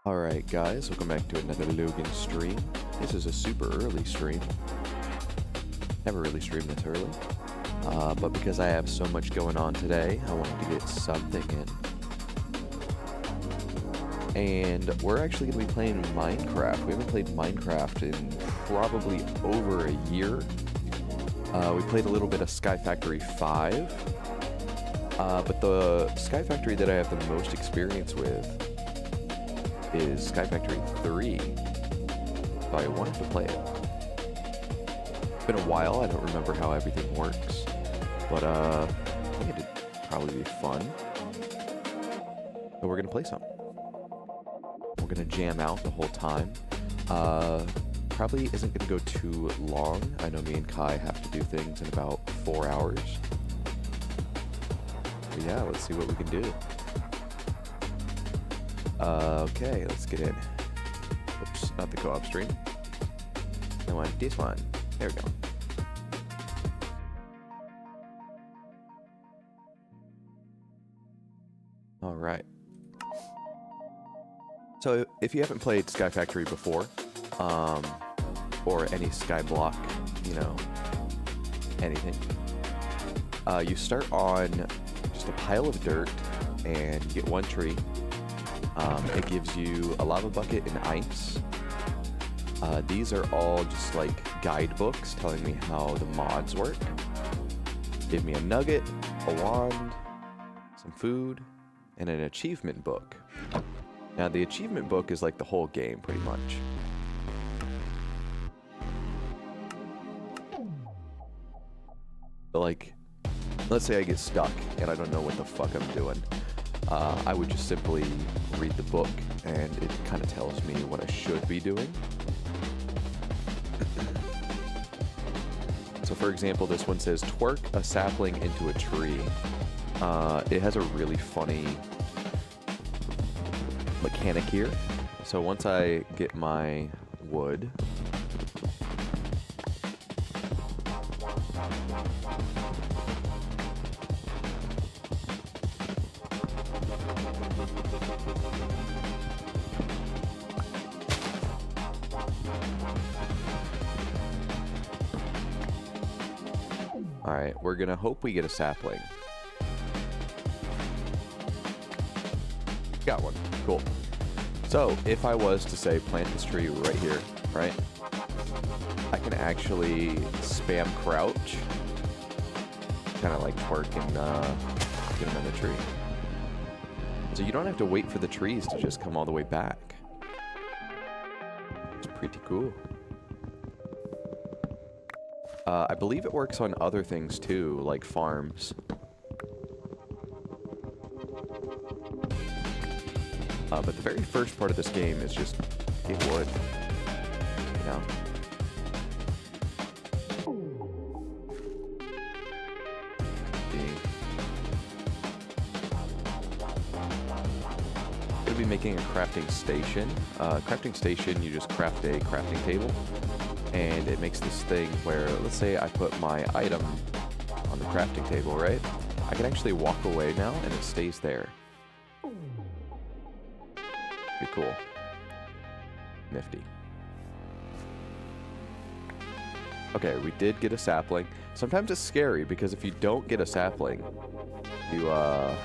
Alright guys, welcome back to another Logan stream. This is a super early stream. Never really streamed this early. But because I have so much going on today, I wanted to get something in. And we're actually going to be playing Minecraft. We haven't played Minecraft in probably over a year. We played a little bit of SkyFactory 5. But the SkyFactory that I have the most experience with is SkyFactory 3, so I wanted to play it. It's been a while, I don't remember how everything works, but I think it'd probably be fun. So we're gonna play some. We're gonna jam out the whole time. Probably isn't gonna go too long. I know me and Kai have to do things in about 4 hours. But yeah, let's see what we can do. Okay, let's get in. Oops, not the co-op stream. I want this one. There we go. Alright. So, if you haven't played SkyFactory before, or any Skyblock, you know, anything, you start on just a pile of dirt, and you get one tree. It gives you a lava bucket and ice. These are all just like guidebooks telling me how the mods work. Give me a nugget, a wand, some food, and an achievement book. Now the achievement book is like the whole game pretty much. But like, let's say I get stuck and I don't know what the fuck I'm doing. I would just simply read the book, and it kind of tells me what I should be doing. So for example, this one says, twerk a sapling into a tree. It has a really funny mechanic here. So once I get my wood, alright, we're gonna hope we get a sapling. Got one. Cool. So, if I was to say plant this tree right here, right? I can actually spam crouch. Kind of like twerk and get him in the tree. So you don't have to wait for the trees to just come all the way back. It's pretty cool. I believe it works on other things too, like farms. But the very first part of this game is just get wood, you know? Gonna be making a crafting station. Crafting station, you just craft a crafting table. And it makes this thing where, let's say I put my item on the crafting table, right? I can actually walk away now, and it stays there. Pretty cool. Nifty. Okay, we did get a sapling. Sometimes it's scary, because if you don't get a sapling, you're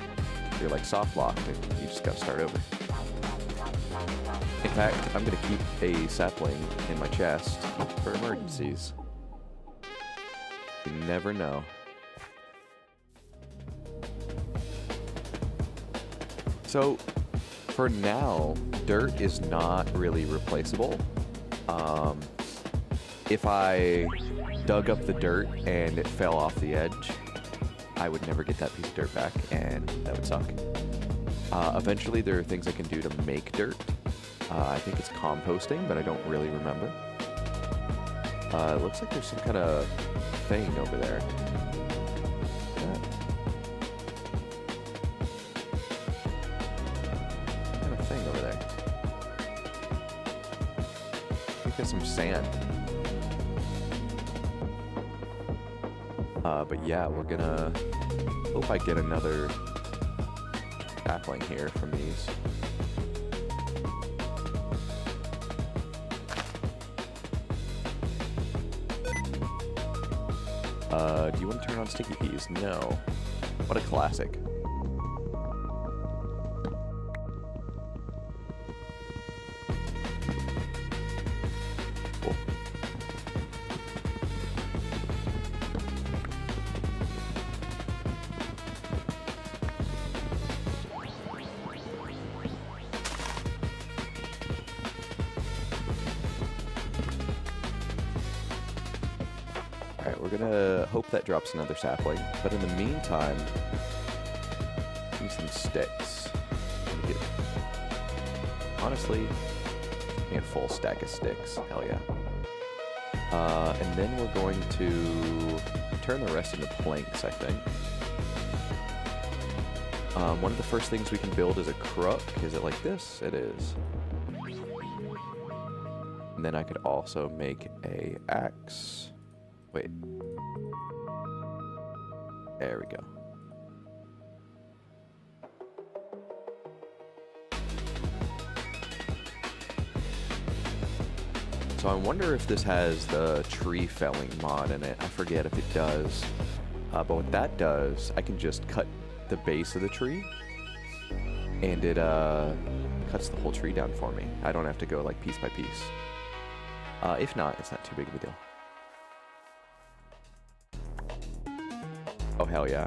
like soft locked, and you just gotta start over. In fact, I'm gonna keep a sapling in my chest for emergencies. You never know. So, for now, dirt is not really replaceable. If I dug up the dirt and it fell off the edge, I would never get that piece of dirt back, and that would suck. Eventually, there are things I can do to make dirt. I think it's composting, but I don't really remember. It looks like there's some kind of thing over there. What kind of thing over there? I think there's some sand. But yeah, we're gonna hope I get another sapling here from these. Do you want to turn on sticky keys? No. What a classic. Cool. Alright, we're gonna hope that drops another sapling, but in the meantime, use some sticks. Honestly, a full stack of sticks. Hell yeah. And then we're going to turn the rest into planks, I think. One of the first things we can build is a crook. Is it like this? It is. And then I could also make a axe. Wait. There we go. So I wonder if this has the tree felling mod in it. I forget if it does. But what that does, I can just cut the base of the tree, and it cuts the whole tree down for me. I don't have to go like piece by piece. If not, it's not too big of a deal. Oh, hell yeah.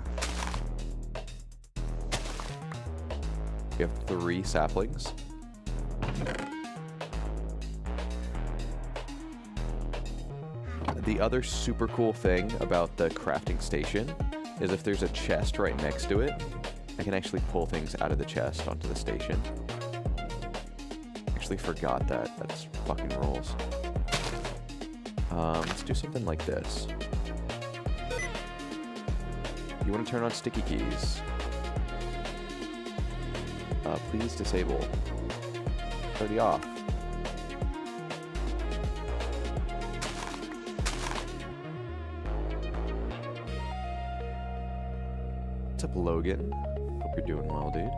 We have 3 saplings. The other super cool thing about the crafting station is if there's a chest right next to it, I can actually pull things out of the chest onto the station. Actually forgot that. That's fucking rules. Let's do something like this. You want to turn on sticky keys? Please disable. It's already off. What's up, Logan? Hope you're doing well, dude.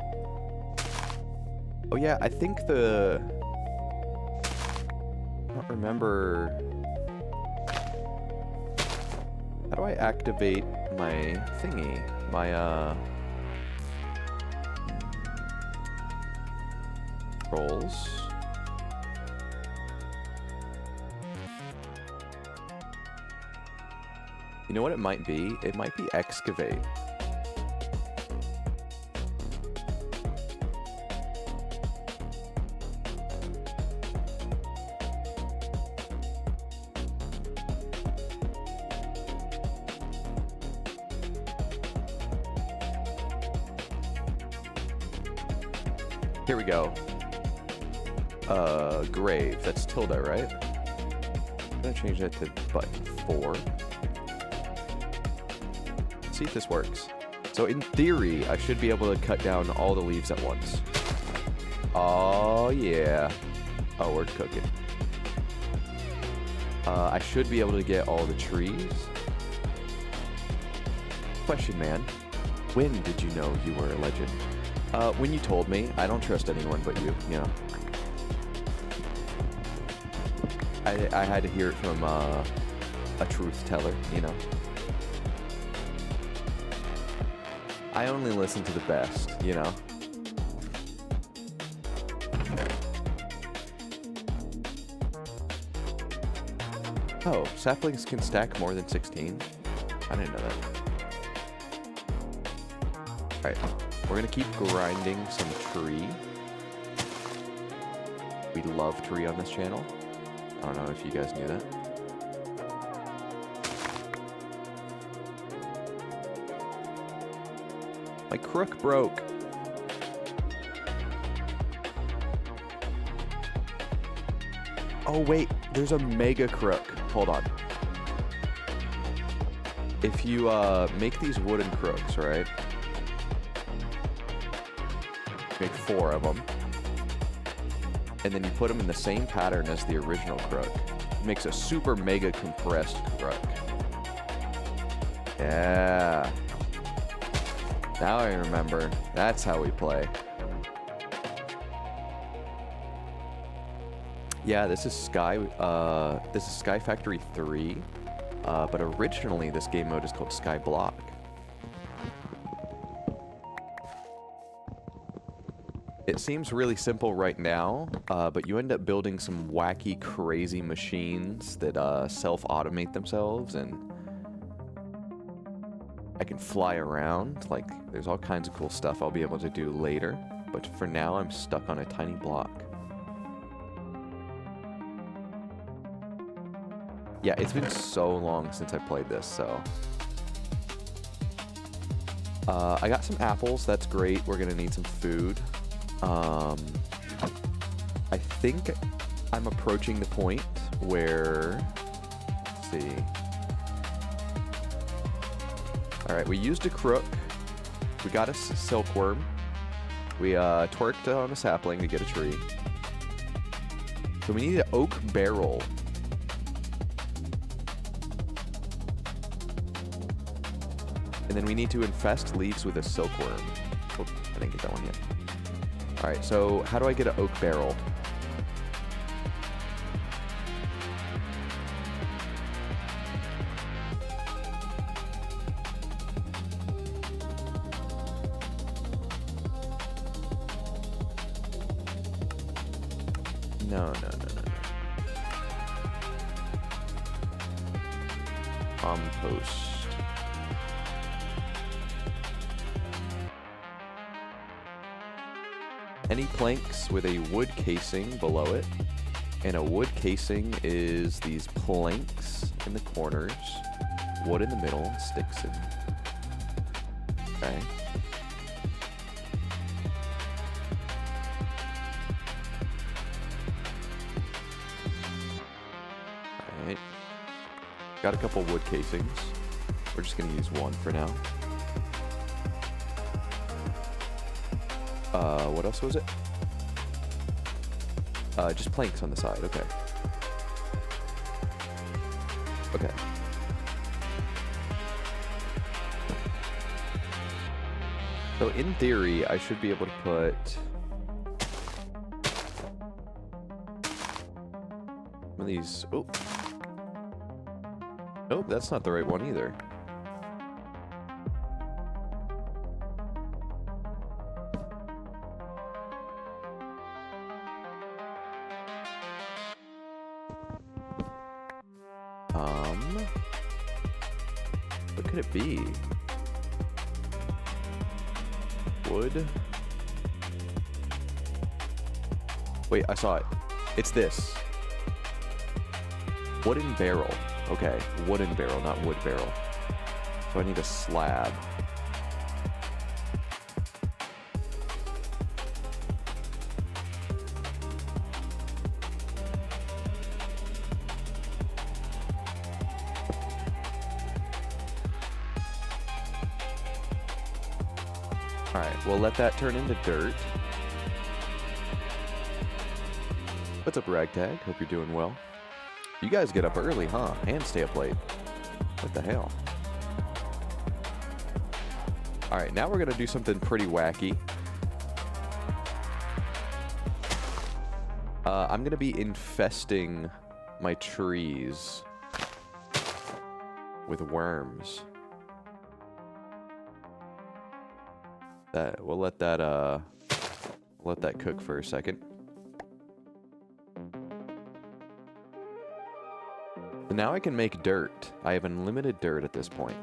Oh yeah, I think I don't remember. How do I activate my thingy? My, rolls. You know what it might be? It might be excavate. Here we go. Grave. That's tilde, right? I'm gonna change that to button 4. Let's see if this works. So in theory, I should be able to cut down all the leaves at once. Oh yeah. Oh, we're cooking. I should be able to get all the trees. Question, man. When did you know you were a legend? When you told me. I don't trust anyone but you, you know. I had to hear it from a truth teller, you know. I only listen to the best, you know. Oh, saplings can stack more than 16? I didn't know that. Alright, we're gonna keep grinding some tree. We love tree on this channel. I don't know if you guys knew that. My crook broke. Oh wait, there's a mega crook. Hold on. If you make these wooden crooks, right? Make 4 of them. And then you put them in the same pattern as the original crook. It makes a super mega compressed crook. Yeah. Now I remember. That's how we play. Yeah, this is SkyFactory 3. But originally this game mode is called Skyblock. It seems really simple right now, but you end up building some wacky, crazy machines that self-automate themselves, and I can fly around. Like, there's all kinds of cool stuff I'll be able to do later, but for now I'm stuck on a tiny block. Yeah, it's been so long since I played this, so... I got some apples, that's great. We're gonna need some food. I think I'm approaching the point where... Let's see... Alright, we used a crook. We got a silkworm. We twerked on a sapling to get a tree. So we need an oak barrel. And then we need to infest leaves with a silkworm. Oh, I didn't get that one yet. Alright, so how do I get an oak barrel? No. Compost. Any planks with a wood casing below it. And a wood casing is these planks in the corners, wood in the middle, sticks in. Okay. Alright. Got a couple wood casings. We're just gonna use one for now. What else was it? Just planks on the side, okay. Okay. So in theory, I should be able to put... one of these... Oh. Nope, that's not the right one either. What could it be? Wood? Wait, I saw it. It's this. Wooden barrel. Okay, wooden barrel, not wood barrel. So I need a slab. Alright, we'll let that turn into dirt. What's up, Ragtag? Hope you're doing well. You guys get up early, huh? And stay up late. What the hell? Alright, now we're gonna do something pretty wacky. I'm gonna be infesting my trees with worms. We'll let that cook for a second. And now I can make dirt. I have unlimited dirt at this point.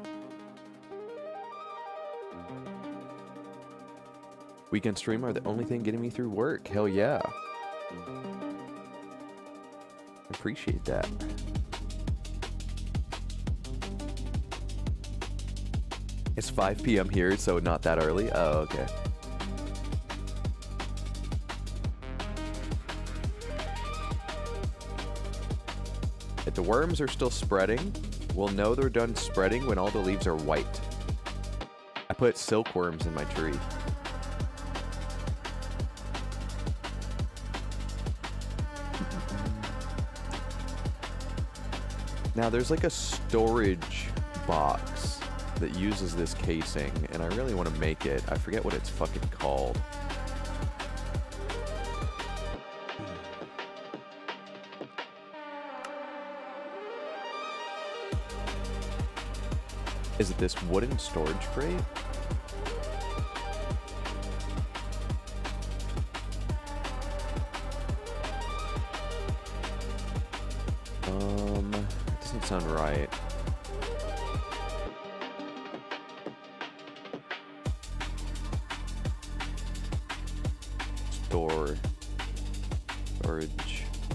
Weekend stream are the only thing getting me through work. Hell yeah. Appreciate that. It's 5 p.m. here, so not that early. Oh, okay. If the worms are still spreading, we'll know they're done spreading when all the leaves are white. I put silkworms in my tree. Now there's like a storage box that uses this casing, and I really want to make it. I forget what it's fucking called. Is it this wooden storage crate? Doesn't sound right. Storage.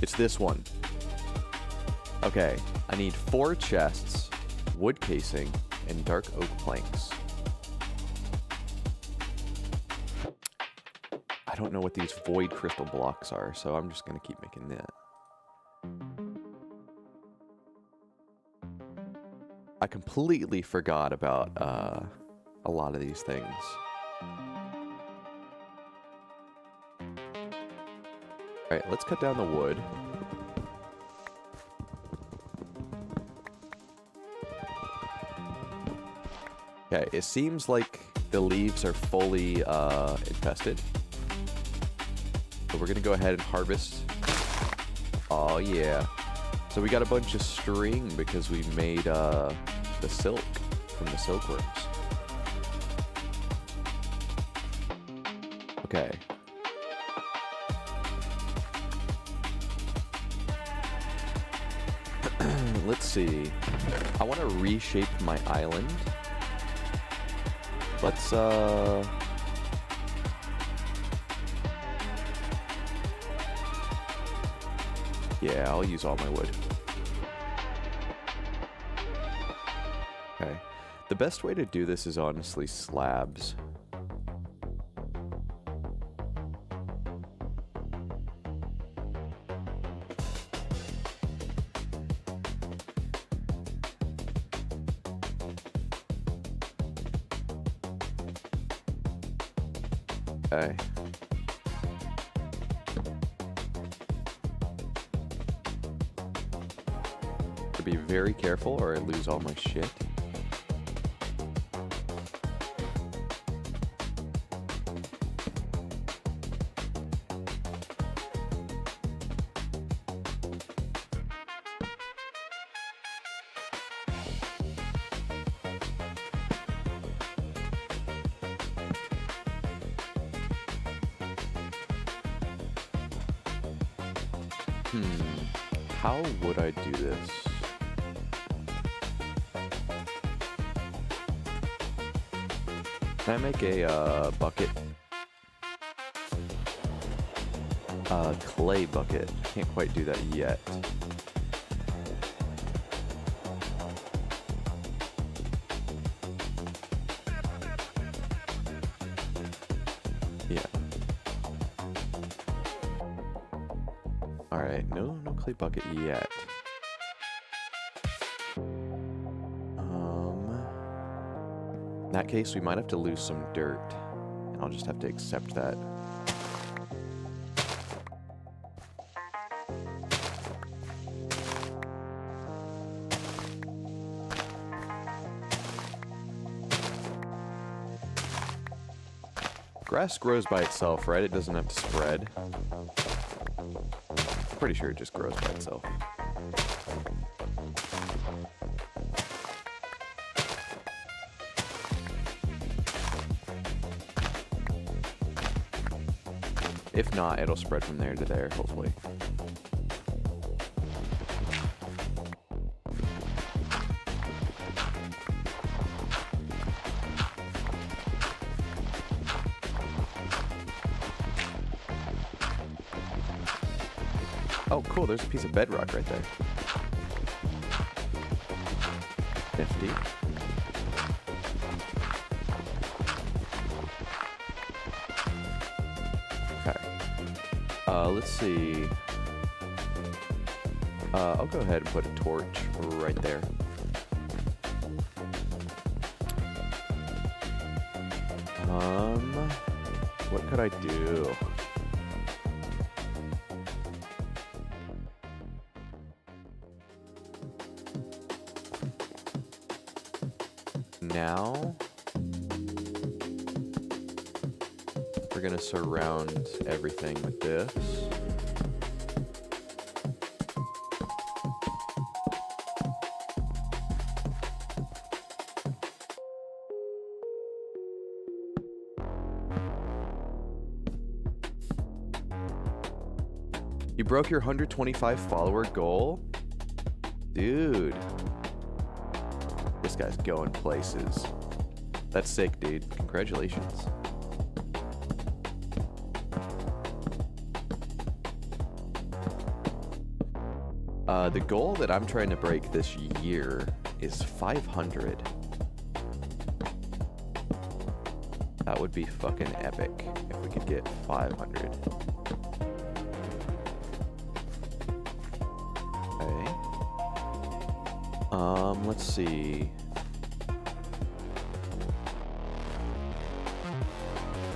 It's this one. Okay, I need 4 chests, wood casing, and dark oak planks. I don't know what these void crystal blocks are, so I'm just gonna keep making that. I completely forgot about a lot of these things. Alright, let's cut down the wood. Okay, it seems like the leaves are fully infested. So we're gonna go ahead and harvest. Oh yeah. So we got a bunch of string because we made the silk from the silkworms. Okay. Let's see. I want to reshape my island. Let's yeah, I'll use all my wood. Okay. The best way to do this is honestly slabs. Okay. To be very careful or I lose all my shit. How would I do this? Can I make a bucket? Clay bucket. Can't quite do that yet. Yeah. Alright, no clay bucket yet. In that case, we might have to lose some dirt. And I'll just have to accept that. Grass grows by itself, right? It doesn't have to spread. Pretty sure it just grows by itself. If not, it'll spread from there to there, hopefully. Oh, cool, there's a piece of bedrock right there. Nifty. Let's see. I'll go ahead and put a torch right there. What could I do? Now we're gonna surround everything with this. You broke your 125 follower goal? Dude. This guy's going places. That's sick, dude. Congratulations. The goal that I'm trying to break this year is 500. That would be fucking epic if we could get 500. Okay. Let's see.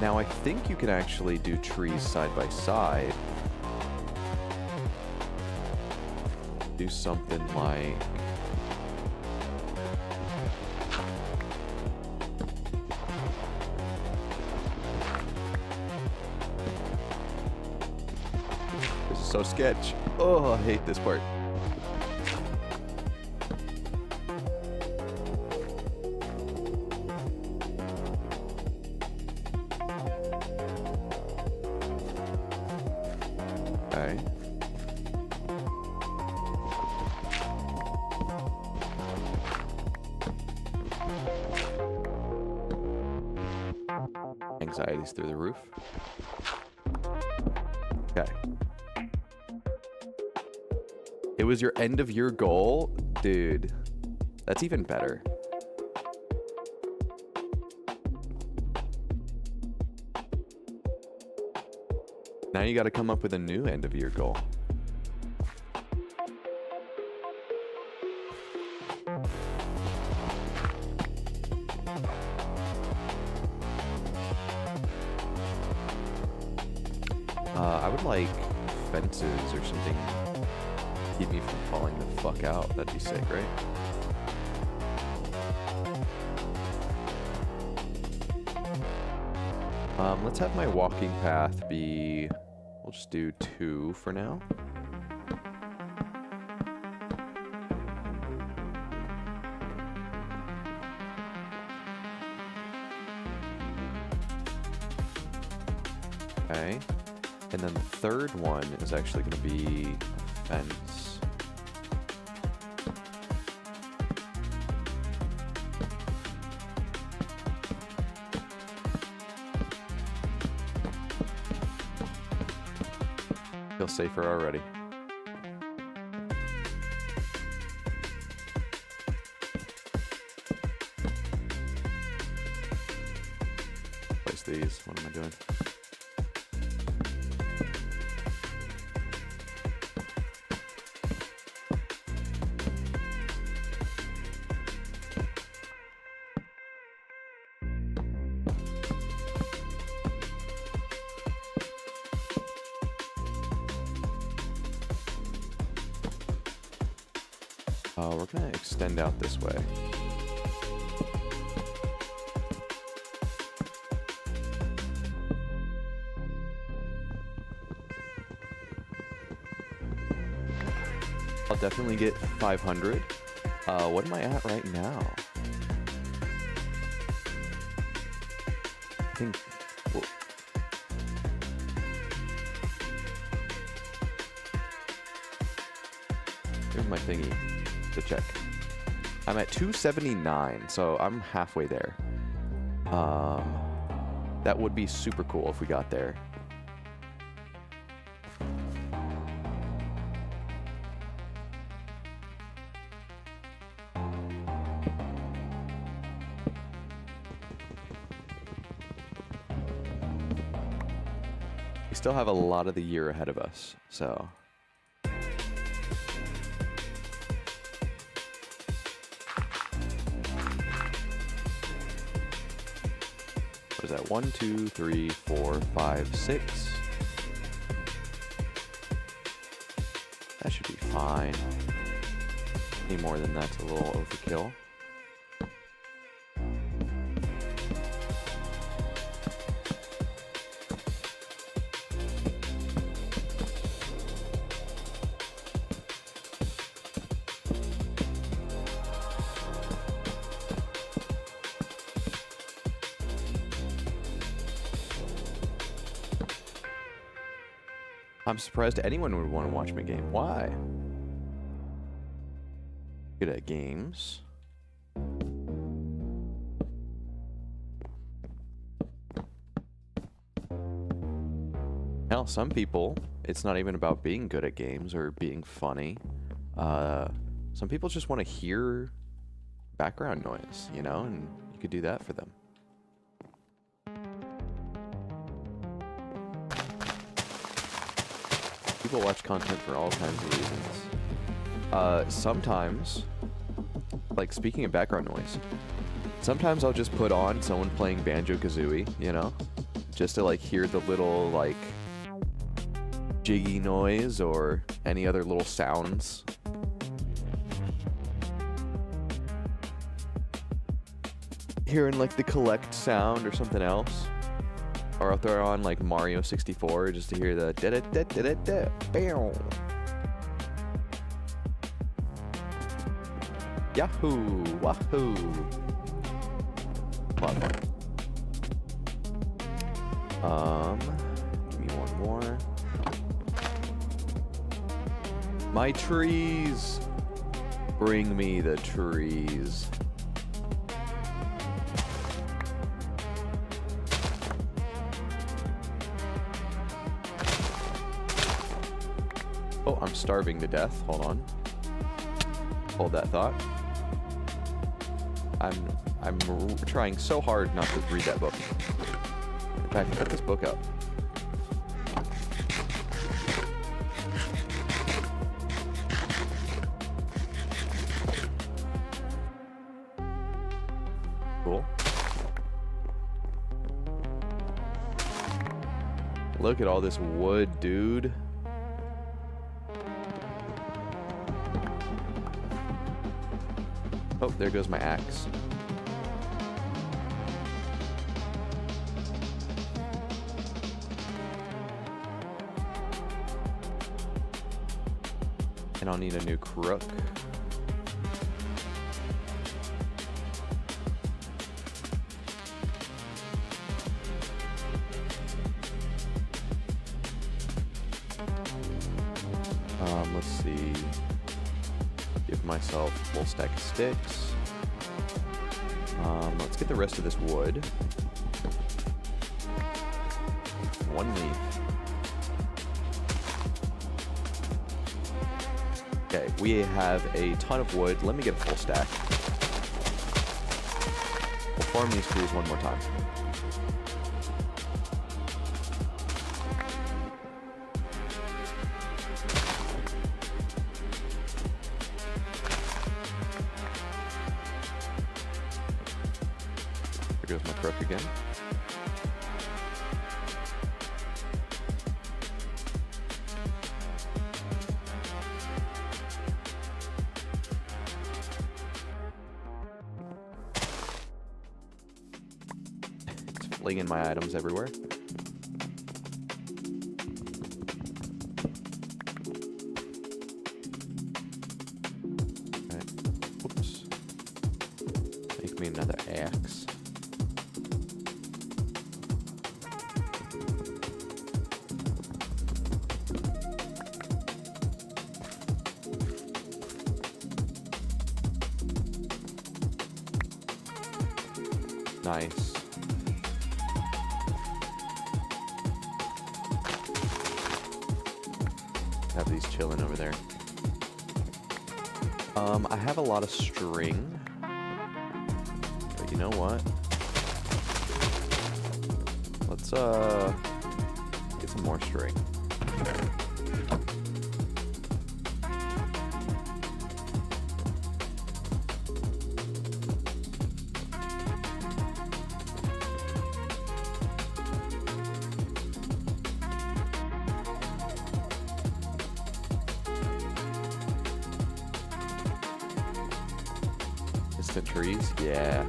Now I think you can actually do trees side by side. Do something like this is so sketch. Oh, I hate this part. Okay. Anxiety's through the roof. Okay. It was your end of year goal? Dude, that's even better. Now you got to come up with a new end of year goal. I would like fences or something to keep me from falling the fuck out. That'd be sick, right? Let's have my walking path be... We'll just do 2 for now. Okay. And then the third one is actually going to be a fence. Feel safer already. Place these. What am I doing? We're going to extend out this way. I'll definitely get 500. What am I at right now? I think... Well, here's my thingy. To check. I'm at 279, so I'm halfway there. That would be super cool if we got there. We still have a lot of the year ahead of us, so... What is that? 1, 2, 3, 4, 5, 6. That should be fine. Any more than that's a little overkill. I'm surprised anyone would want to watch me game. Why? Good at games. Now, some people, it's not even about being good at games or being funny. Some people just want to hear background noise, you know, and you could do that for them. People watch content for all kinds of reasons. Sometimes, like speaking of background noise, sometimes I'll just put on someone playing Banjo-Kazooie, you know, just to like hear the little like jiggy noise or any other little sounds. Hearing like the collect sound or something else. Or I'll throw on like Mario 64 just to hear the da da da da da da bam. Yahoo! Wahoo! A lot of fun. Give me one more. My trees! Bring me the trees. Oh, I'm starving to death. Hold on. Hold that thought. I'm trying so hard not to read that book. In fact, put this book up. Cool. Look at all this wood, dude. Oh, there goes my axe. And I'll need a new crook. Let's see. Give myself a full stack of sticks. Let's get the rest of this wood. One leaf. Okay, we have a ton of wood. Let me get a full stack. We'll farm these trees one more time. There goes my crook again. Flinging my items everywhere. Okay. Whoops. Make me another axe. Nice. Have these chilling over there. I have a lot of string, but you know what? Let's get some more string. Instant trees? Yeah.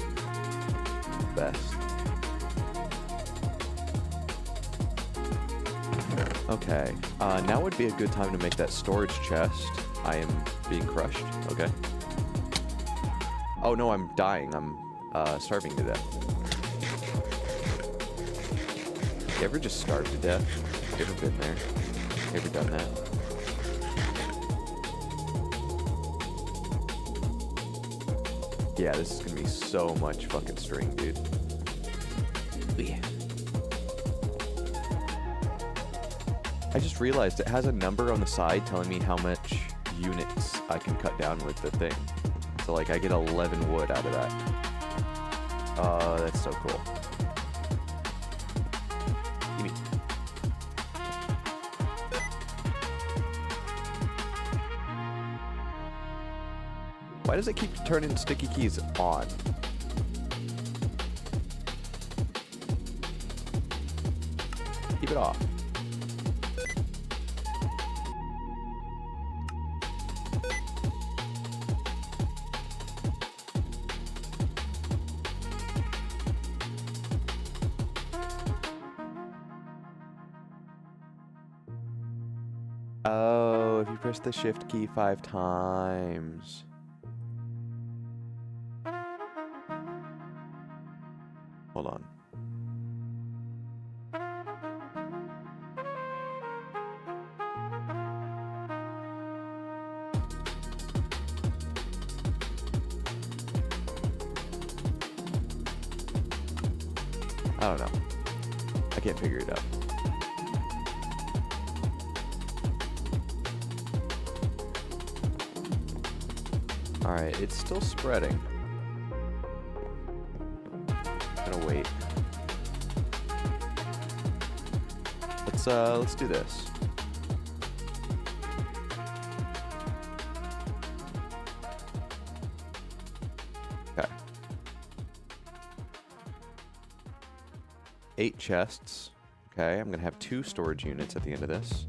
Best. Okay. Now would be a good time to make that storage chest. I am being crushed. Okay. Oh no, I'm dying. I'm starving to death. You ever just starve to death? You ever been there? Ever done that? Yeah, this is gonna be so much fucking string, dude. Yeah. I just realized it has a number on the side telling me how much units I can cut down with the thing. So like I get 11 wood out of that. Oh, that's so cool. Gimme. Why does it keep turning sticky keys on? Keep it off. Oh, if you press the shift key 5 times. Hold on. I don't know. I can't figure it out. Alright, it's still spreading. Gonna wait. Let's do this. Okay. 8 chests. Okay, I'm gonna have 2 storage units at the end of this.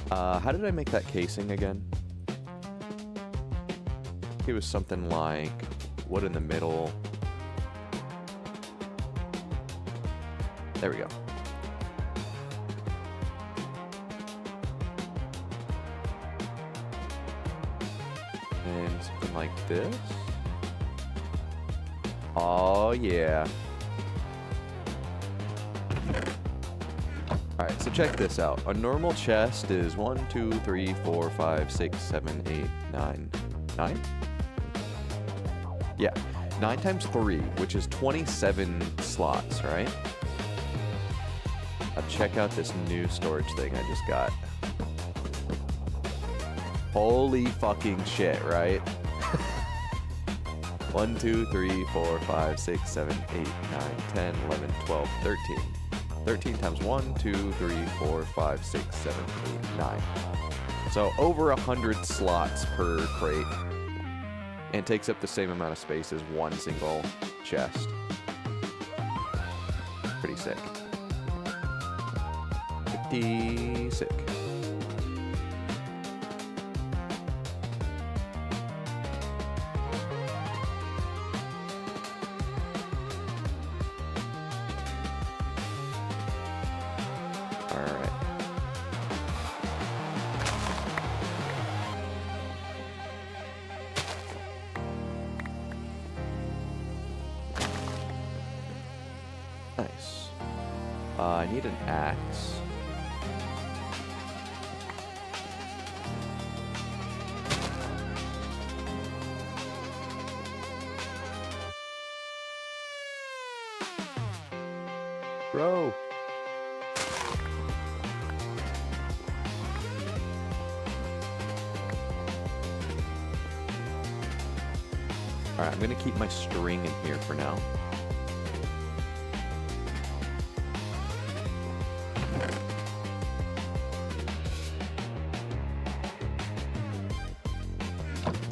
How did I make that casing again? It was something like wood in the middle. There we go. And something like this. Oh yeah. Alright, so check this out. A normal chest is 1, 2, 3, 4, 5, 6, 7, 8, 9. 9? Yeah, 9 times 3, which is 27 slots, right? Now check out this new storage thing I just got. Holy fucking shit, right? 1, 2, 3, 4, 5, 6, 7, 8, 9, 10, 11, 12, 13. 13 times 1, 2, 3, 4, 5, 6, 7, 8, 9. So over 100 slots per crate. And takes up the same amount of space as one single chest. Pretty sick. Pretty sick. Nice. I need an axe. Bro. Alright, I'm gonna keep my string in here for now.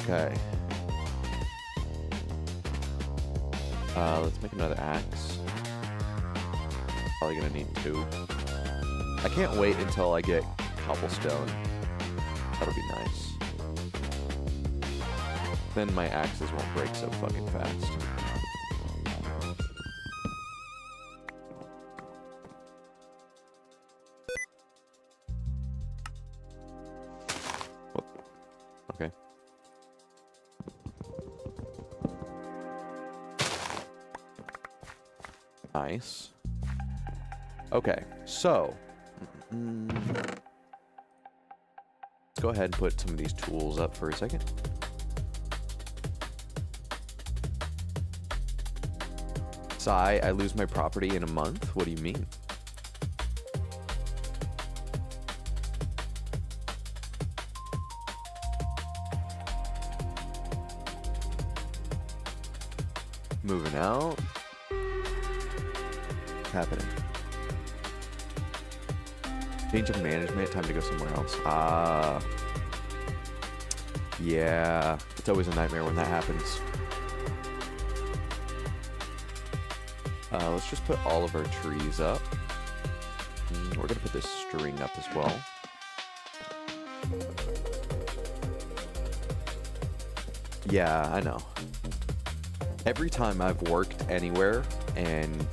Okay. Let's make another axe. Probably gonna need 2. I can't wait until I get cobblestone. That'll be nice. Then my axes won't break so fucking fast. Whoop. Okay. Nice. Okay, so go ahead and put some of these tools up for a second. Sigh, I lose my property in a month? What do you mean? Moving out. What's happening? Change of management, time to go somewhere else. Ah. Yeah, it's always a nightmare when that happens. Let's just put all of our trees up. We're gonna put this string up as well. Yeah, I know. Every time I've worked anywhere and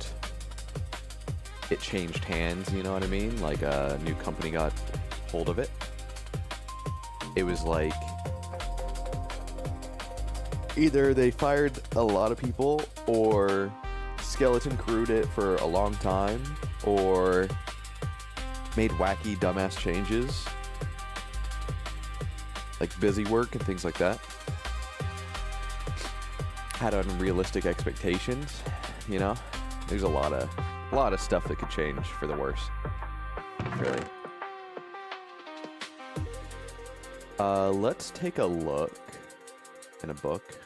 it changed hands, you know what I mean? Like a new company got hold of it. It was like either they fired a lot of people or skeleton crewed it for a long time or made wacky dumbass changes like busy work and things like that. Had unrealistic expectations, you know? There's a lot of stuff that could change for the worse. Really. Let's take a look in a book.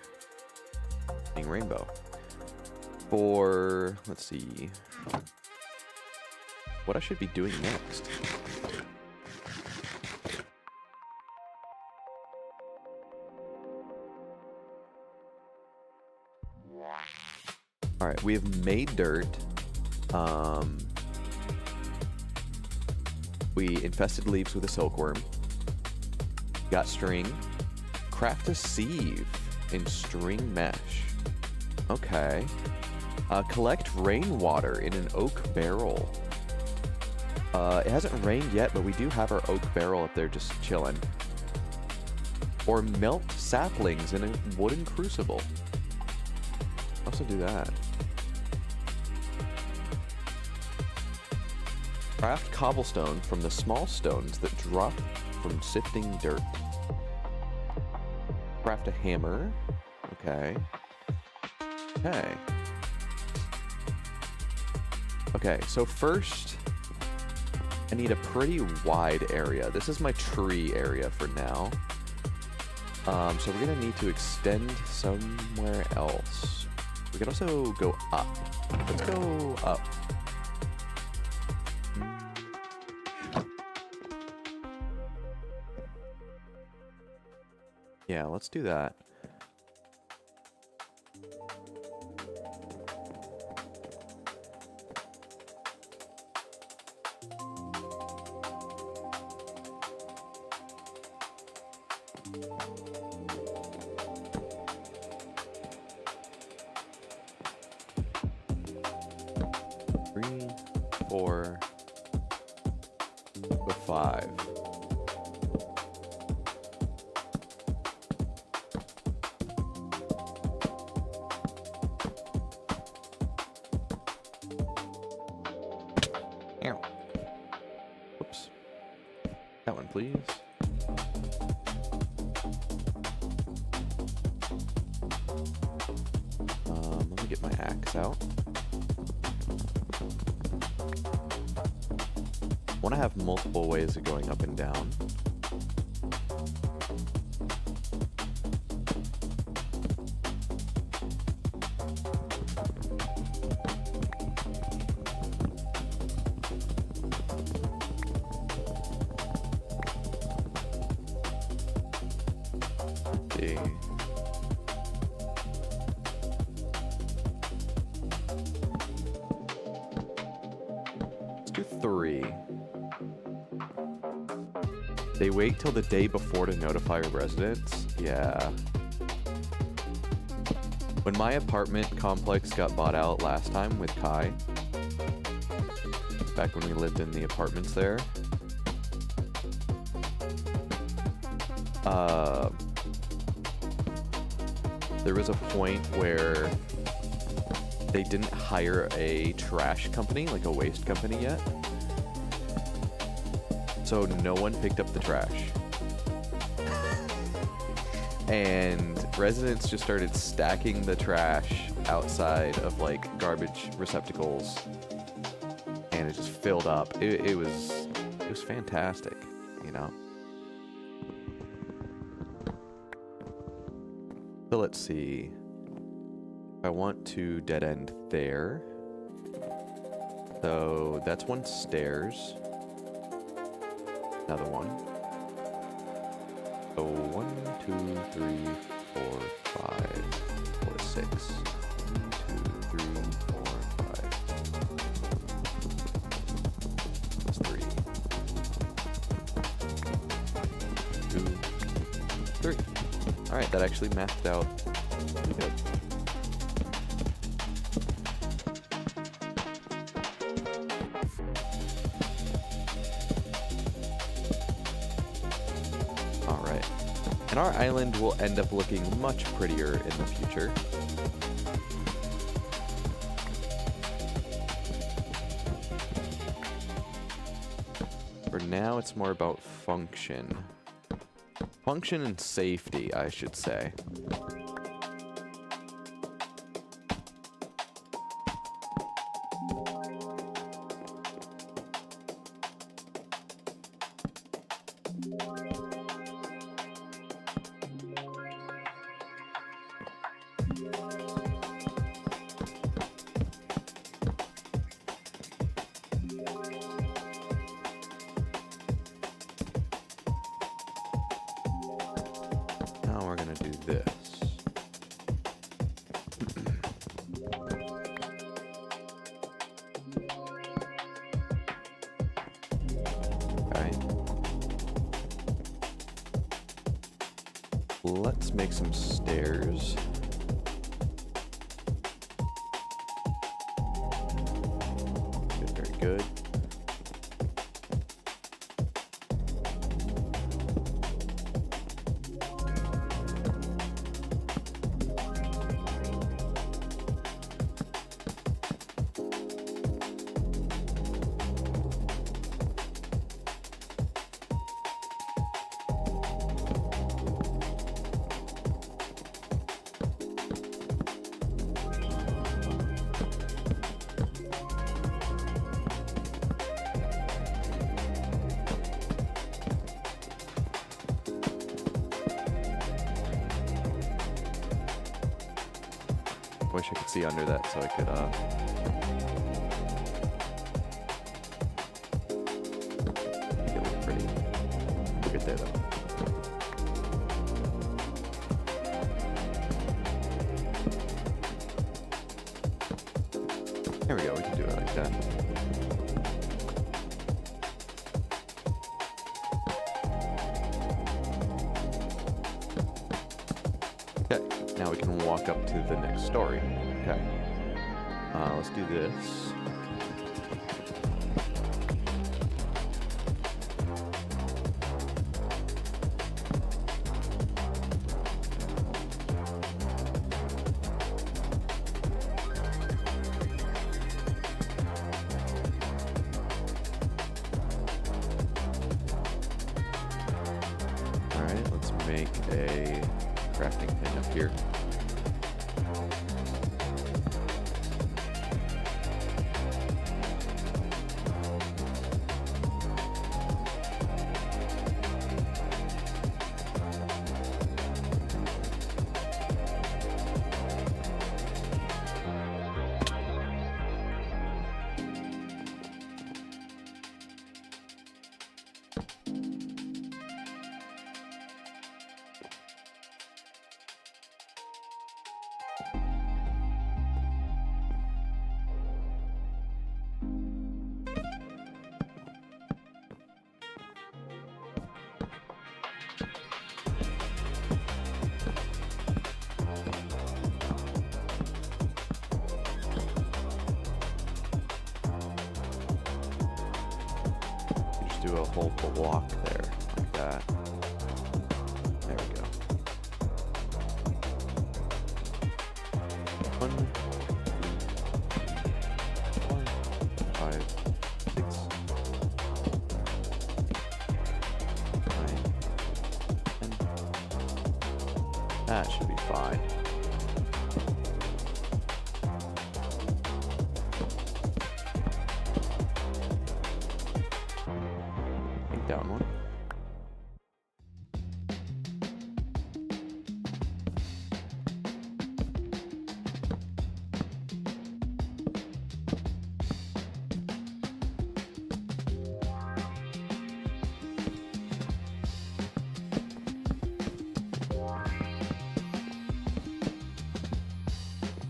Being Rainbow. For, let's see, what I should be doing next. All right, we have made dirt. We infested leaves with a silkworm. Got string. Craft a sieve in string mesh. Okay. Collect rainwater in an oak barrel. It hasn't rained yet, but we do have our oak barrel up there just chilling. Or melt saplings in a wooden crucible. Also do that. Craft cobblestone from the small stones that drop from sifting dirt. Craft a hammer. Okay. Okay. Okay, so first, I need a pretty wide area. This is my tree area for now. So we're gonna need to extend somewhere else. We can also go up. Let's go up. Yeah, let's do that. Whoops. That one, please. Let me get my axe out. I want to have multiple ways of going up and down. They wait till the day before to notify residents? Yeah. When my apartment complex got bought out last time with Kai, back when we lived in the apartments there, there was a point where they didn't hire a trash company, like a waste company yet. So no one picked up the trash. And residents just started stacking the trash outside of like garbage receptacles, and it just filled up. It was fantastic, you know. So let's see. I want to dead end there. So that's one stairs. Another one. So 1, 2, 3, 4, 5, 4, 6. 1, 2, 3, 4, 5. That's 3. 2, 3. Alright, that actually mathed out pretty good. Alright. And our island will end up looking much prettier in the future. For now, it's more about function. Function and safety, I should say. Now we're gonna do this. Okay. Let's make some stairs. Good, very good. Wish I could see under that so I could, make it look pretty. Look at there, though. There we go, we can do it like that. Okay, now we can walk up to the next story. Okay. Let's do this. Alright, let's make a crafting thing up here. Do a whole block there, like that. There we go. 1, 4, 5, 6, 9, 10, That should be fine. Take down one.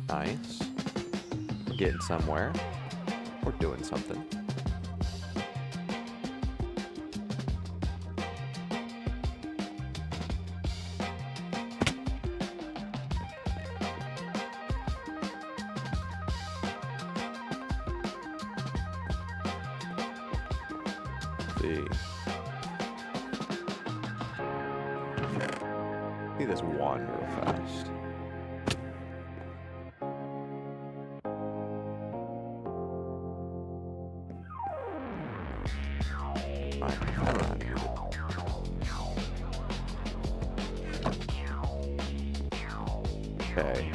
Nice. We're getting somewhere. We're doing something. See this wander real fast. Okay,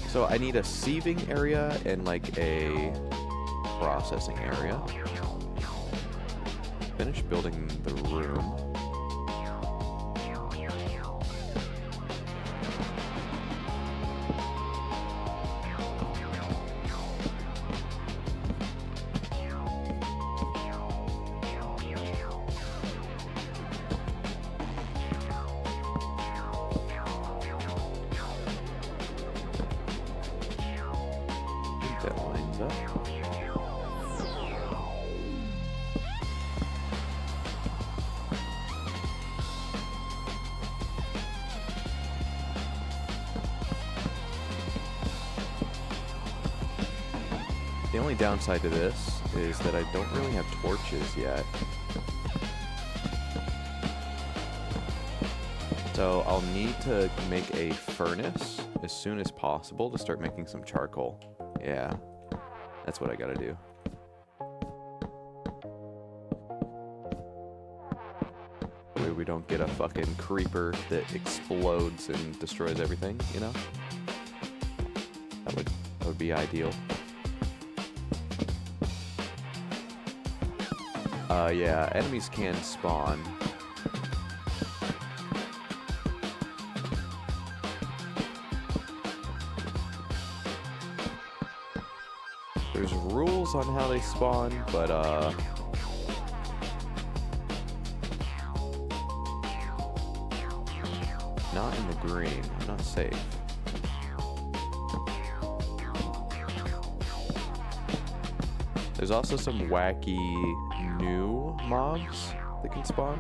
so I need a sieving area and like a processing area. Finish building the room. That lines up. The only downside to this is that I don't really have torches yet. So I'll need to make a furnace as soon as possible to start making some charcoal. Yeah, that's what I gotta do. That way we don't get a fucking creeper that explodes and destroys everything, you know? That would be ideal. Yeah, enemies can spawn. There's rules on how they spawn, but not in the green. Not safe. There's also some wacky new mobs that can spawn.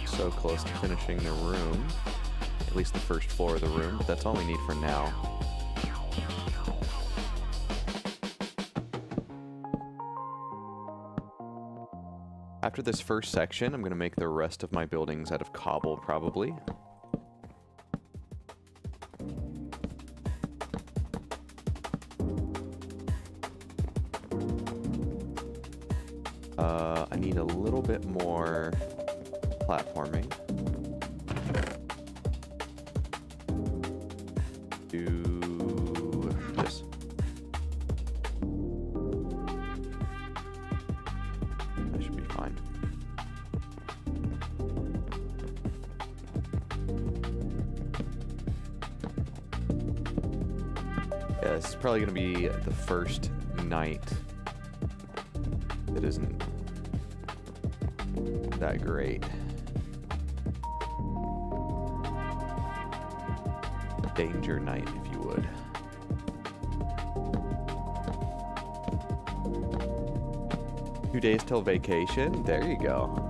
So close to finishing the room. At least the first floor of the room. But that's all we need for now. After this first section, I'm going to make the rest of my buildings out of cobble, probably. I need a little bit more platforming. Do this. That should be fine. Yeah, this is probably going to be the first night that isn't that great. Danger night, if you would. Two days till vacation. There you go.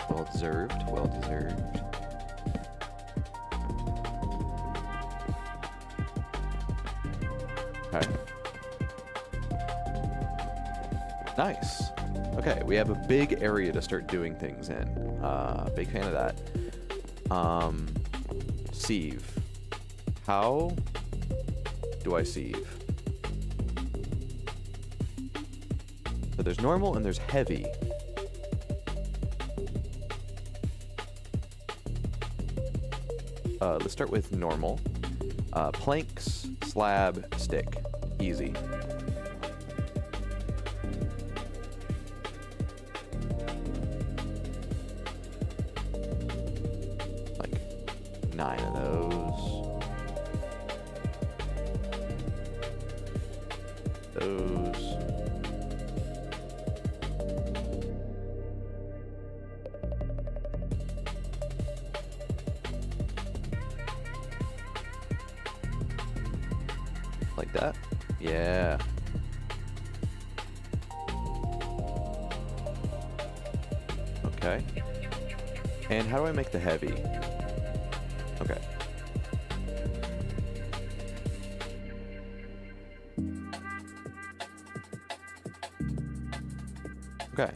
Well deserved. Well deserved. Okay. Nice. Okay, we have a big area to start doing things in. Big fan of that. Sieve. How do I sieve? So there's normal and there's heavy. Let's start with normal. Planks, slab, stick. Easy. Like 9 of those. Those. Like that? Yeah. Okay. And how do I make the heavy? Okay. Okay.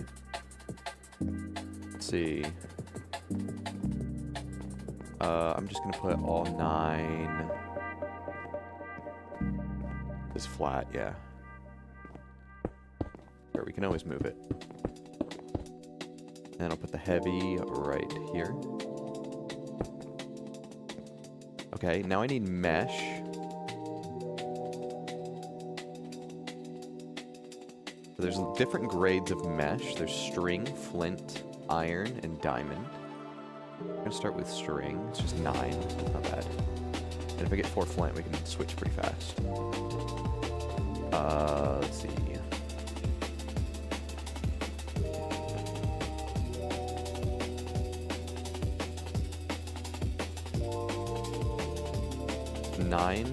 Let's see. I'm just gonna put all 9. Is flat, yeah. Sure, we can always move it. And I'll put the heavy right here. Okay, now I need mesh. So there's different grades of mesh. There's string, flint, iron, and diamond. I'm gonna start with string. It's just 9, not bad. And if I get 4 flint, we can switch pretty fast. Let's see. Nine.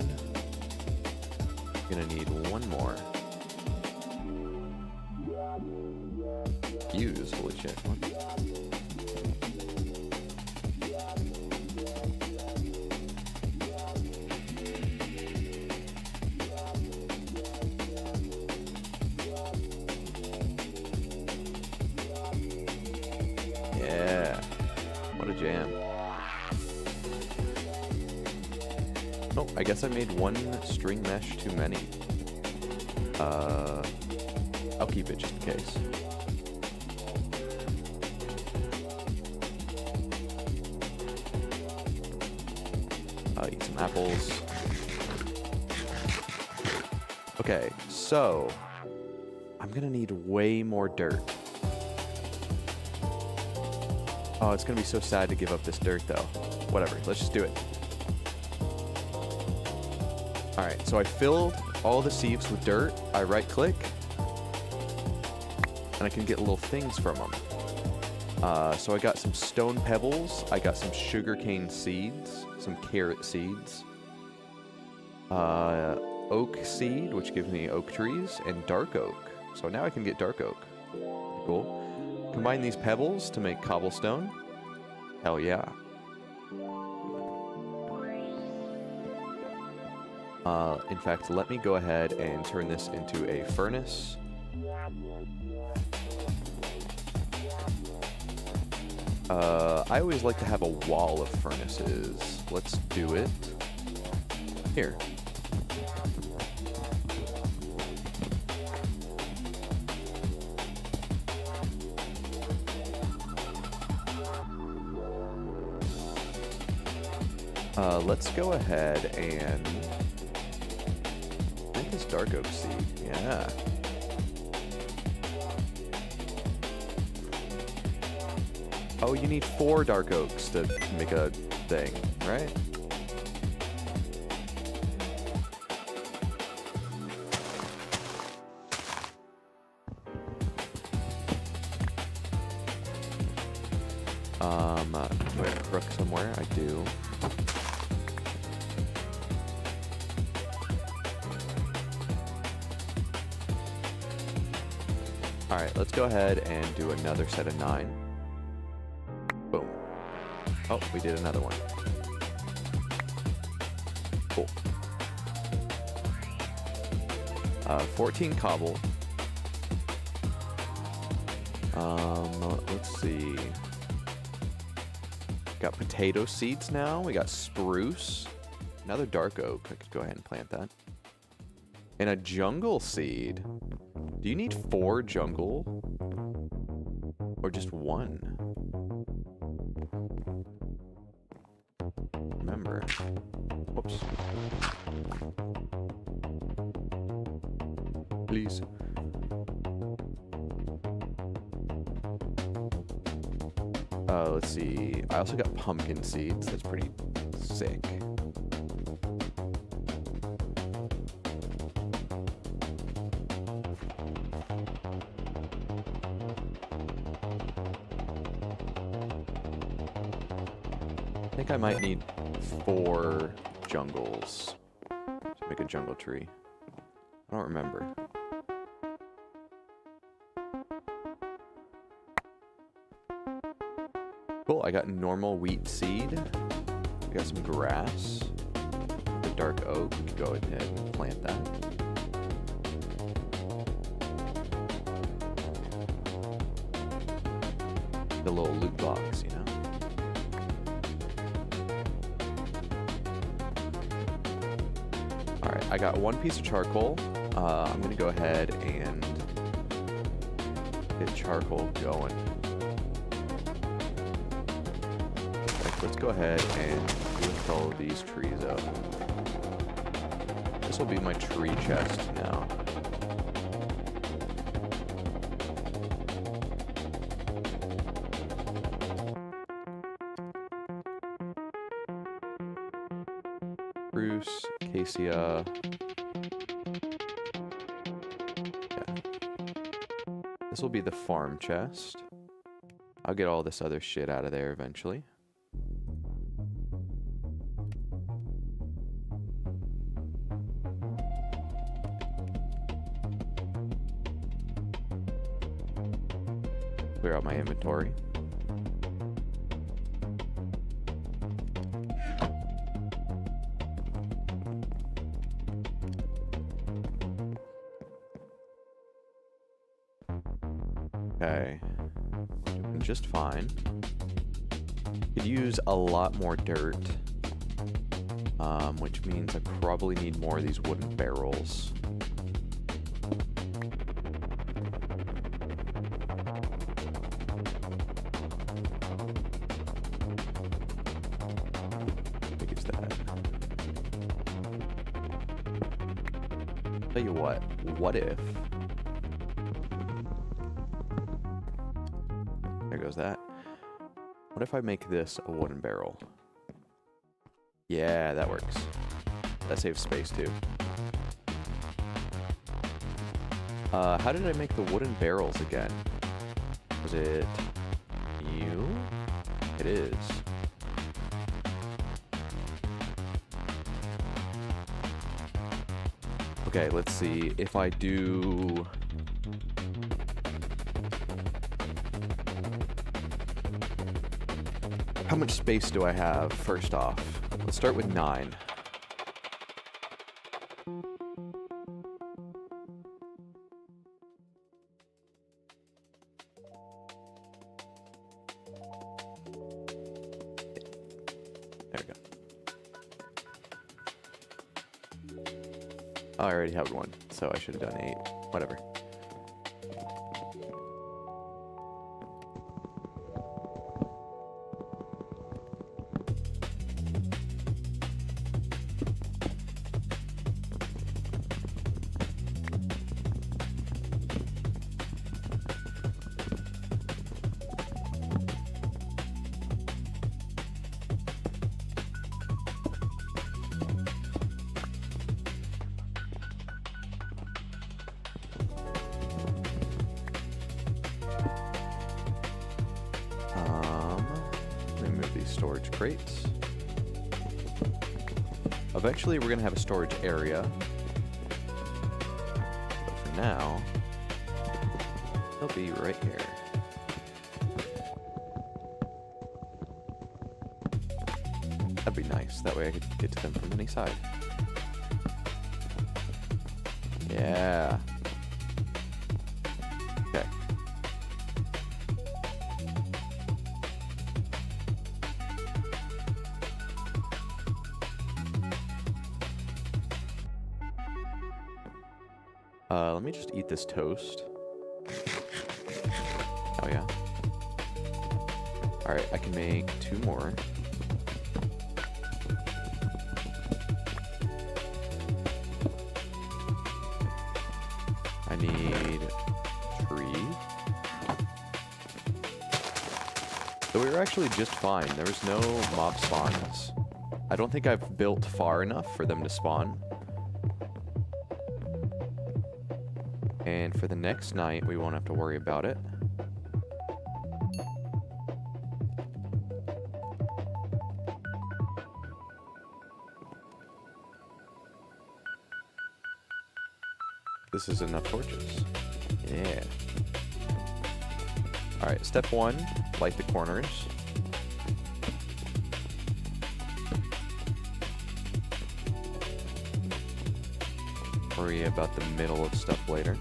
Gonna need 1 more. Fuse, holy shit. What? Yeah. What a jam. Oh, I guess I made 1 string mesh too many. I'll keep it just in case. I'll eat some apples. Okay, so I'm gonna need way more dirt. Oh, it's gonna be so sad to give up this dirt though. Whatever, let's just do it. Alright, so I filled all the sieves with dirt. I right click. And I can get little things from them. So I got some stone pebbles. I got some sugarcane seeds. Some carrot seeds. Oak seed, which gives me oak trees. And dark oak. So now I can get dark oak. Cool. Combine these pebbles to make cobblestone. Hell yeah. In fact, let me go ahead and turn this into a furnace. I always like to have a wall of furnaces. Let's do it. Here. Let's go ahead and make this dark oak seed. Yeah. Oh, you need 4 dark oaks to make a thing, right? Do I have a crook somewhere? I do. Alright, let's go ahead and do another set of 9. Boom. Oh, we did another one. Cool. 14 cobble. Let's see. Got potato seeds now. We got spruce. Another dark oak. I could go ahead and plant that. And a jungle seed. Do you need 4 jungle? Or just 1? Remember. Whoops. Please. Let's see. I also got pumpkin seeds. That's pretty sick. I think I might need 4 jungles to make a jungle tree. I don't remember. Cool, I got normal wheat seed. We got some grass. The dark oak, we could go ahead and plant that. The little loot box, you know? Alright, I got 1 piece of charcoal. I'm gonna go ahead and get charcoal going. Let's go ahead and lift all of these trees up. This will be my tree chest now. Spruce, acacia. Yeah. This will be the farm chest. I'll get all this other shit out of there eventually. Clear out my inventory. Okay. Doing just fine. Could use a lot more dirt. Which means I probably need more of these wooden barrels. Tell you what if... There goes that. What if I make this a wooden barrel? Yeah, that works. That saves space too. How did I make the wooden barrels again? Was it you? It is. Okay, let's see if I do... How much space do I have, first off? Let's start with 9. There we go. Oh, I already have 1, so I should have done 8. Whatever. Storage crates. Eventually we're gonna have a storage area, but for now they'll be right here. That'd be nice, that way I could get to them from any side. Yeah. Okay. Let me just eat this toast. Oh yeah. Alright, I can make 2 more. I need 3. So we were actually just fine. There was no mob spawns. I don't think I've built far enough for them to spawn. And for the next night, we won't have to worry about it. This is enough torches. Yeah. Alright, step 1, light the corners. Worry about the middle of stuff later.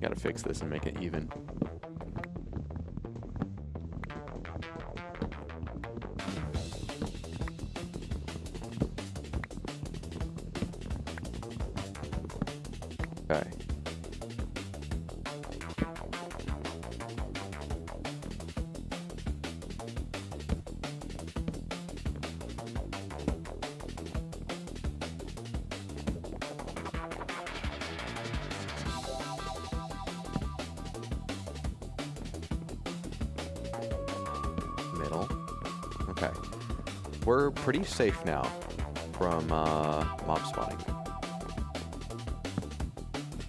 Gotta fix this and make it even. Okay. Middle. Okay. We're pretty safe now from mob spawning.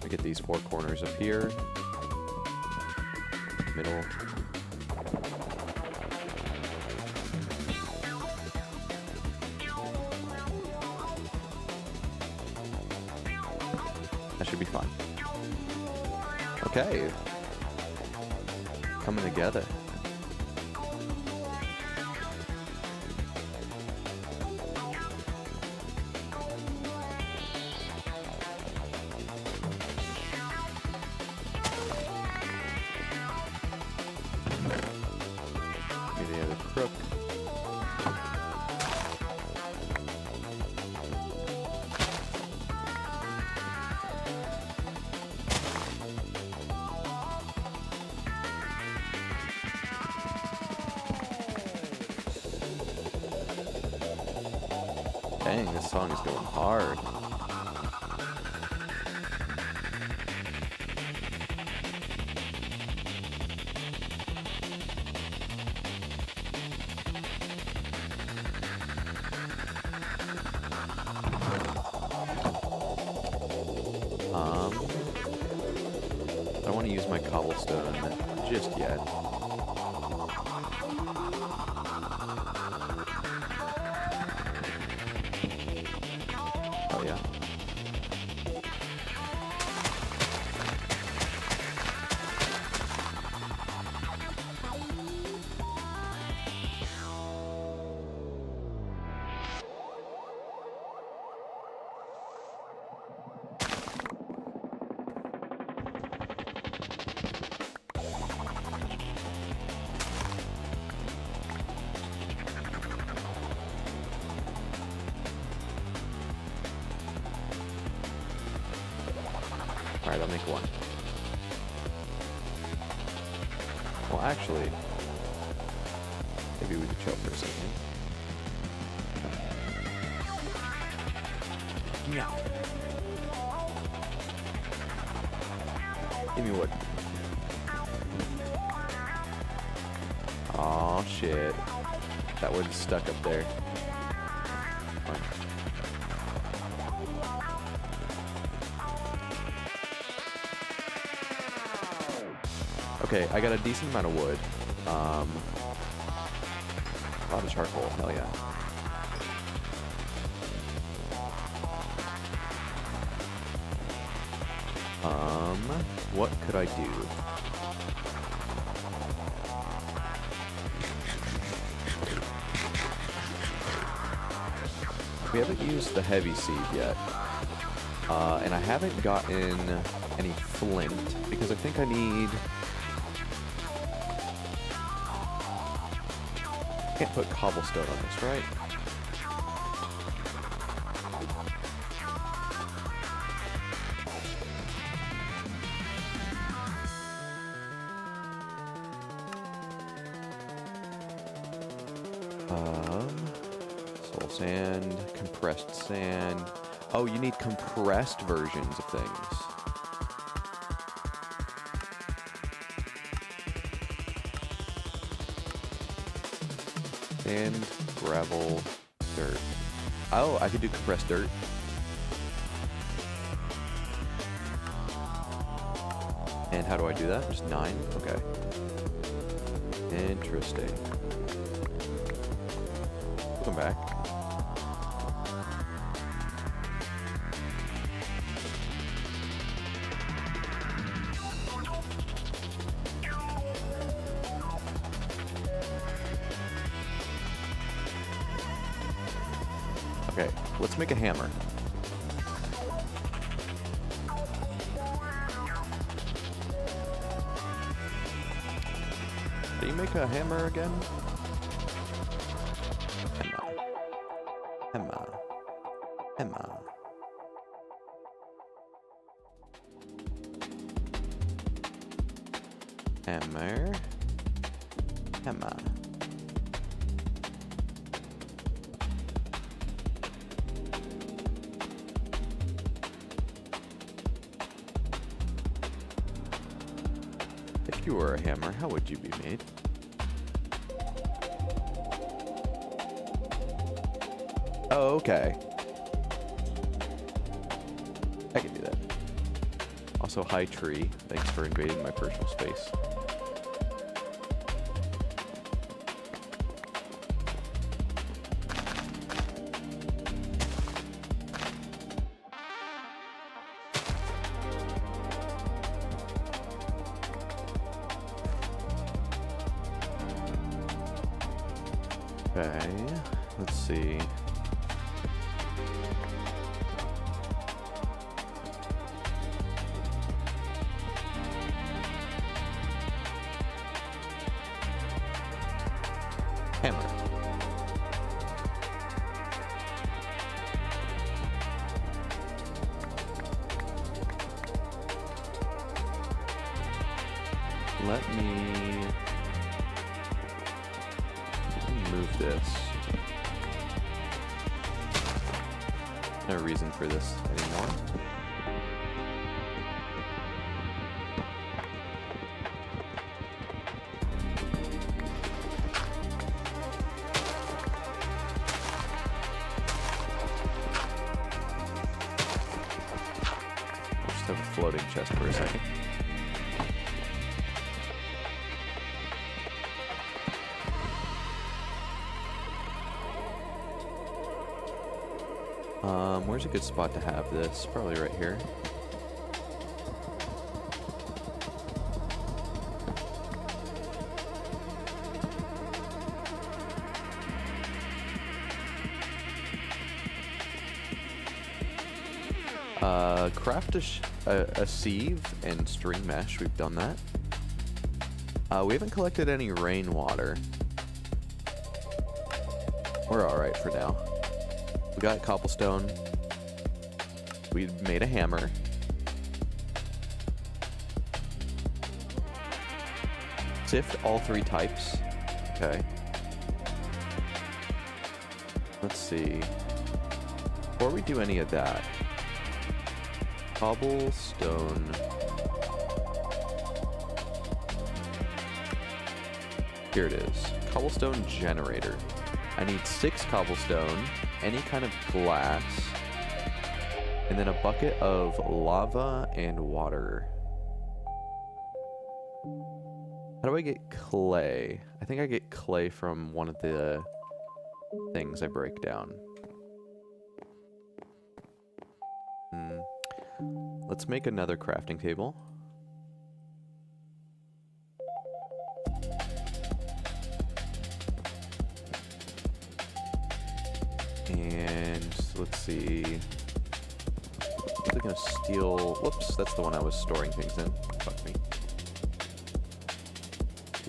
We get these 4 corners up here. Middle. That should be fine. Okay. Coming together. Crook. Dang, this song is going hard. I don't want to use my cobblestone just yet. Oh yeah. Alright, I'll make 1. Well, actually, maybe we could chill for a second. Yeah. Give me wood. Aw, shit. That wood's stuck up there. Fine. Okay, I got a decent amount of wood. A lot of charcoal, hell yeah. What could I do? We haven't used the heavy seed yet. And I haven't gotten any flint because I think I need... Can't put cobblestone on this, right? Soul sand, compressed sand. Oh, you need compressed versions of things. Sand, gravel, dirt. Oh, I could do compressed dirt. And how do I do that? Just 9? Okay. Interesting. Welcome back. Okay, let's make a hammer. How do you make a hammer again? Hammer. Hammer. Hammer. Hammer. If you were a hammer, how would you be made? Oh, okay. I can do that. Also, hi tree. Thanks for invading my personal space. Okay, let's see. Hammer. Let me move this. No reason for this anymore. Just have a floating chest for a second. Where's a good spot to have this? Probably right here. Craft a sieve and string mesh. We've done that. We haven't collected any rainwater. We're alright for now. We got cobblestone. We made a hammer. Sift all 3 types. Okay. Let's see. Before we do any of that, cobblestone Here it is. Cobblestone generator. I need 6 cobblestone, any kind of glass, and then a bucket of lava and water. How do I get clay? I think I get clay from one of the things I break down. Let's make another crafting table. And let's see. I'm gonna steal. Whoops, that's the one I was storing things in. Fuck me.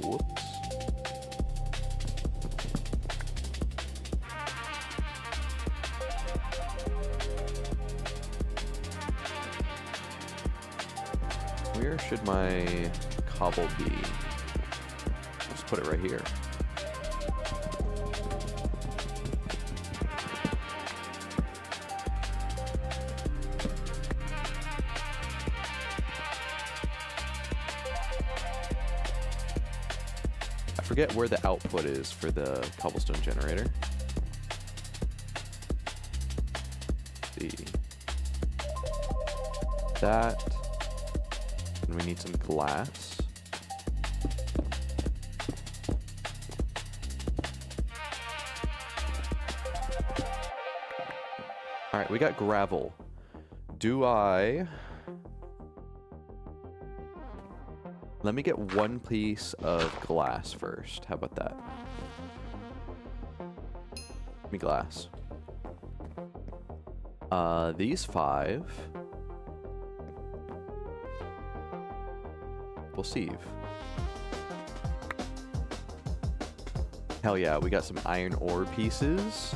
Whoops. Where should my cobble be? Just put it right here. I forget where the output is for the cobblestone generator. Let's see. That. And we need some glass. Alright, we got gravel. Do I... Let me get one piece of glass first. How about that? Give me glass. These 5... We'll see. Hell yeah, we got some iron ore pieces.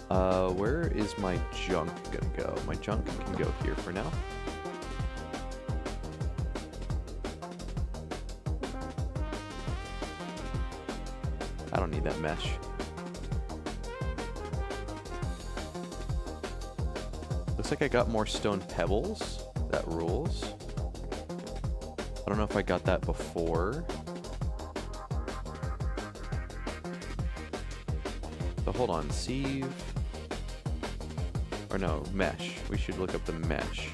Where is my junk gonna go? My junk can go here for now. I don't need that mesh. Looks like I got more stone pebbles. That rules. I don't know if I got that before. So hold on, sieve. Or no, mesh. We should look up the mesh.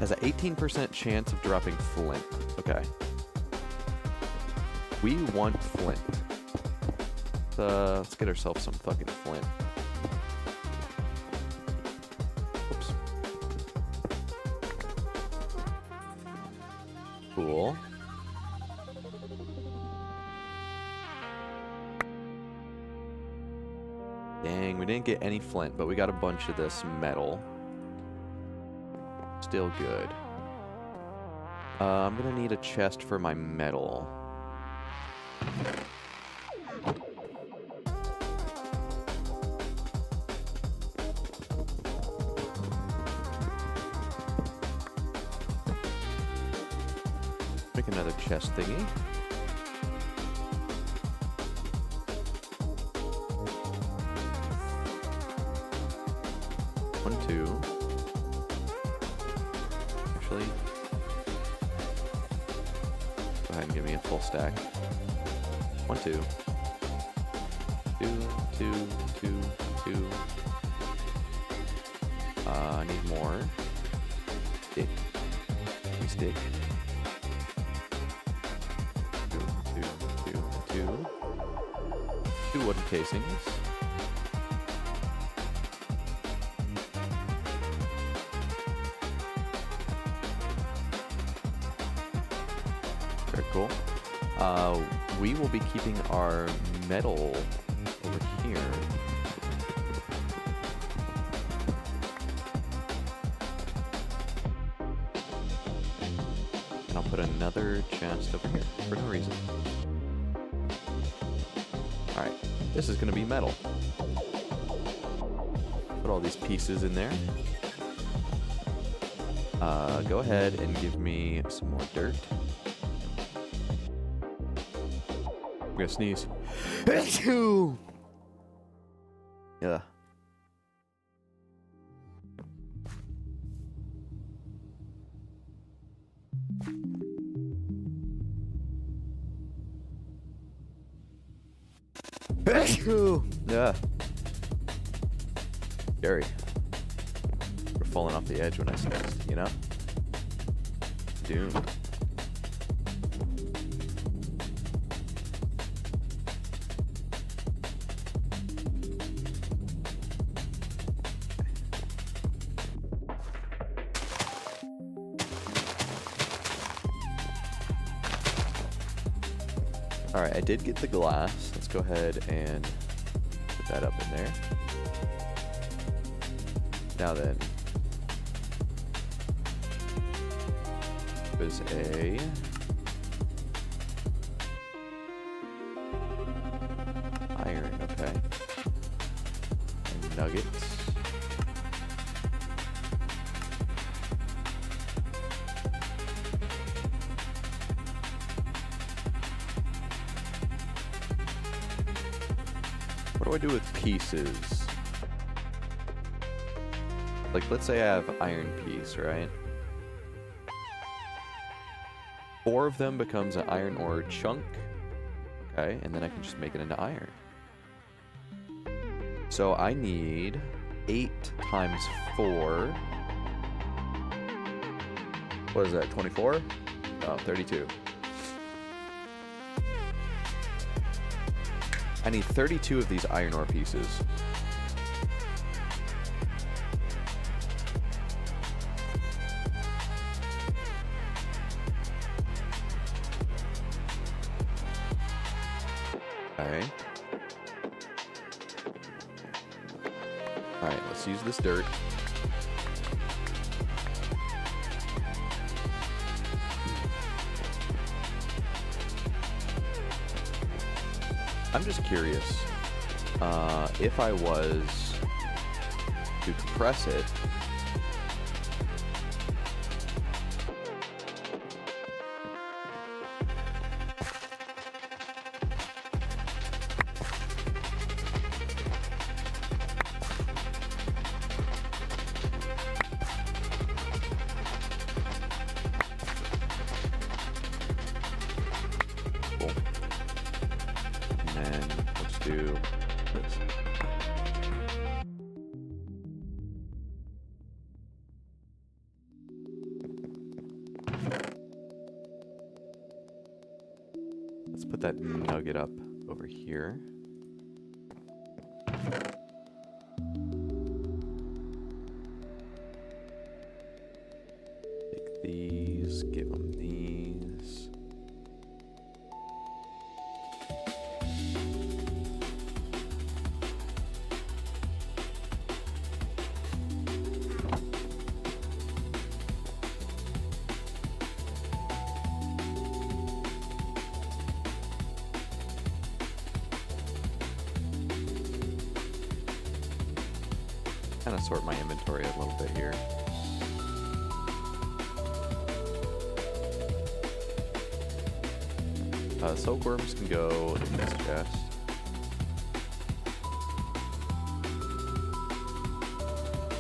Has an 18% chance of dropping flint. Okay. We want flint. Let's get ourselves some fucking flint. Oops. Cool. Dang, we didn't get any flint, but we got a bunch of this metal. Still good. I'm gonna need a chest for my metal. Make another chest thingy. One, two. Actually, go ahead and give me a full stack. 1, 2. 2, 2, 2, 2. I need more. Stick. Give me stick. 2 wooden casings. Very cool. We will be keeping our metal over here. And I'll put another chest over here for no reason. Alright, this is going to be metal. Put all these pieces in there. Go ahead and give me some more dirt. I'm going to sneeze. Yeah. Yeah. Scary. We're falling off the edge when I sneezed, you know? Doom. Alright, I did get the glass. Let's go ahead and put that up in there. Now then, there's a iron, okay. And nuggets. What do I do with pieces? Like, let's say I have iron piece, right? 4 of them becomes an iron ore chunk. Okay, and then I can just make it into iron. So I need 8 times 4. What is that, 24? Oh, 32. I need 32 of these iron ore pieces. Okay. Alright, let's use this dirt. I'm just curious, if I was to compress it, cool. And then let's do this. Let's put that nugget up over here. Take these, give them these. Kind of sort my inventory a little bit here. Silkworms can go in this chest.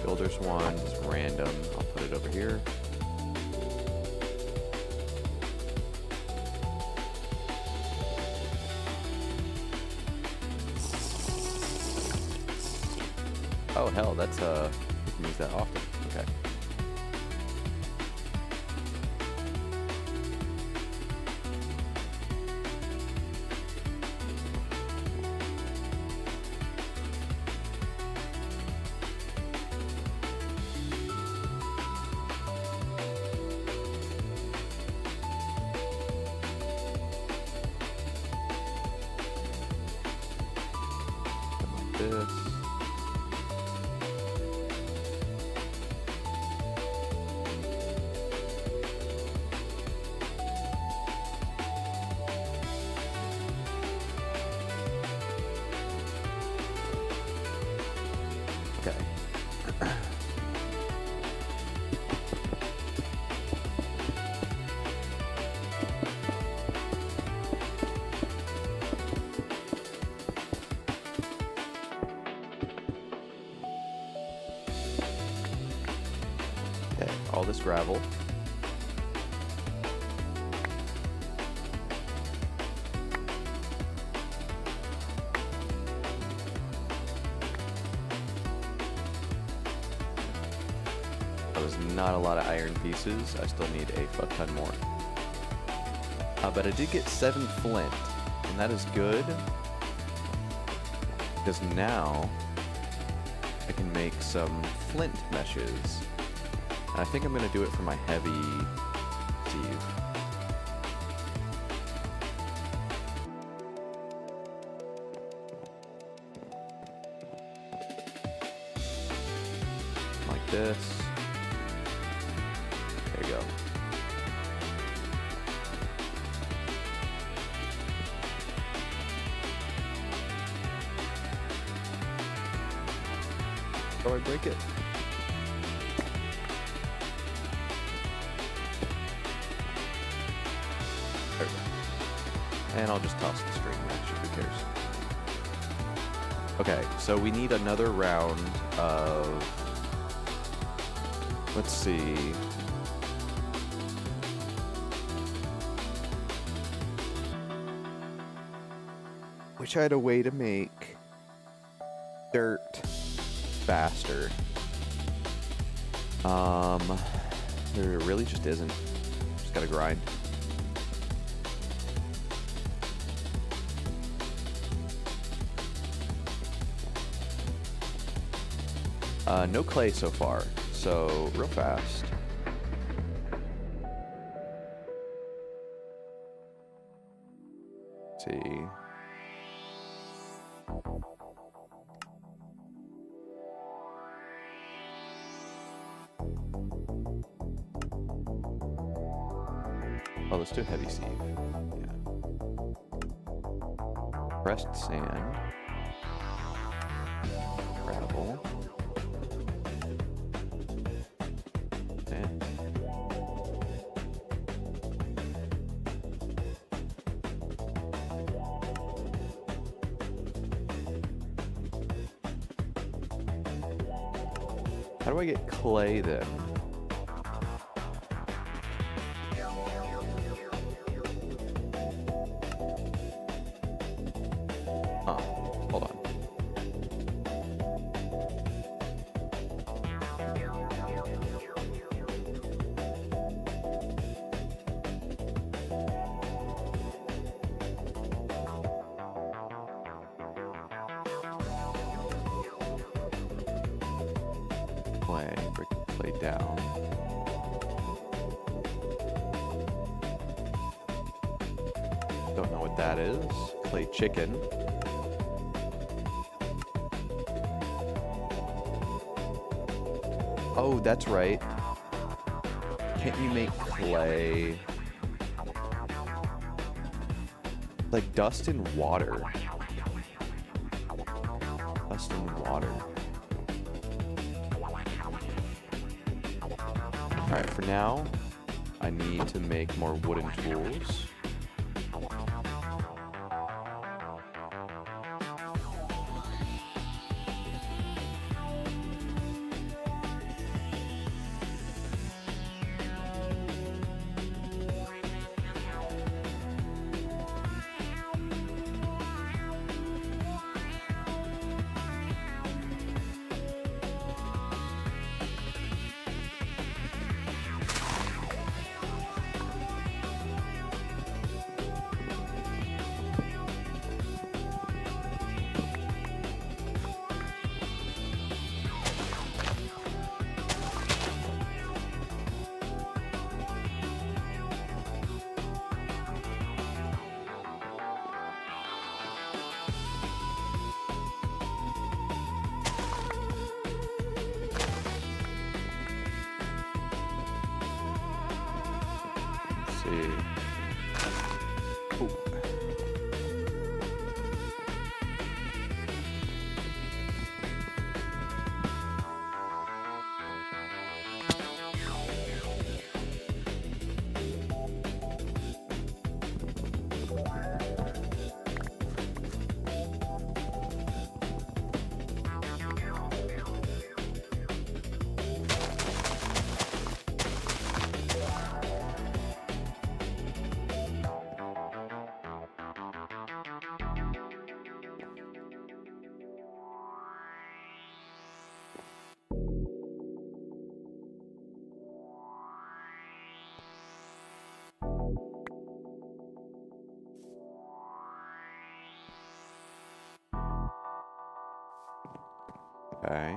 Builder's one is random. I'll put it over here. Oh hell, that's we can use that often. Okay. Something like this. Okay. Okay, all this gravel. was not a lot of iron pieces. I still need a fuck ton more. But I did get 7 flint, and that is good. Because now I can make some flint meshes. And I think I'm going to do it for my heavy sieve. Like this. There you go. Oh, I break it. There we go. And I'll just toss the string match, who cares. Okay, so we need another round of... Let's see... Wish I had a way to make dirt faster. There really just isn't. Just gotta grind. No clay so far, so real fast. Let's see. Oh, let's do heavy sieve. Yeah. Pressed sand. Gravel. And how do I get clay then? Hold on. Break the clay down. Don't know what that is. Clay chicken. Oh, that's right. Can't you make clay like dust and water? Dust and water. Alright, for now, I need to make more wooden tools. See. Ooh. Okay.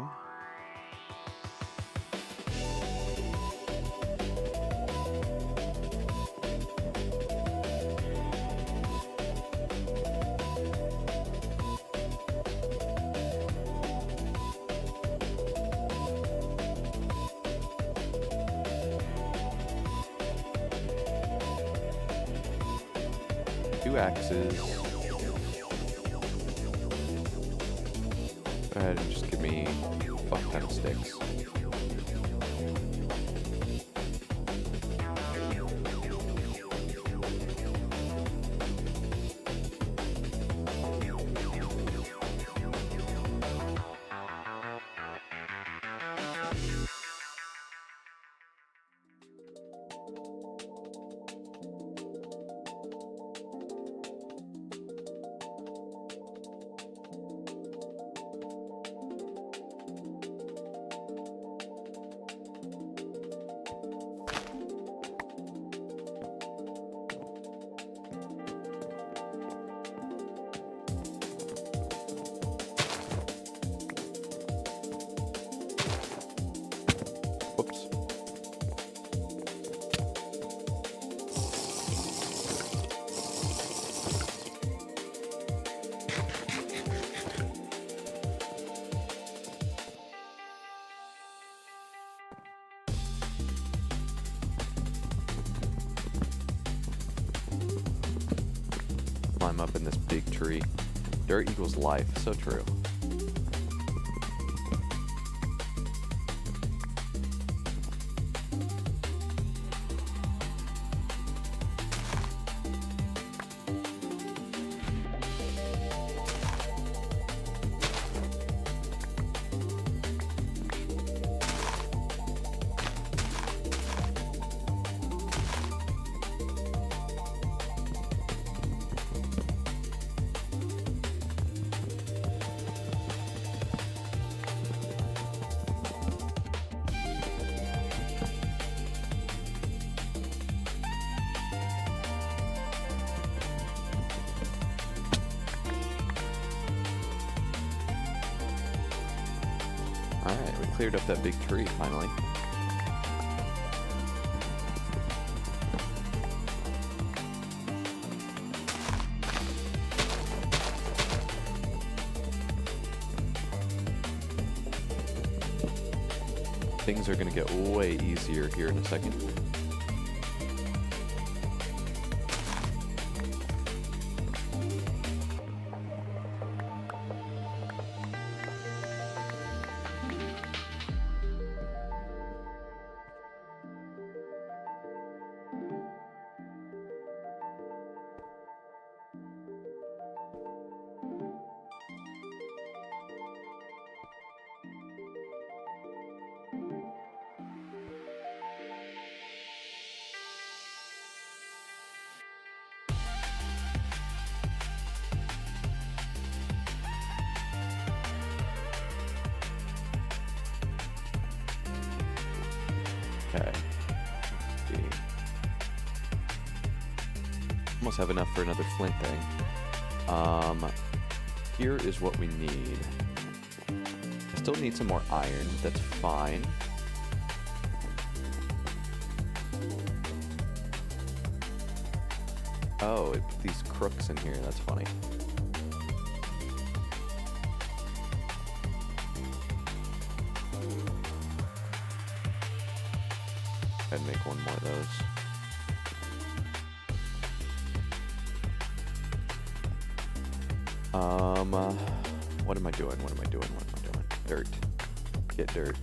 Two axes. Go ahead and just give me a fuck ton of sticks. Whoops. Climb up in this big tree. Dirt equals life. So true. Alright, we cleared up that big tree finally. Things are gonna get way easier here in a second. Okay. Let's see. Almost have enough for another flint thing. Here is what we need. I still need some more iron. That's fine. Oh, it put these crooks in here. That's funny. I'd make one more of those. What am I doing? What am I doing? What am I doing? Dirt. Get dirt.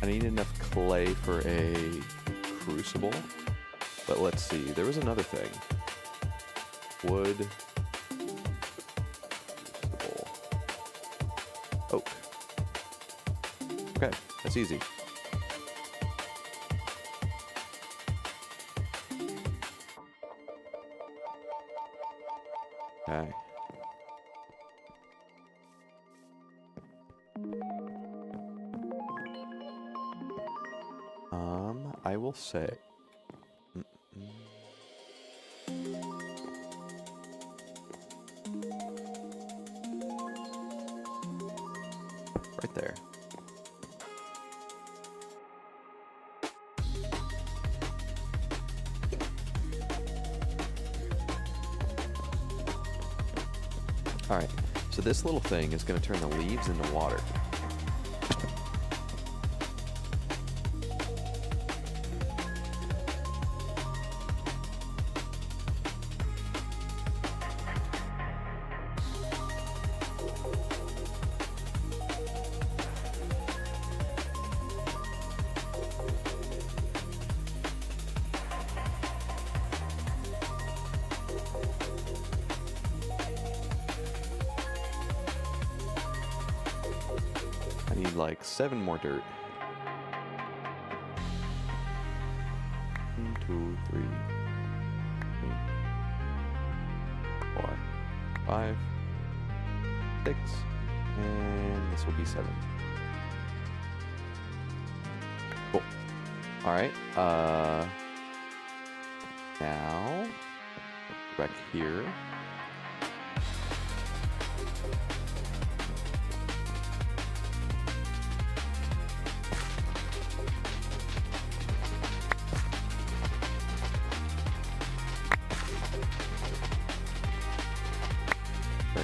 I need enough clay for a crucible. But let's see. There was another thing. Wood. Crucible. Oak. Okay, that's easy. Okay. I will say, Alright, so this little thing is going to turn the leaves into water. Need like 7 more dirt. 1, 2, 3, 4, 5, 6, and this will be 7. Cool. All right. Now back here.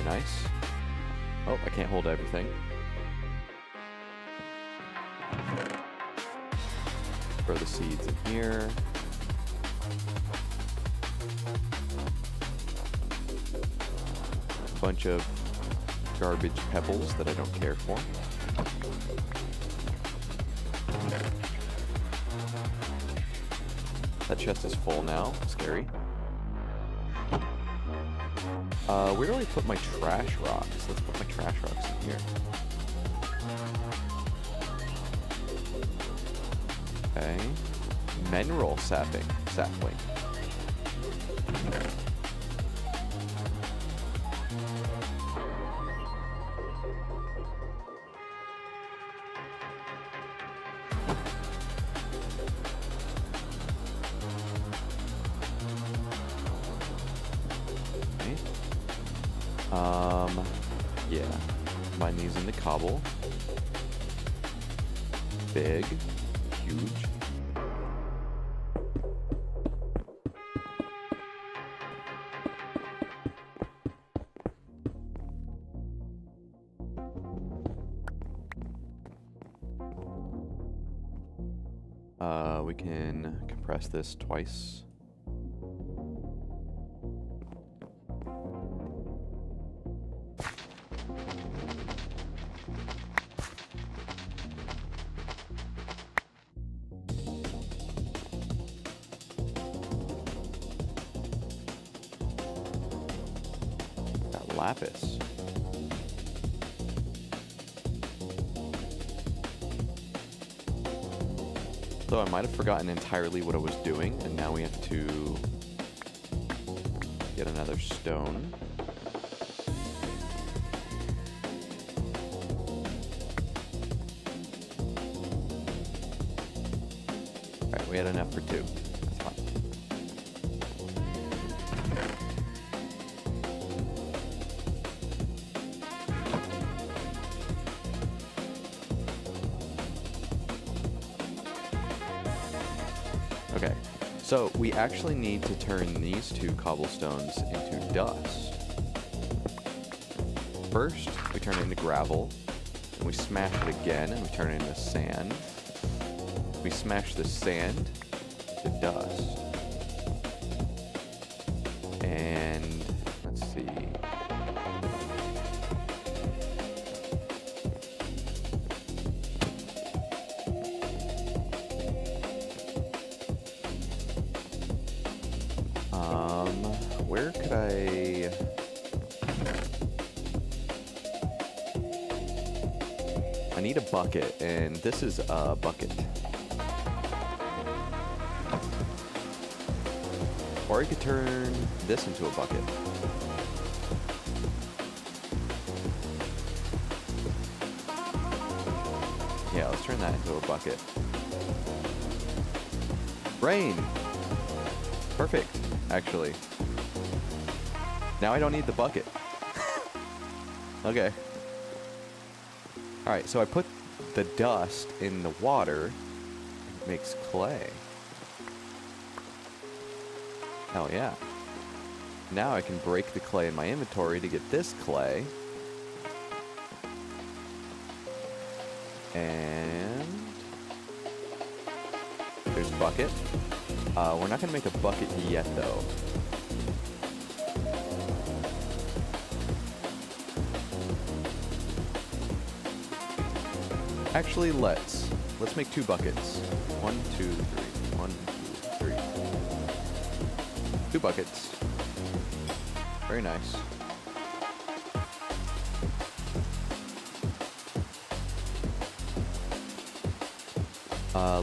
Nice. Oh, I can't hold everything. Throw the seeds in here. A bunch of garbage pebbles that I don't care for. That chest is full now. Scary. Where do I put my trash rocks? Let's put my trash rocks in here. Okay. Mineral sapling. Yeah. Combine these into cobble. Big. Huge. We can compress this twice. Lapis. So I might have forgotten entirely what I was doing, and now we have to get another stone. Alright, we had enough for 2. That's fine. Okay, so we actually need to turn these 2 cobblestones into dust. First, we turn it into gravel, and we smash it again, and we turn it into sand. We smash the sand to dust. And let's see. Where could I... I need a bucket, and this is a bucket. Or I could turn this into a bucket. Yeah, let's turn that into a bucket. Rain! Perfect, actually. Now I don't need the bucket. Okay. Alright, so I put the dust in the water. It makes clay. Hell yeah. Now I can break the clay in my inventory to get this clay. And there's a bucket. We're not going to make a bucket yet, though. Actually, let's make 2 buckets. 1, 2, 3. 1, 2, 3. 2 buckets. Very nice.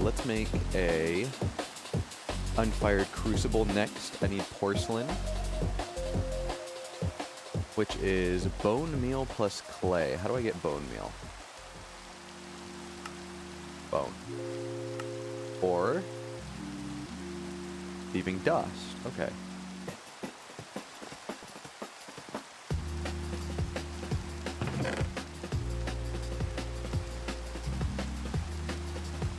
Let's make a unfired crucible next. I need porcelain, which is bone meal plus clay. How do I get bone meal? Bone. Or leaving dust. Okay.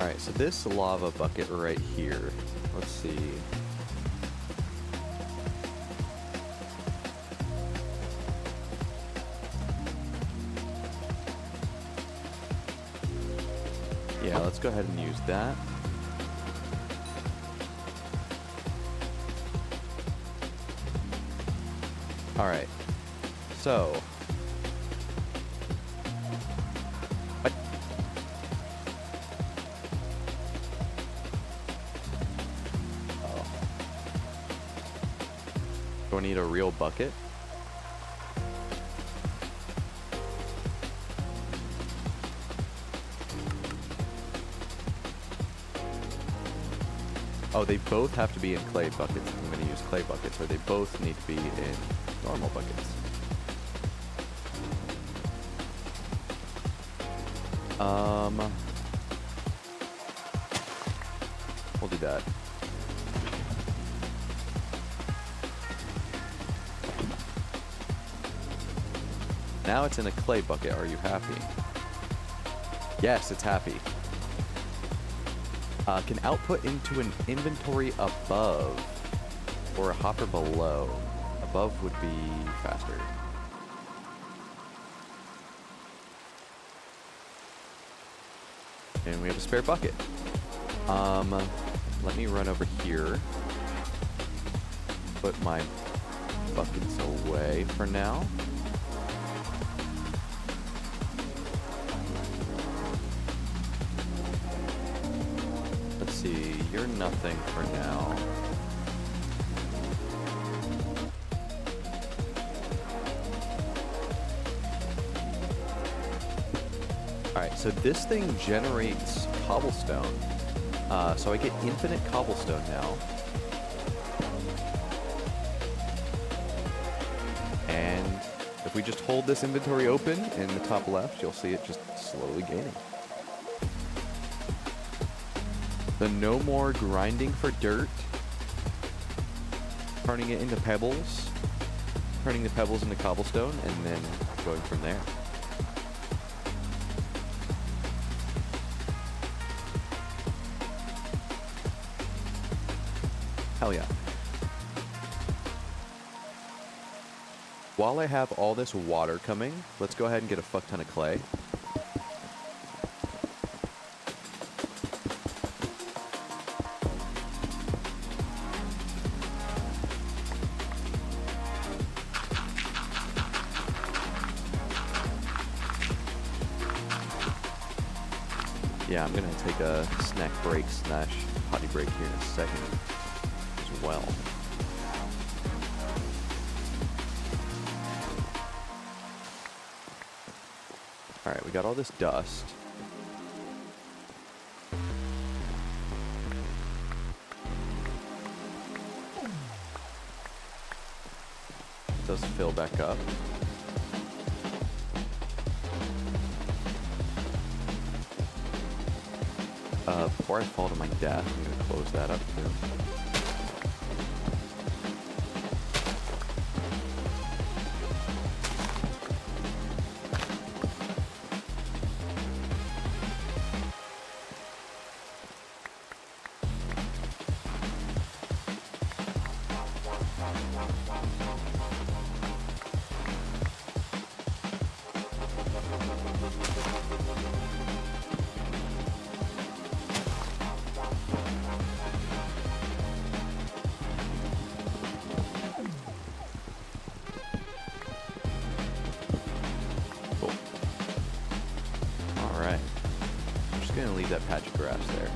Alright, so this lava bucket right here, let's see. Yeah, let's go ahead and use that. Alright, so do I need a real bucket? Oh, they both have to be in clay buckets. I'm going to use clay buckets, or they both need to be in normal buckets. We'll do that. Now it's in a clay bucket. Are you happy? Yes, it's happy. Can output into an inventory above or a hopper below. Above would be faster. And we have a spare bucket. Let me run over here. Put my buckets away for now. Let's see, you're nothing for now. Alright, so this thing generates cobblestone. So I get infinite cobblestone now. And if we just hold this inventory open in the top left, you'll see it just slowly gaining. So no more grinding for dirt, turning it into pebbles, turning the pebbles into cobblestone, and then going from there. Hell yeah. While I have all this water coming, let's go ahead and get a fuck ton of clay. Yeah, I'm gonna take a snack break / potty break here in a second as well. Alright, we got all this dust. Does fill back up. Before I fall to my death, I'm going to close that up too. That patch of grass there.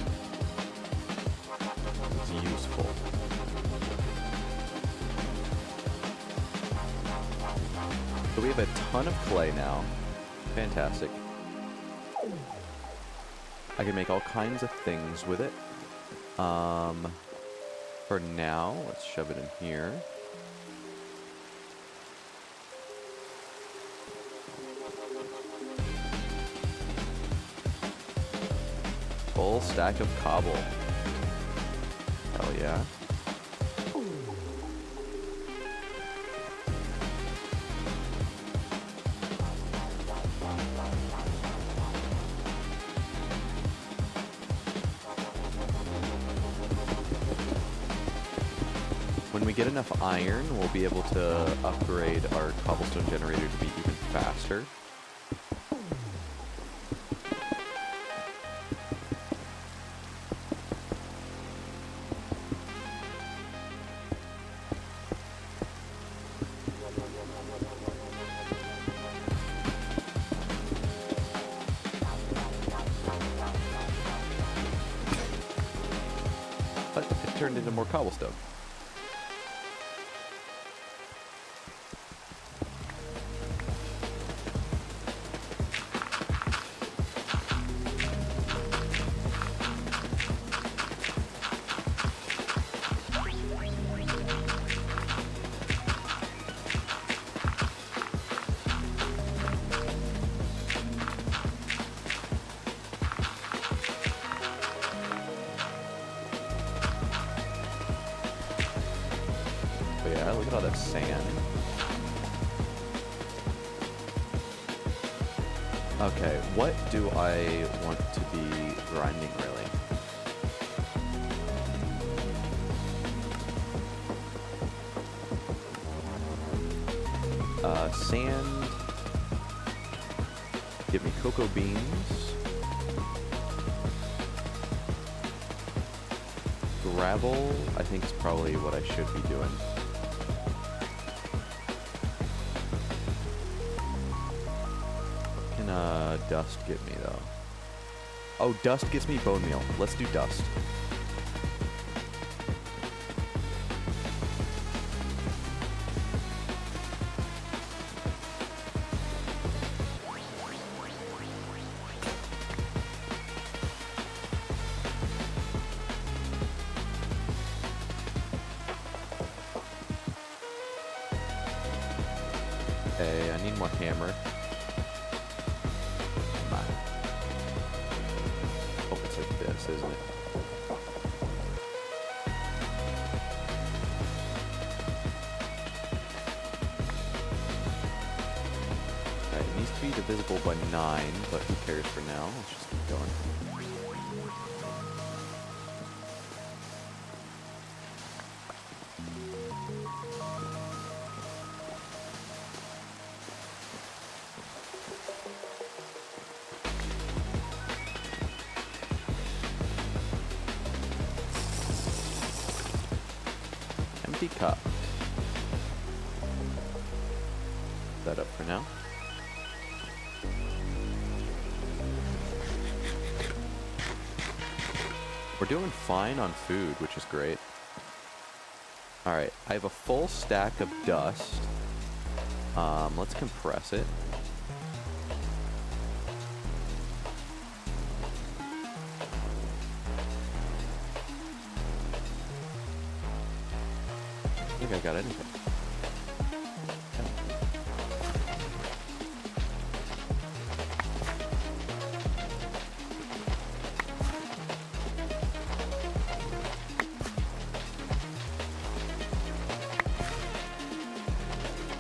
It's useful. So we have a ton of clay now. Fantastic. I can make all kinds of things with it. For now, let's shove it in here. Full stack of cobble. Hell yeah. When we get enough iron, we'll be able to upgrade our cobblestone generator to be even faster. But it turned into more cobblestone. Yeah, look at all that sand. Okay, what do I want to be grinding, really? Sand. Give me cocoa beans. Gravel, I think, is probably what I should be doing. What can dust give me, though? Oh, dust gives me bone meal. Let's do dust. Okay, I need more hammer. Come on. Oh, it's like this, isn't it? Okay, it needs to be divisible by 9, but who cares for now? Let's just keep going. Empty cup. Set up for now. We're doing fine on food, which is great. Alright, I have a full stack of dust. Let's compress it. I think I got anything.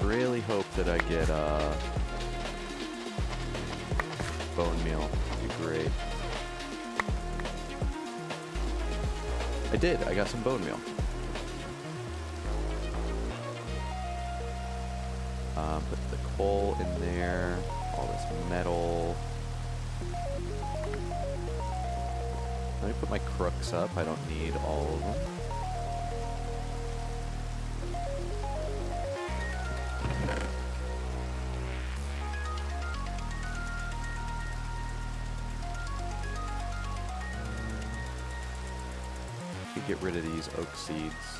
Really hope that I get bone meal. That'd be great. I did. I got some bone meal. Put the coal in there, all this metal. Let me put my crooks up. I don't need all of them. Get rid of these oak seeds.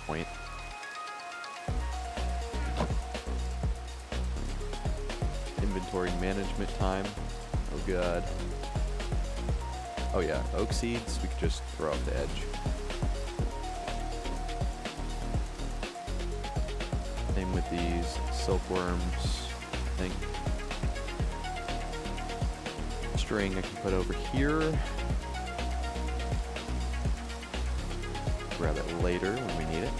Point. Inventory management time. Oh god. Oh yeah, oak seeds we could just throw off the edge. Same with these silkworms, I think. String I can put over here. Grab it later when we need it.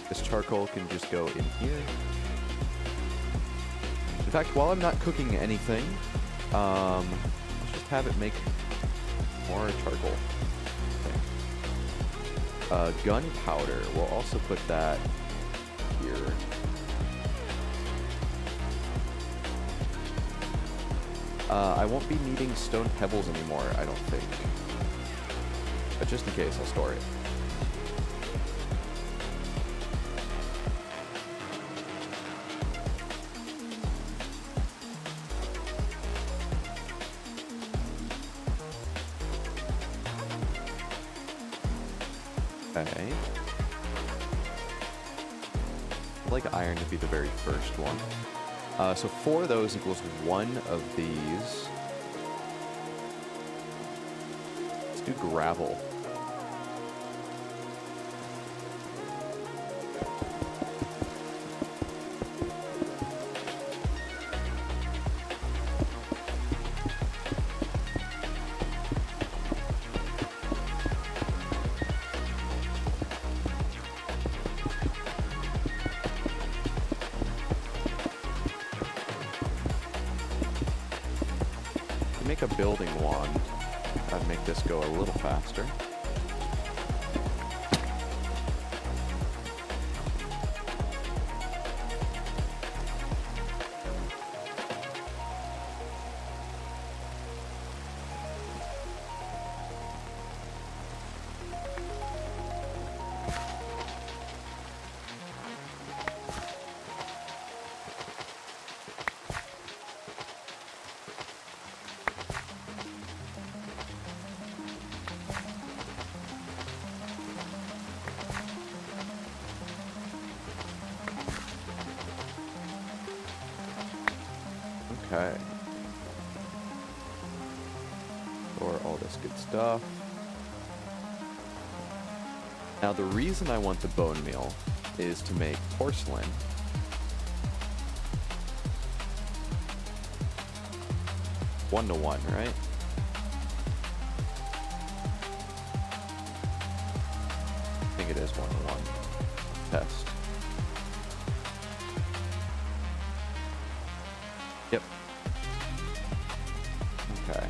This charcoal can just go in here. In fact, while I'm not cooking anything, let's just have it make more charcoal. Okay. Gunpowder, we'll also put that here. I won't be needing stone pebbles anymore, I don't think. But just in case, I'll store it. Okay. I'd like iron to be the very first one. So 4 of those equals 1 of these. Let's do gravel. Make a building wand. That'd make this go a little faster. Okay. Store all this good stuff. Now the reason I want the bone meal is to make porcelain. One to one, right? I think it is 1 to 1. Test. Yep. Okay.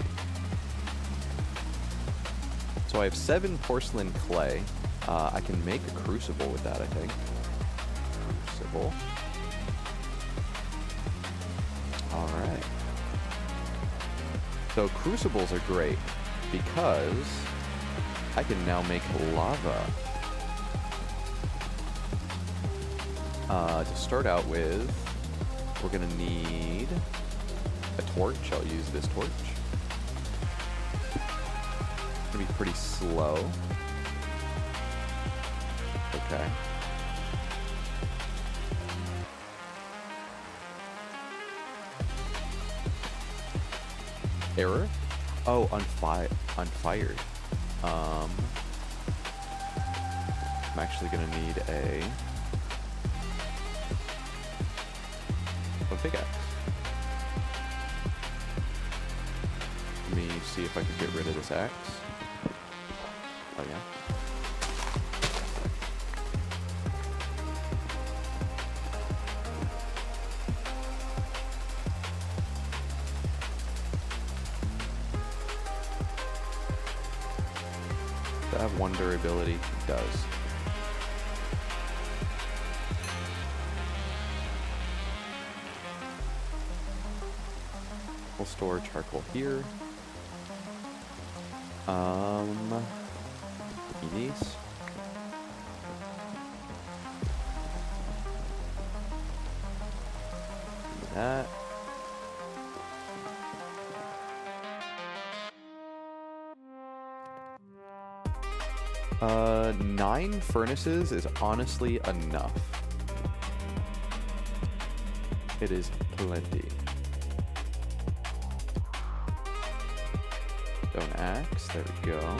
So I have 7 porcelain clay. I can make a crucible with that, I think. Crucible. Alright. So crucibles are great because I can now make lava. To start out with, we're gonna need a torch. I'll use this torch. It's gonna be pretty slow. Okay. Error? Oh, unfired. I'm actually gonna need a pickaxe. Let me see if I can get rid of this axe. Oh yeah. Does that have 1 durability? It does. We'll store charcoal here. These. Do that. Nine furnaces is honestly enough. It is plenty. Stone axe, there we go.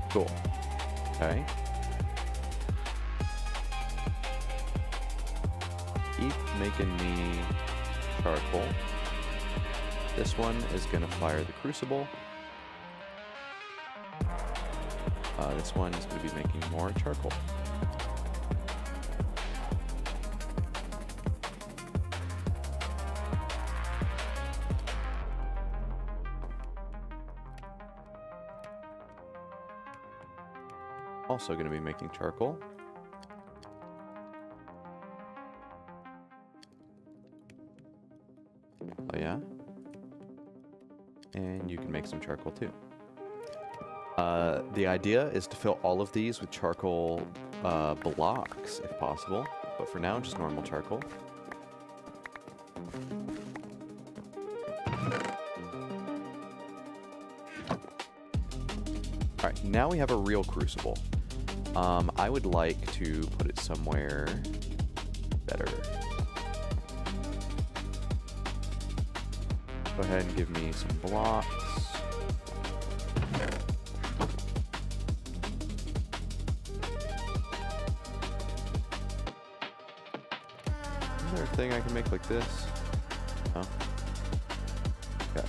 Cool. Okay. Keep making me charcoal. This one is gonna fire the crucible. This one is gonna be making more charcoal. Also going to be making charcoal. Oh yeah? And you can make some charcoal too. The idea is to fill all of these with charcoal blocks if possible, but for now just normal charcoal. Alright, now we have a real crucible. I would like to put it somewhere better. Go ahead and give me some blocks. Is there a thing I can make like this? No? Okay.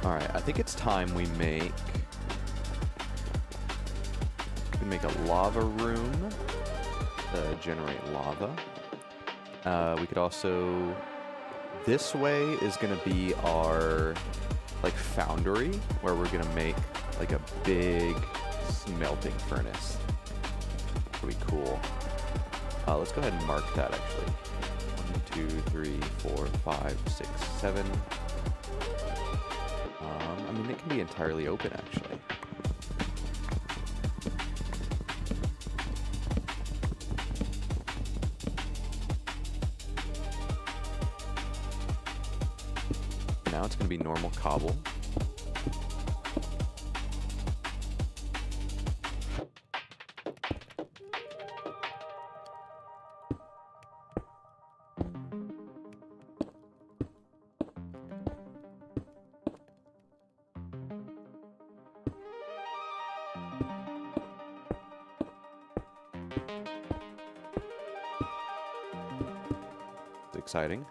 Alright, I think it's time we make a lava room to generate lava. We could also, this way is gonna be our like foundry where we're gonna make like a big smelting furnace. Pretty cool. Let's go ahead and mark that actually. 1, 2, 3, 4, 5, 6, 7. I mean, it can be entirely open, actually. Now it's going to be normal cobble. Exciting.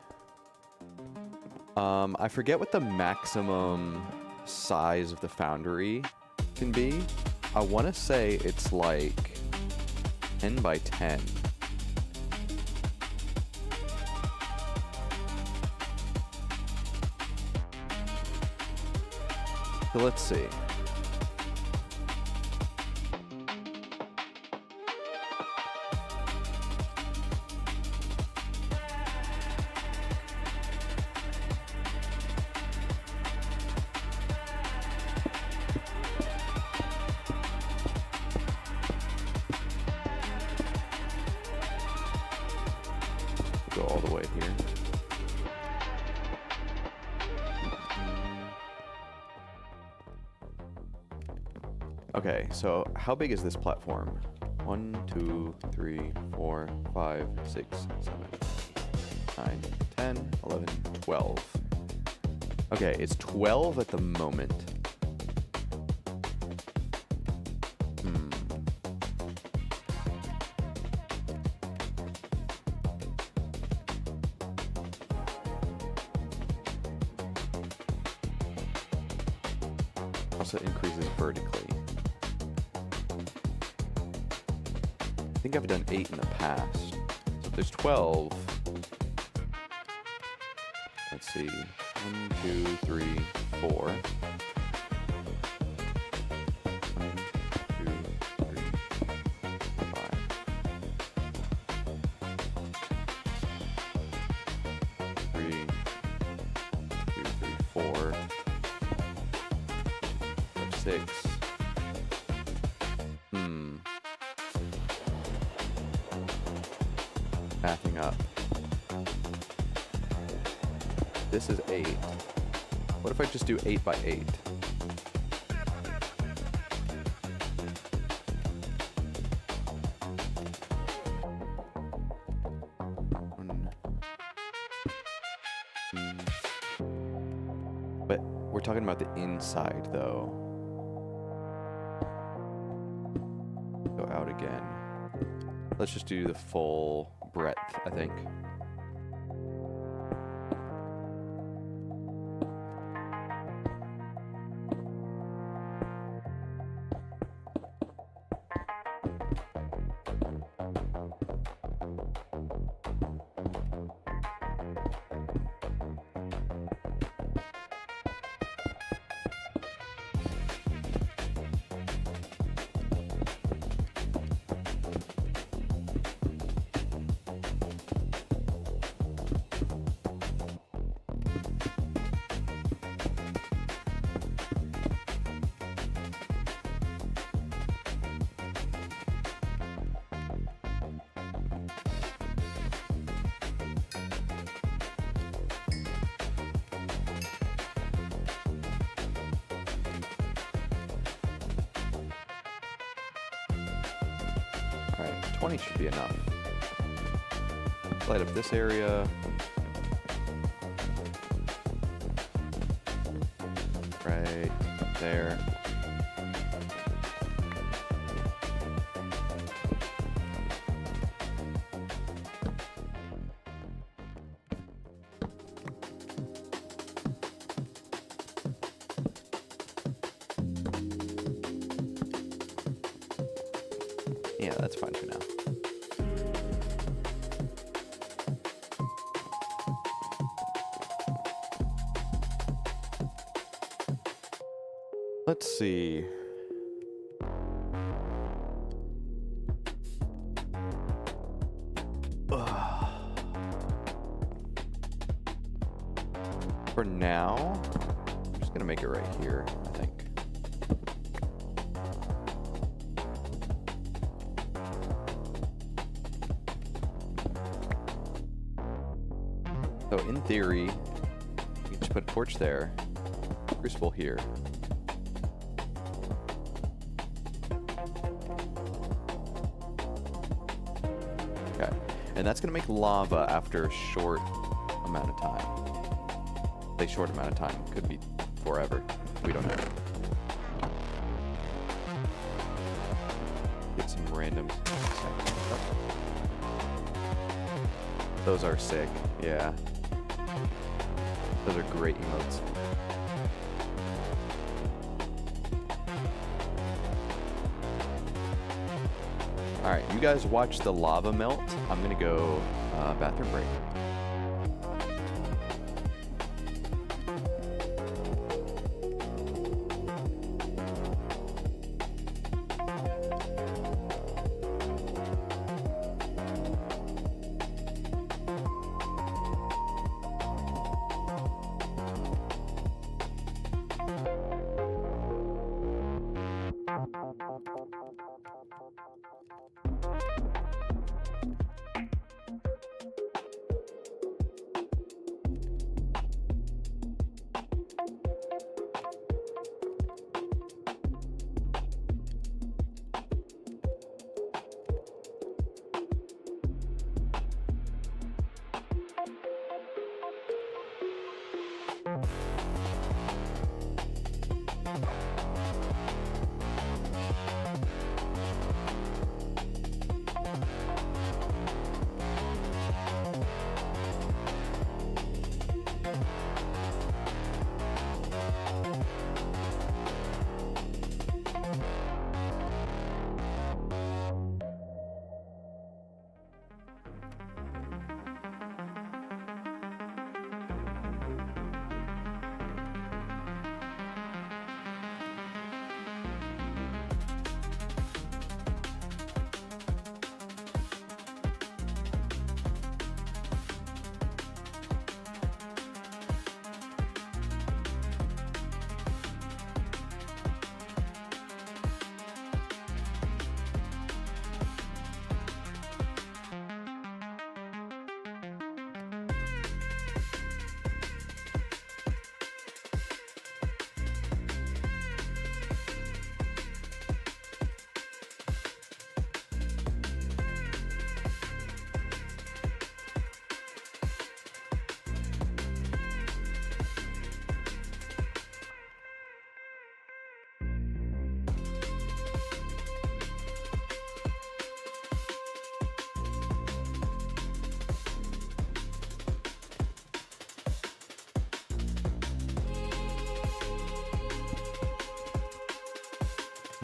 I forget what the maximum size of the foundry can be. I want to say it's like 10 by 10. So let's see. Go all the way here. Okay, so how big is this platform? 1, 2, 3, 4, 5, 6, 7, 9, 10, 11, 12. Okay, it's 12 at the moment. Also increases vertically. think I've done 8 in the past. So if there's 12, let's see, 1, 2, 3, 4. 1, 2, 3, 5. 3, 2, 3, 4. 6. Mathing up. This is 8. What if I just do 8 by 8? But we're talking about the inside, though. Go out again. Let's just do the full breadth, I think. Alright, 20 should be enough. Light up this area. Right there. Yeah, that's fine for now. Let's see. For now, I'm just gonna make it right here, I think. So in theory, you can just put a torch there, crucible here. Okay, and that's gonna make lava after a short amount of time. Say short amount of time, could be forever. We don't know. Get some random. Those are sick, yeah. Those are great emotes. Alright, you guys watch the lava melt. I'm gonna go bathroom break.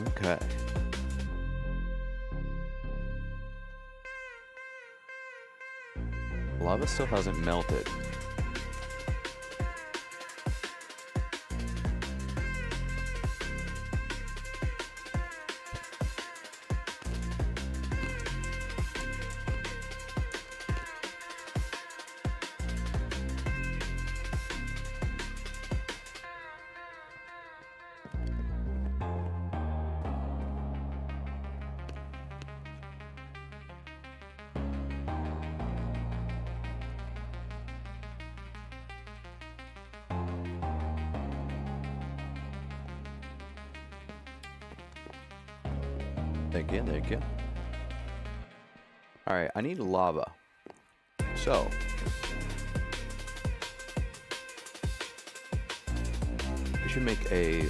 Okay. Lava still hasn't melted. Thank you, thank you. Alright, I need lava. So. We should make a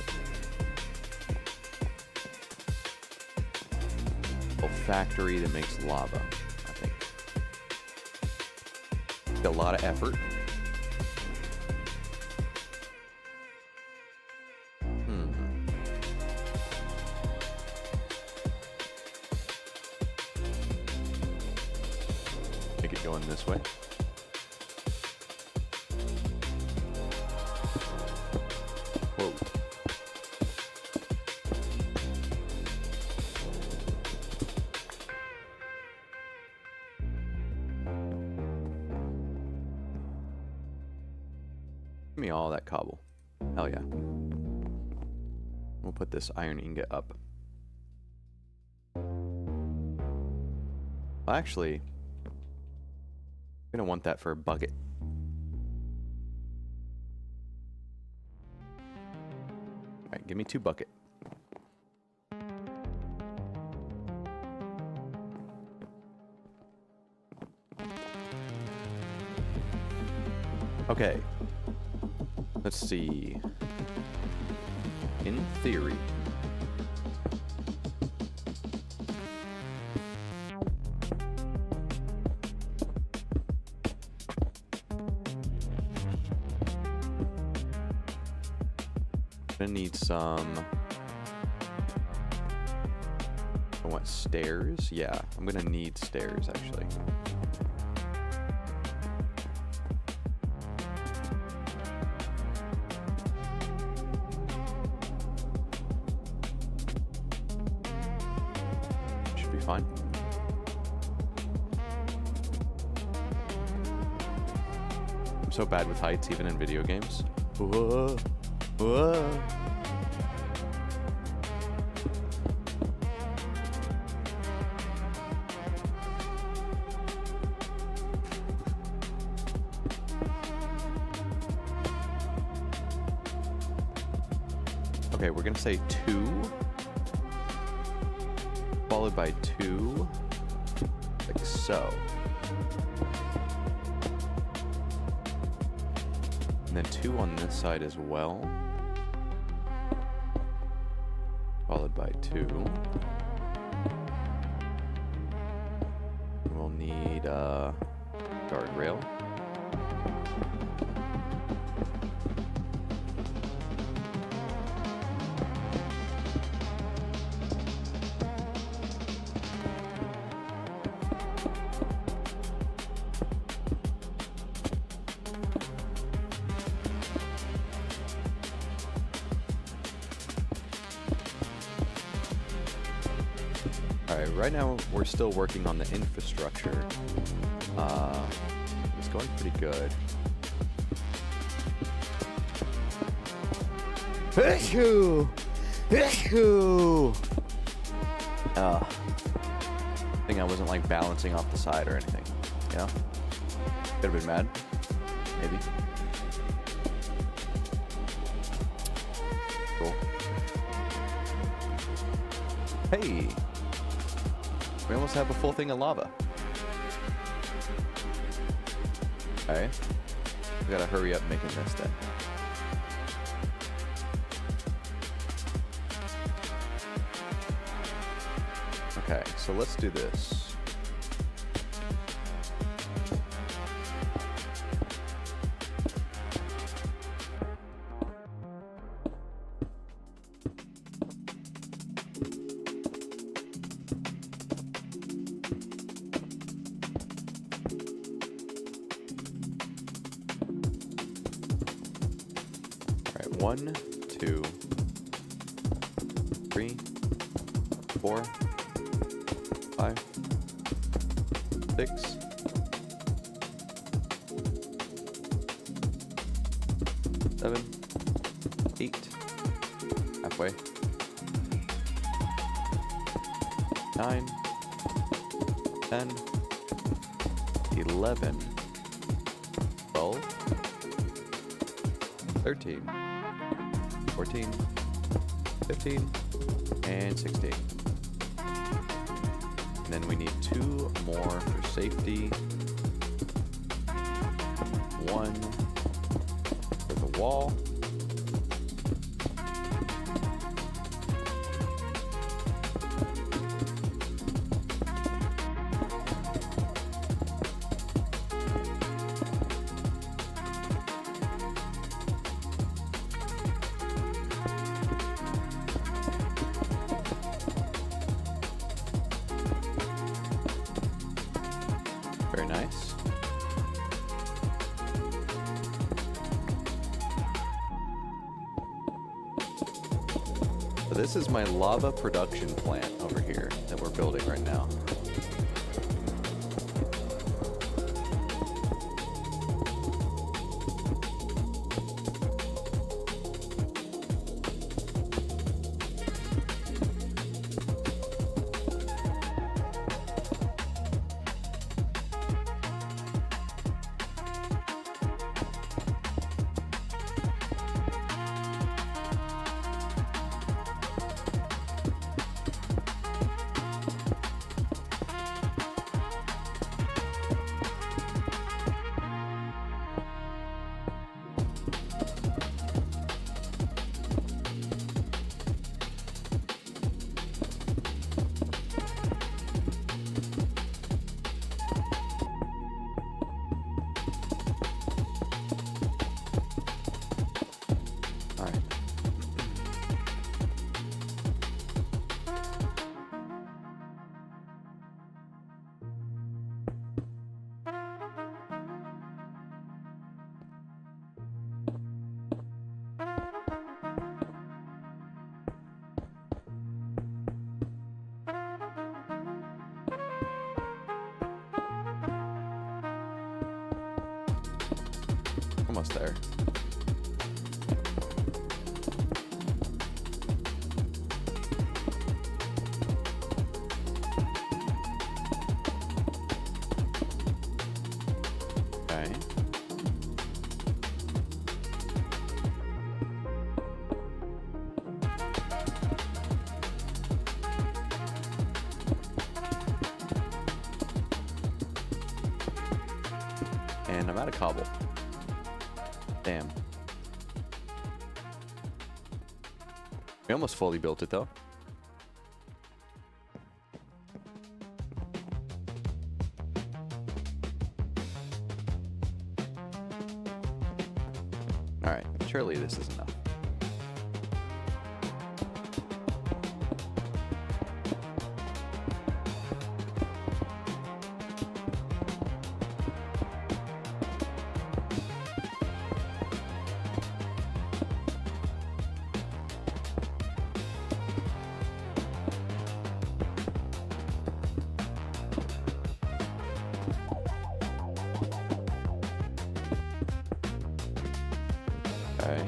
factory that makes lava, I think. It's a lot of effort. Make it going this way. Whoa. Give me all that cobble. Hell yeah. We'll put this iron ingot up. Well, actually, I'm gonna want that for a bucket. Alright, give me 2 bucket. Okay. Let's see. In theory. Gonna need some. I want stairs. Yeah, I'm gonna need stairs actually. Should be fine. I'm so bad with heights, even in video games. Whoa. Whoa. Okay, we're gonna say 2, followed by 2, like so. And then 2 on this side as well. Followed by 2. We'll need a guardrail. Alright, right now we're still working on the infrastructure. It's going pretty good. Achoo! Achoo! I think I wasn't like balancing off the side or anything. You know? Could have been mad. Maybe. Cool. Hey! We almost have a full thing of lava. Okay. We gotta hurry up making this then. Okay, so let's do this. 1, 2, 3, 4, 5, 6, 7, 8, halfway, 9, 10, 11, 12, 13, 14, 15, and 16. And then we need 2 more for safety. 1 for the wall. Very nice. So this is my lava production plant over here that we're building right now. Almost there. Okay. And I'm out of cobble. Damn. We almost fully built it though. Alright, surely this is enough. Okay.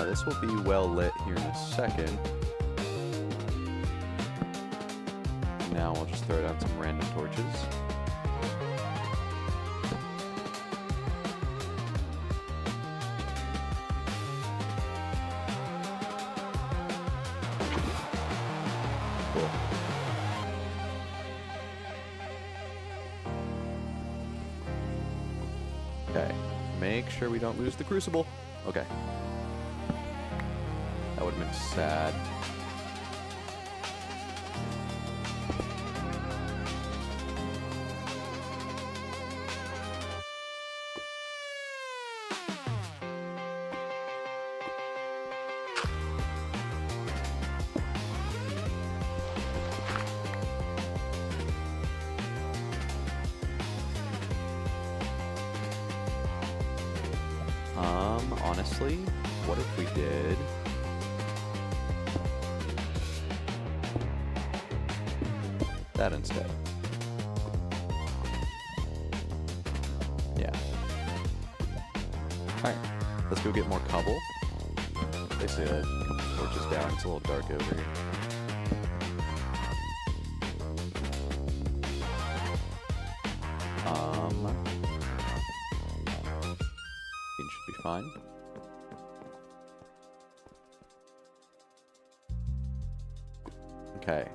This will be well lit here in a second. Now we'll just throw down some random torches. Cool. Okay. Make sure we don't lose the crucible. Okay. That would have been sad. Honestly, what if we did... that instead? Yeah. Alright, let's go get more cobble. Basically a couple torches down, it's a little dark over here. It should be fine. Okay,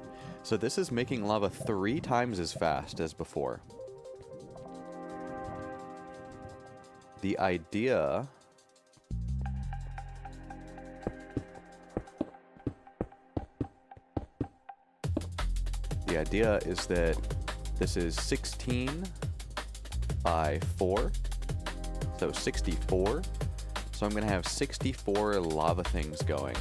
so this is making lava 3 times as fast as before. The idea... is that this is 16 by 4, so 64. So I'm going to have 64 lava things going.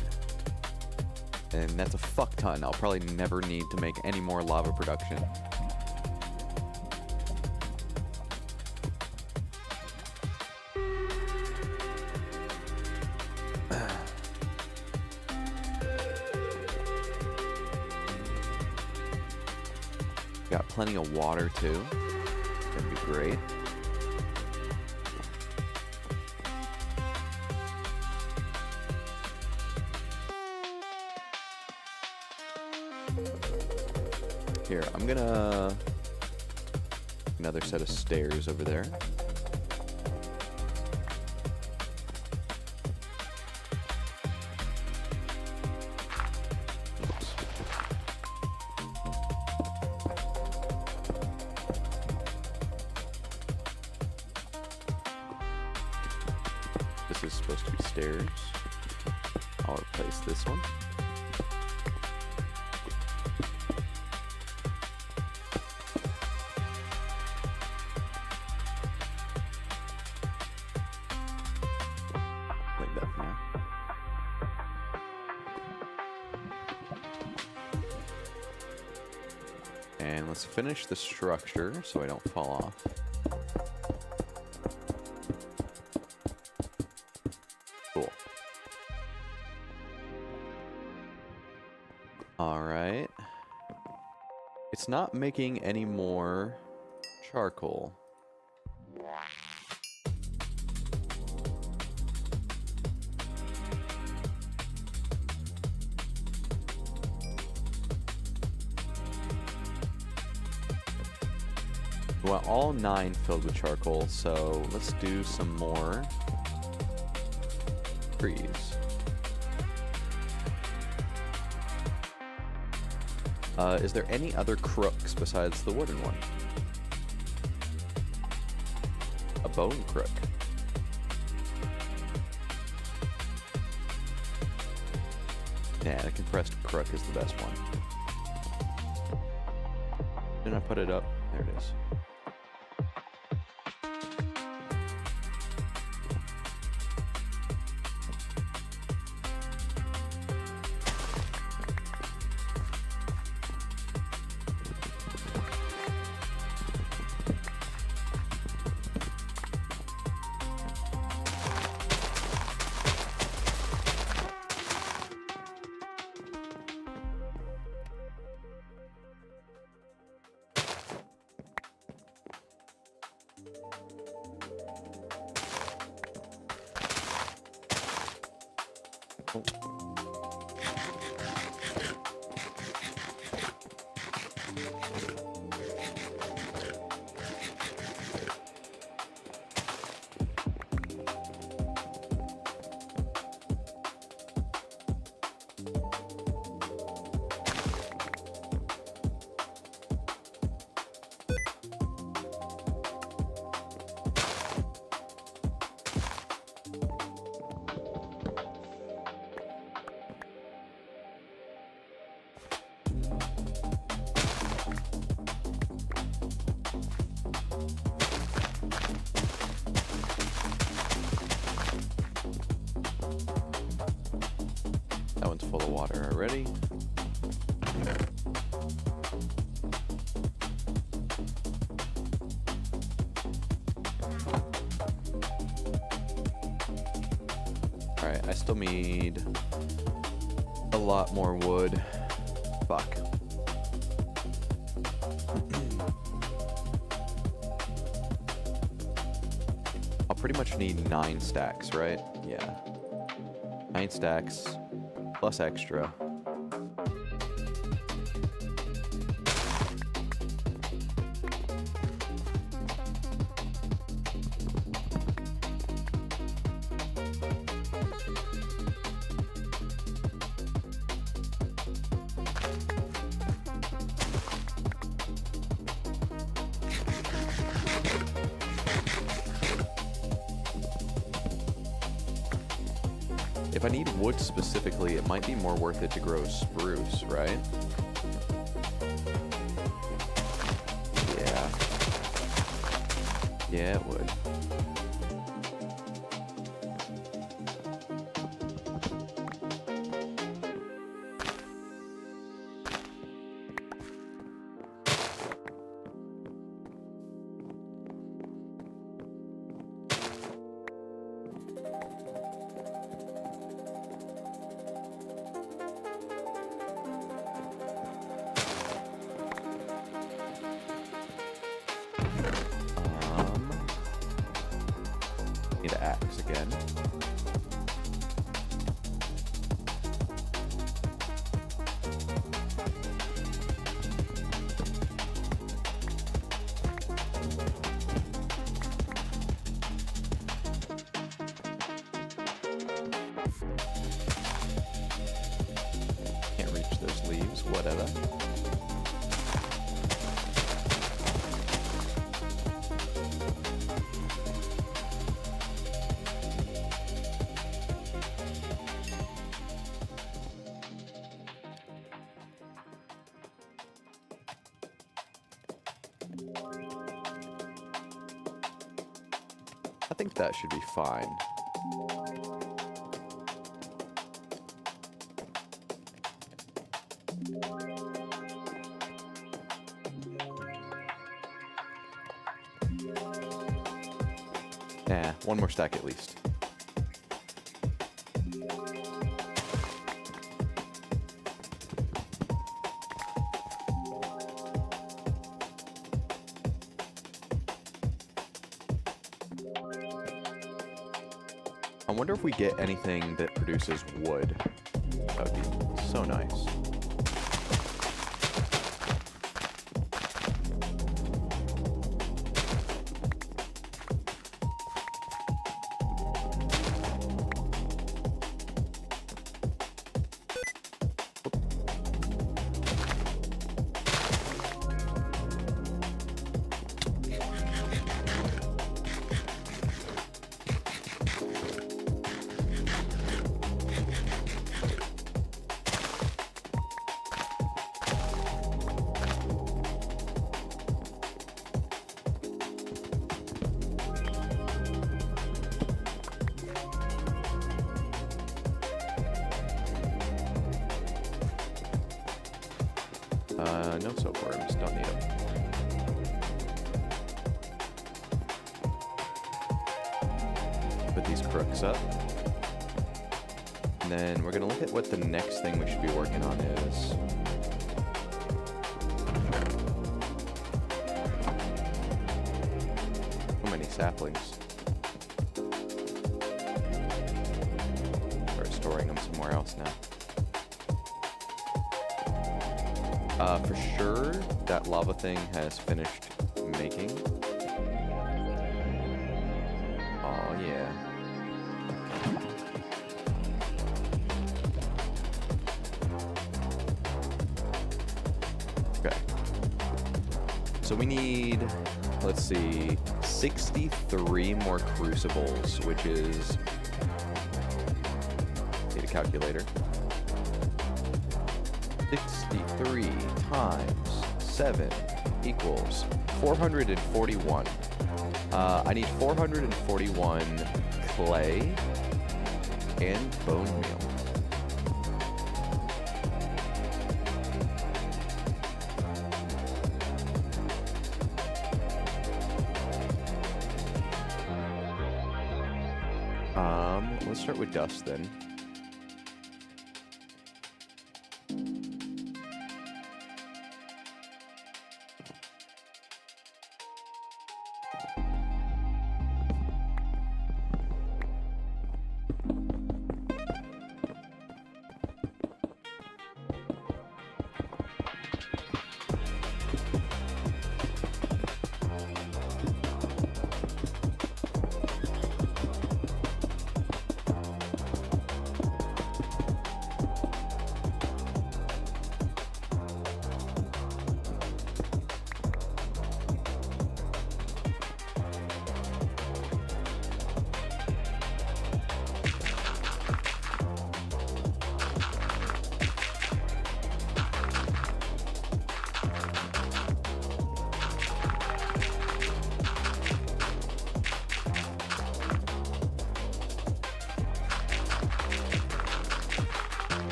And that's a fuck ton. I'll probably never need to make any more lava production. Got plenty of water too. That'd be great. Here, I'm gonna... another set of stairs over there. Oops. This is supposed to be stairs. I'll replace this one. And let's finish the structure so I don't fall off. Cool. Alright. It's not making any more charcoal. We want all 9 filled with charcoal, so let's do some more trees. Is there any other crooks besides the wooden one? A bone crook. Yeah, the compressed crook is the best one. Didn't I put it up? There it is. full of water already. Alright, I still need a lot more wood. Fuck. I'll pretty much need 9 stacks, right? Yeah. 9 stacks plus extra. If I need wood specifically, it might be more worth it to grow spruce, right? Yeah. Yeah, it would. Need an axe again. Can't reach those leaves, whatever. I think that should be fine. Nah, one more stack at least. I wonder if we get anything that produces wood. That would be so nice. No soapworms, don't need them. Put these crooks up. And then we're gonna look at what the next thing we should be working on is. So many saplings. We're storing them somewhere else now. For sure, that lava thing has finished making. Oh, yeah. Okay. So we need, let's see, 63 more crucibles, which is... Need a calculator. 63 times 7 equals 441. I need 441 clay and bone meal. Let's start with dust then.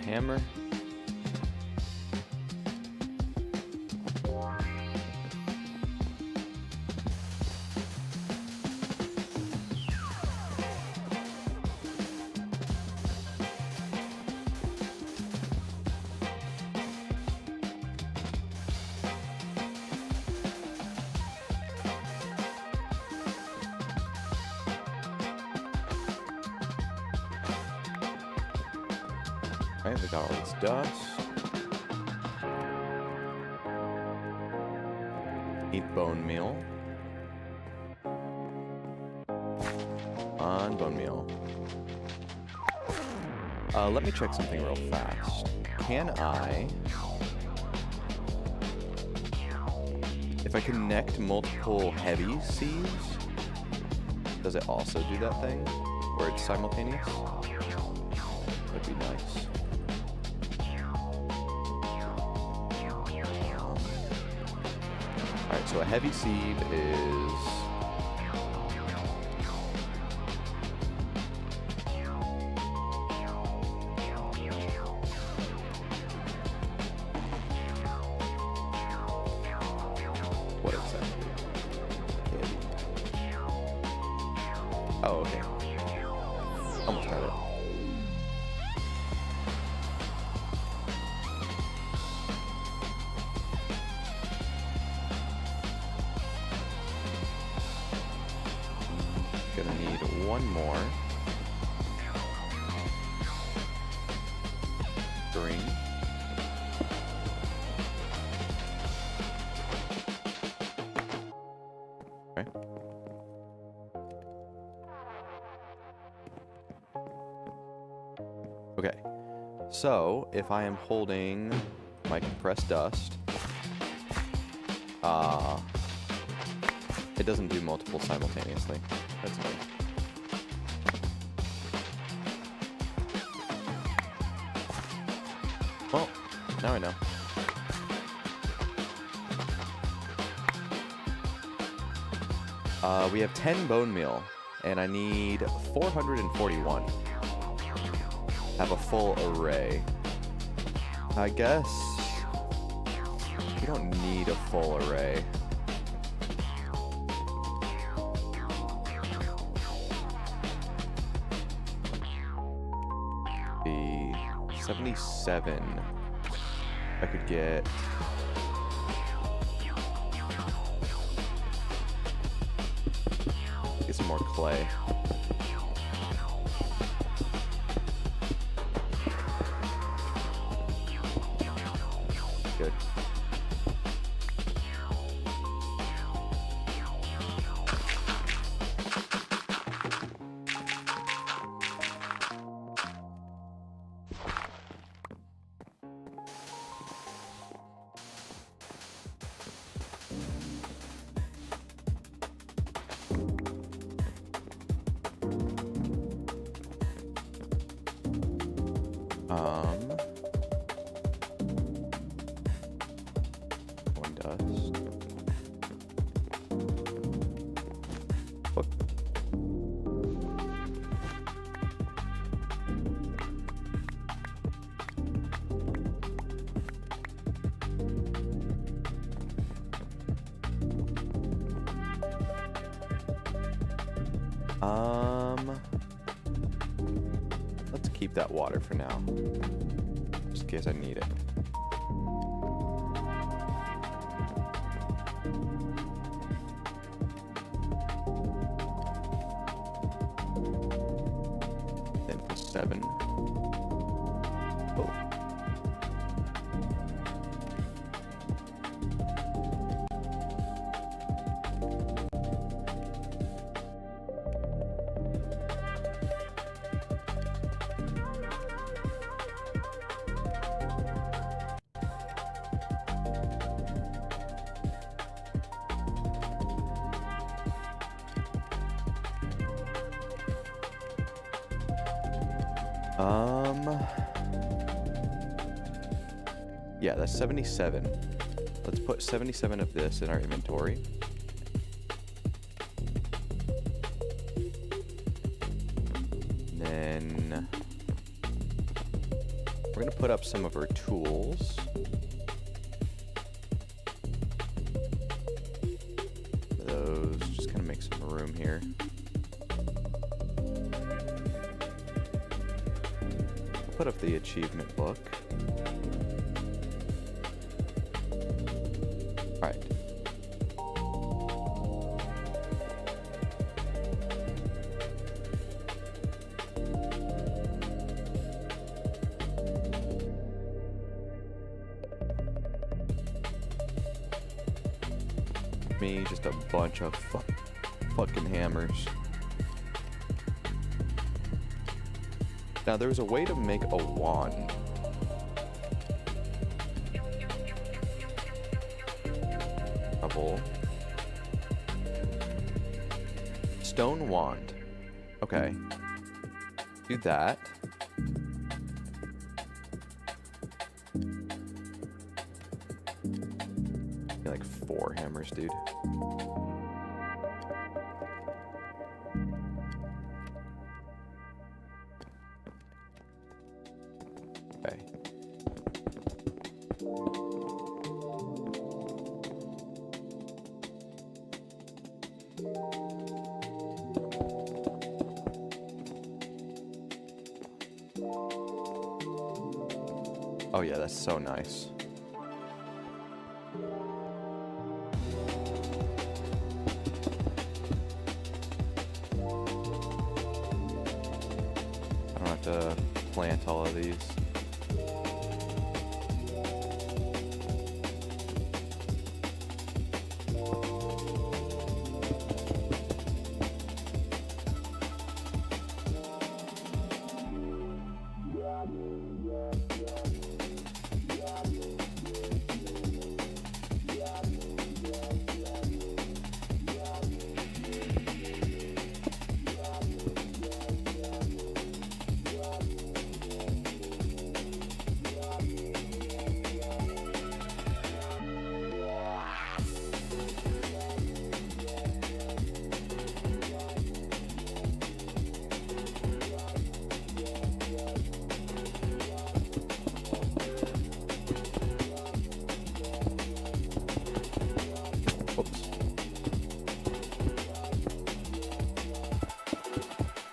Hammer. Alright, we got all this dust. Eat bone meal. On bone meal. Let me check something real fast. Can I... If I connect multiple heavy seeds, does it also do that thing? Where it's simultaneous? That'd be nice. Alright, so a heavy seed is... What exactly? Heavy. Oh, okay. Almost got it. Gonna need one more. Green. Okay. Okay. So, if I am holding my compressed dust, it doesn't do multiple simultaneously. That's nice. Well, now I know. We have 10 bone meal, and I need 441. Have a full array. I guess we don't need a full array. The 77. I could get... some more clay. Good. One dust. What? Let's keep that water for now, just in case I need it. Then for 7. Oh. Yeah, that's 77. Let's put 77 of this in our inventory. And then we're gonna put up some of our tools. Those, just kind of make some room here. Put up the achievement book. Alright. Me, just a bunch of fucking hammers. Now, there's a way to make a wand. Double. Stone wand. Okay. Do that. Like 4 hammers, dude. Okay. Oh yeah, that's so nice. I don't have to plant all of these.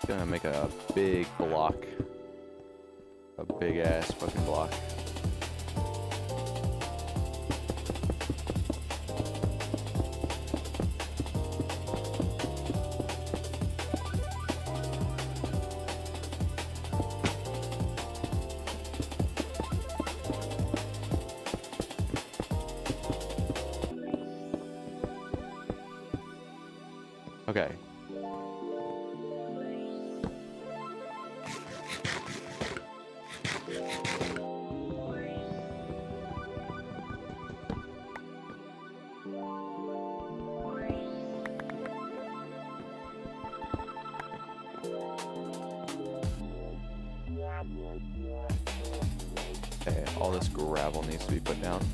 Gonna make a big block. A big ass fucking block. Okay. Okay, all this gravel needs to be put down.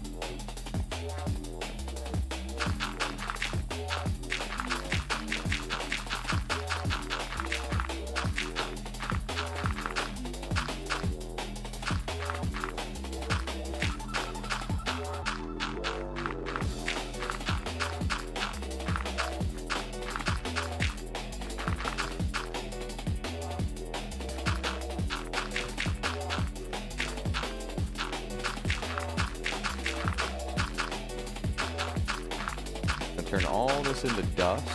Turn all this into dust.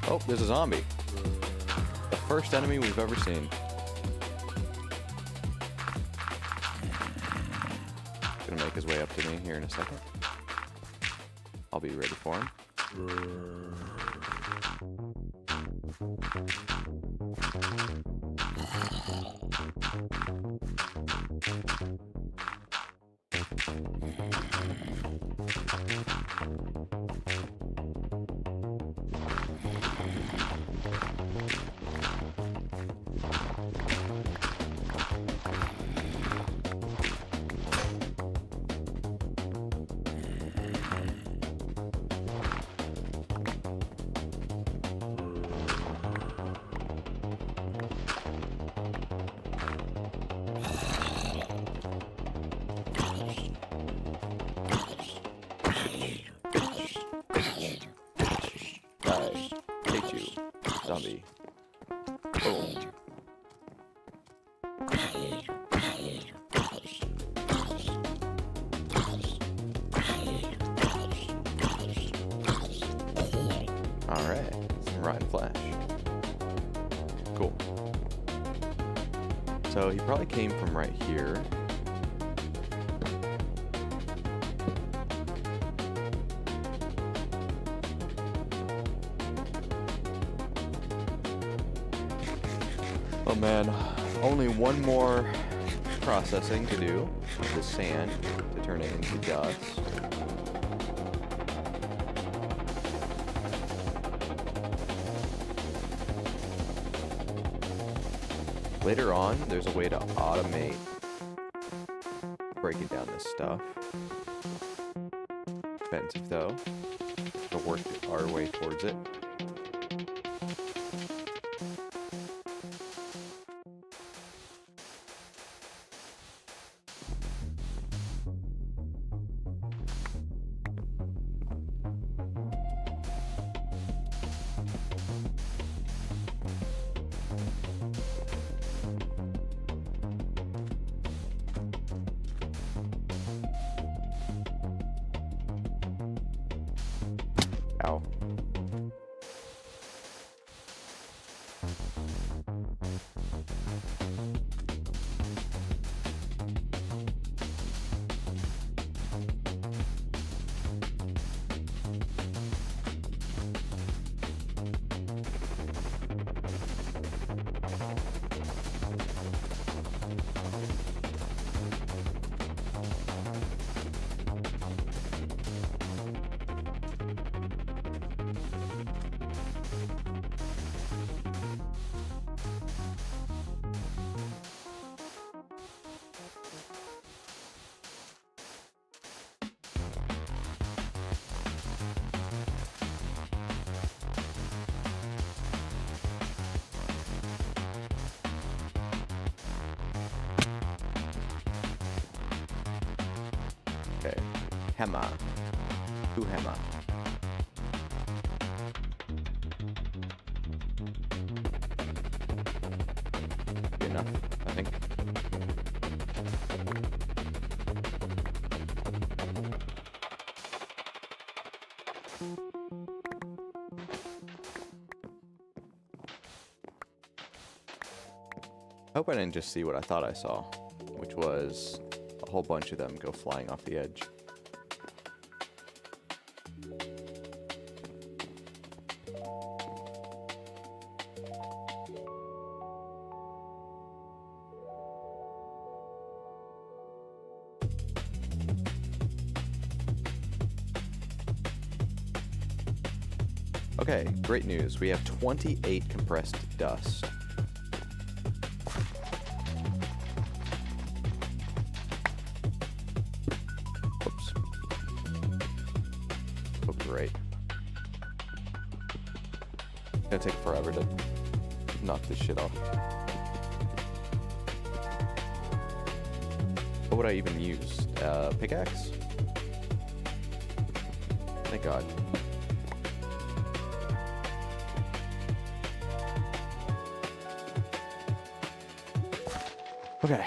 Oh, there's a zombie. The first enemy we've ever seen. Gonna make his way up to me here in a second. I'll be ready for him. Zombie. Boom. Alright. Rotten flesh. Cool. So he probably came from right here. Oh man, only one more processing to do with the sand to turn it into dust. Later on, there's a way to automate breaking down this stuff. Expensive though. We'll work our way towards it. Ow. Okay. Hammer. Two hammer. Good enough, I think. I hope I didn't just see what I thought I saw, which was a whole bunch of them go flying off the edge. Okay, great news. We have 28 compressed dust. Great. It's gonna take forever to knock this shit off. What would I even use? Pickaxe? Thank God. Okay.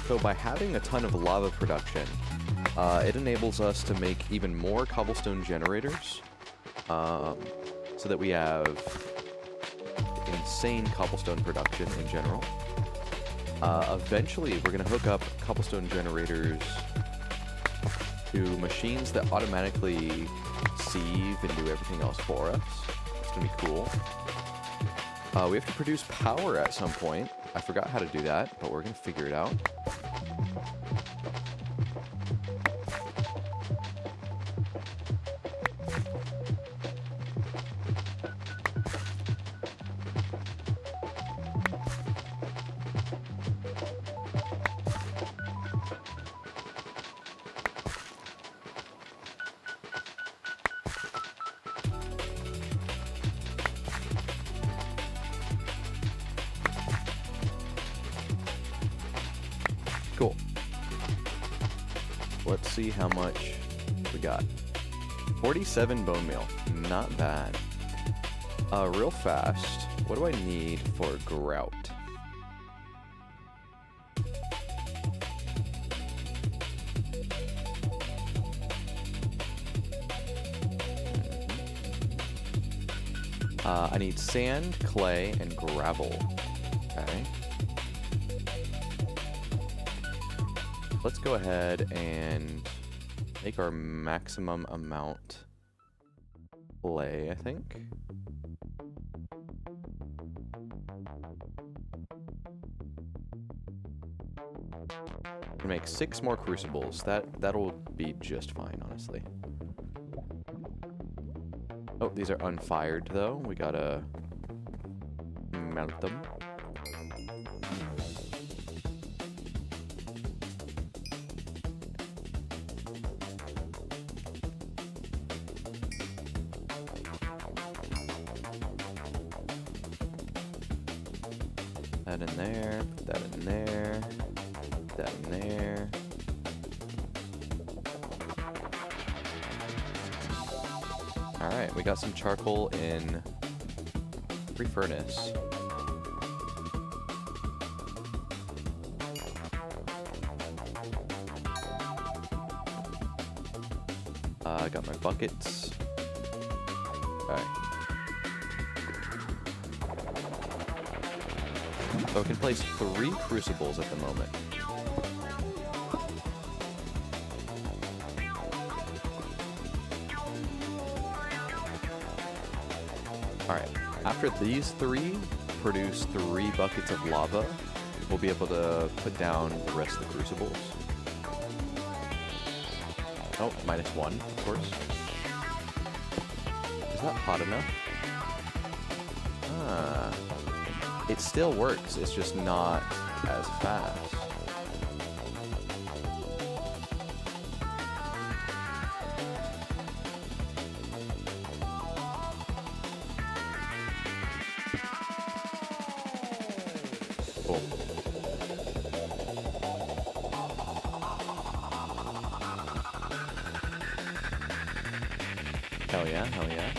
So by having a ton of lava production, it enables us to make even more cobblestone generators, so that we have insane cobblestone production in general. Eventually, we're going to hook up cobblestone generators to machines that automatically sieve and do everything else for us. It's going to be cool. We have to produce power at some point. I forgot how to do that, but we're going to figure it out. Cool. Let's see how much we got. 47 bone meal. Not bad. Real fast, what do I need for grout? I need sand, clay, and gravel. Okay. Let's go ahead and make our maximum amount clay, I think. We'll make 6 more crucibles. That'll be just fine, honestly. Oh, these are unfired though. We gotta mount them. That in there, put that in there, put that in there. Alright, we got some charcoal in furnace. I got my buckets. Alright. So I can place 3 crucibles at the moment. Alright, after these 3 produce 3 buckets of lava, we'll be able to put down the rest of the crucibles. Oh, -1, of course. Is that hot enough? Ah. It still works, it's just not as fast. Cool. Hell yeah, hell yeah.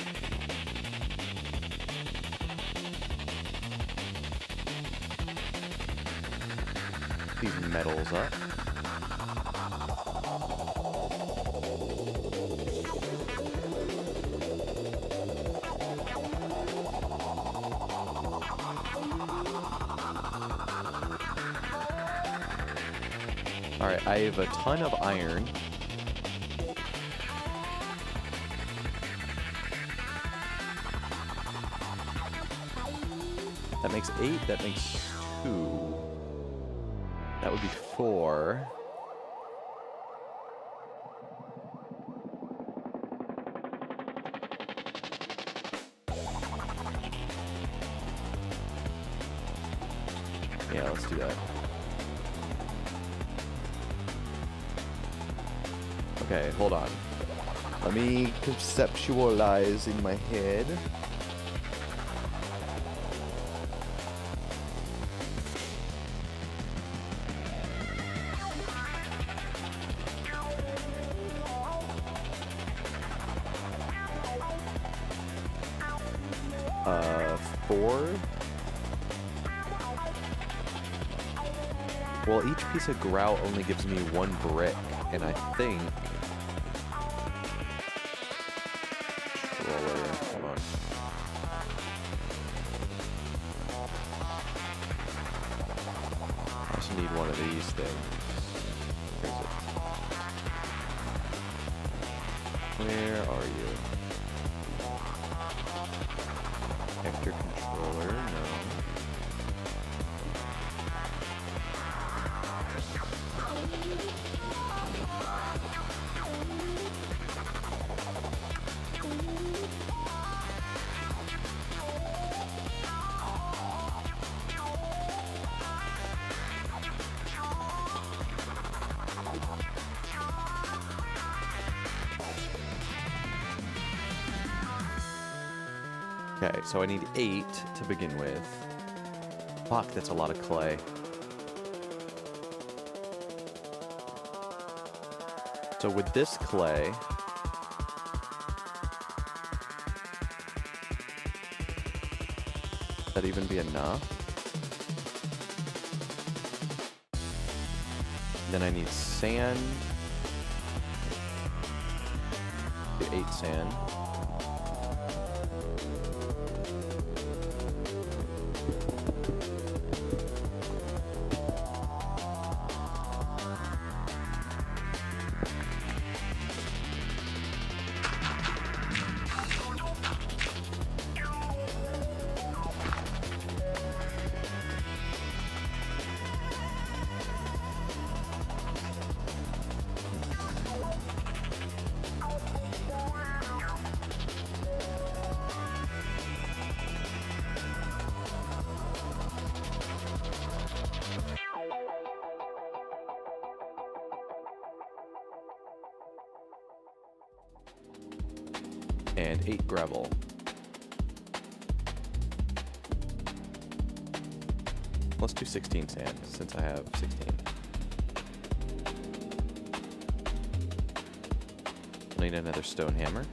These metals up. Alright, I have a ton of iron. That makes 8, that makes 2. That would be 4. let's do that. Okay, hold on. Let me conceptualize in my head. Four. Well, each piece of grout only gives me one brick, and I think... Hold on. I just need one of these things. Where are you? Vector controller, no. Okay, so I need 8 to begin with. Fuck, that's a lot of clay. So with this clay... Would that even be enough? Then I need sand. 8 sand. And 8 gravel. Let's do 16 sand, since I have 16. I need another stone hammer.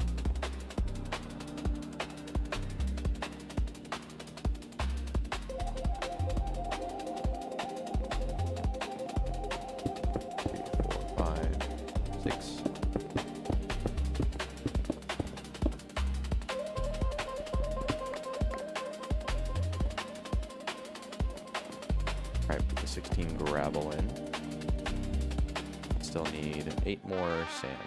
Alright, put the 16 gravel in. Still need 8 more sand.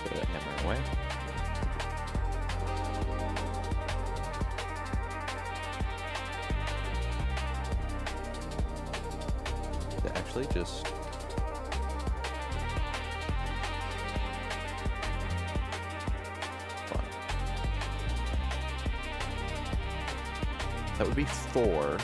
Put that hammer away. Just fine. That would be 4.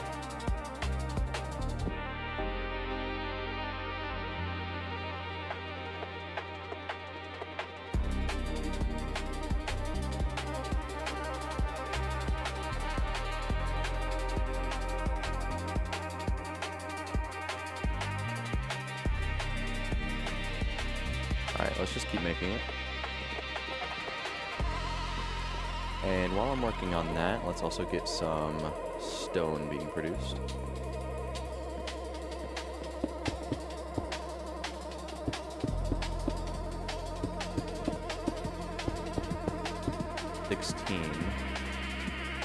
Alright, let's just keep making it. And while I'm working on that, let's also get some stone being produced.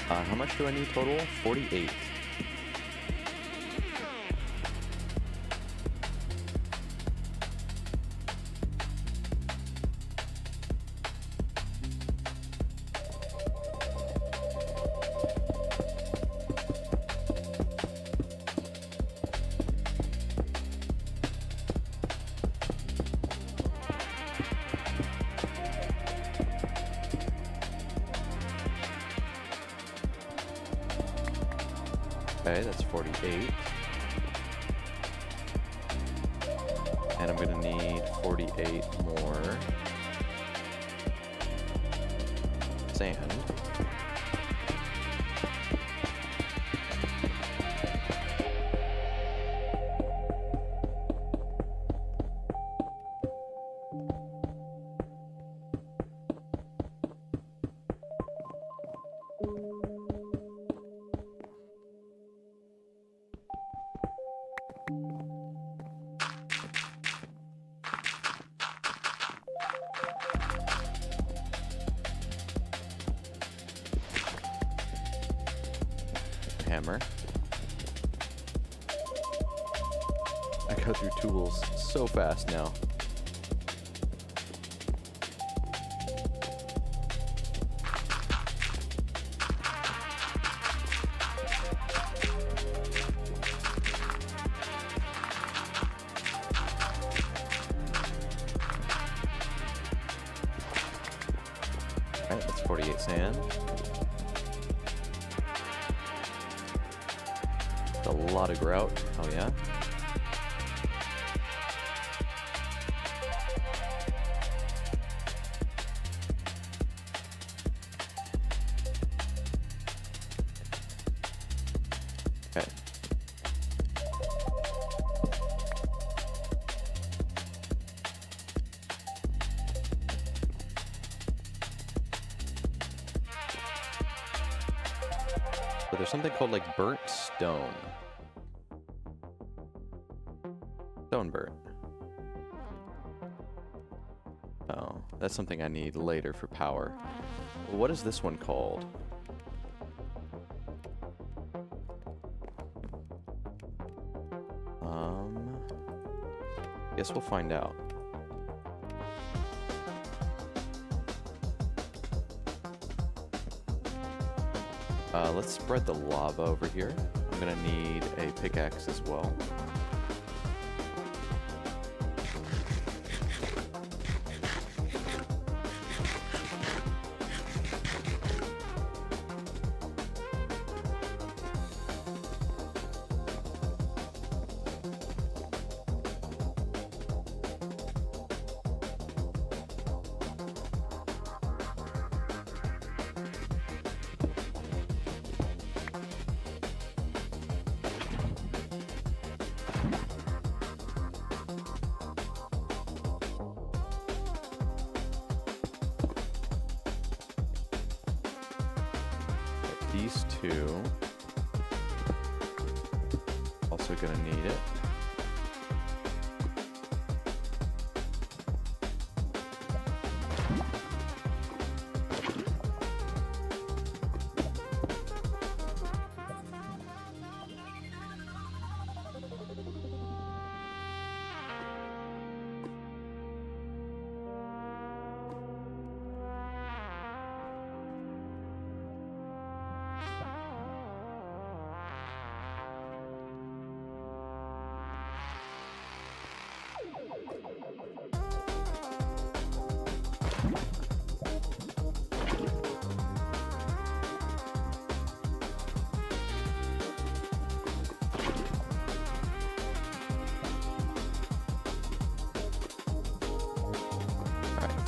How much do I need total? 48. Okay, that's 48. And I'm gonna need 48 more sand. Hammer. I go through tools so fast now. Alright, that's 48 sand. A lot of grout. Oh yeah. Okay. But there's something called like burnt stone. Stone burnt. Oh, that's something I need later for power. What is this one called? Guess we'll find out. Let's spread the lava over here. I'm gonna need a pickaxe as well. These two. Also gonna need it.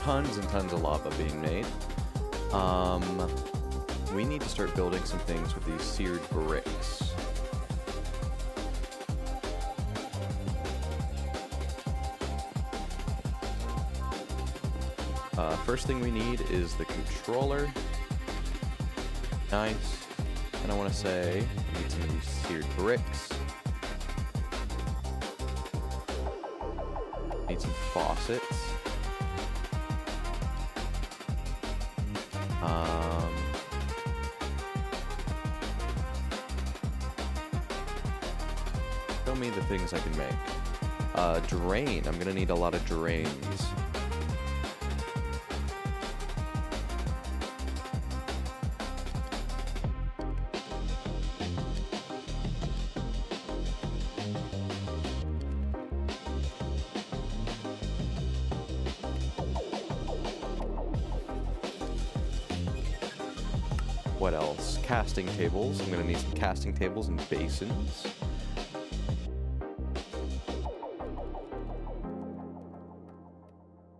Tons and tons of lava being made. We need to start building some things with these seared bricks. First thing we need is the controller. Nice. And I want to say, I need some of these seared bricks. Need some faucets. Show me the things I can make. Drain. I'm gonna need a lot of drains. What else? Casting tables. I'm gonna need some casting tables and basins.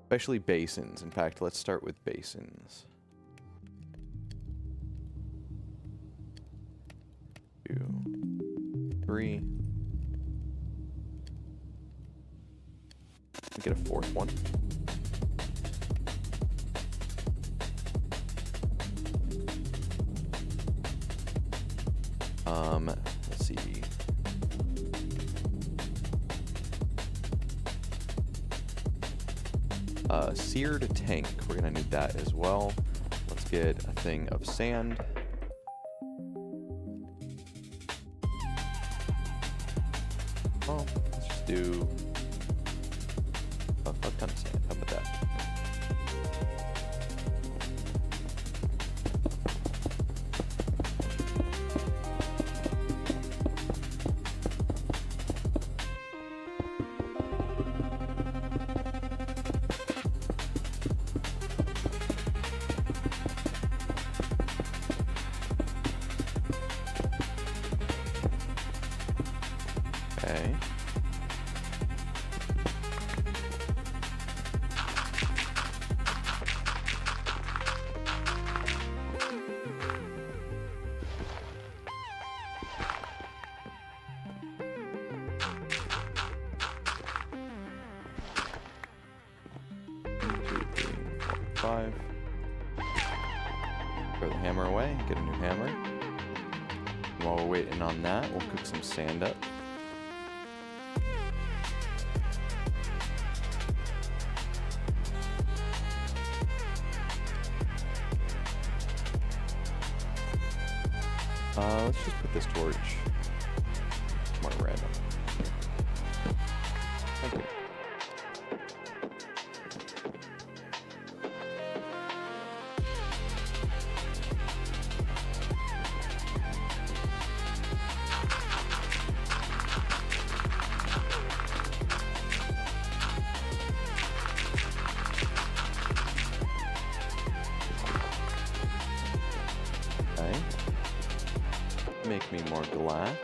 Especially basins. In fact, let's start with basins. 2, 3. Get a fourth one. Let's see. Seared tank. We're gonna need that as well. Let's get a thing of sand. Well, let's just do a ton of sand. How about that? Okay. Five. Throw the hammer away, get a new hammer. And while we're waiting on that, we'll cook some sand up. Let's just put this torch more random. Thank you. Okay. Make me more glass.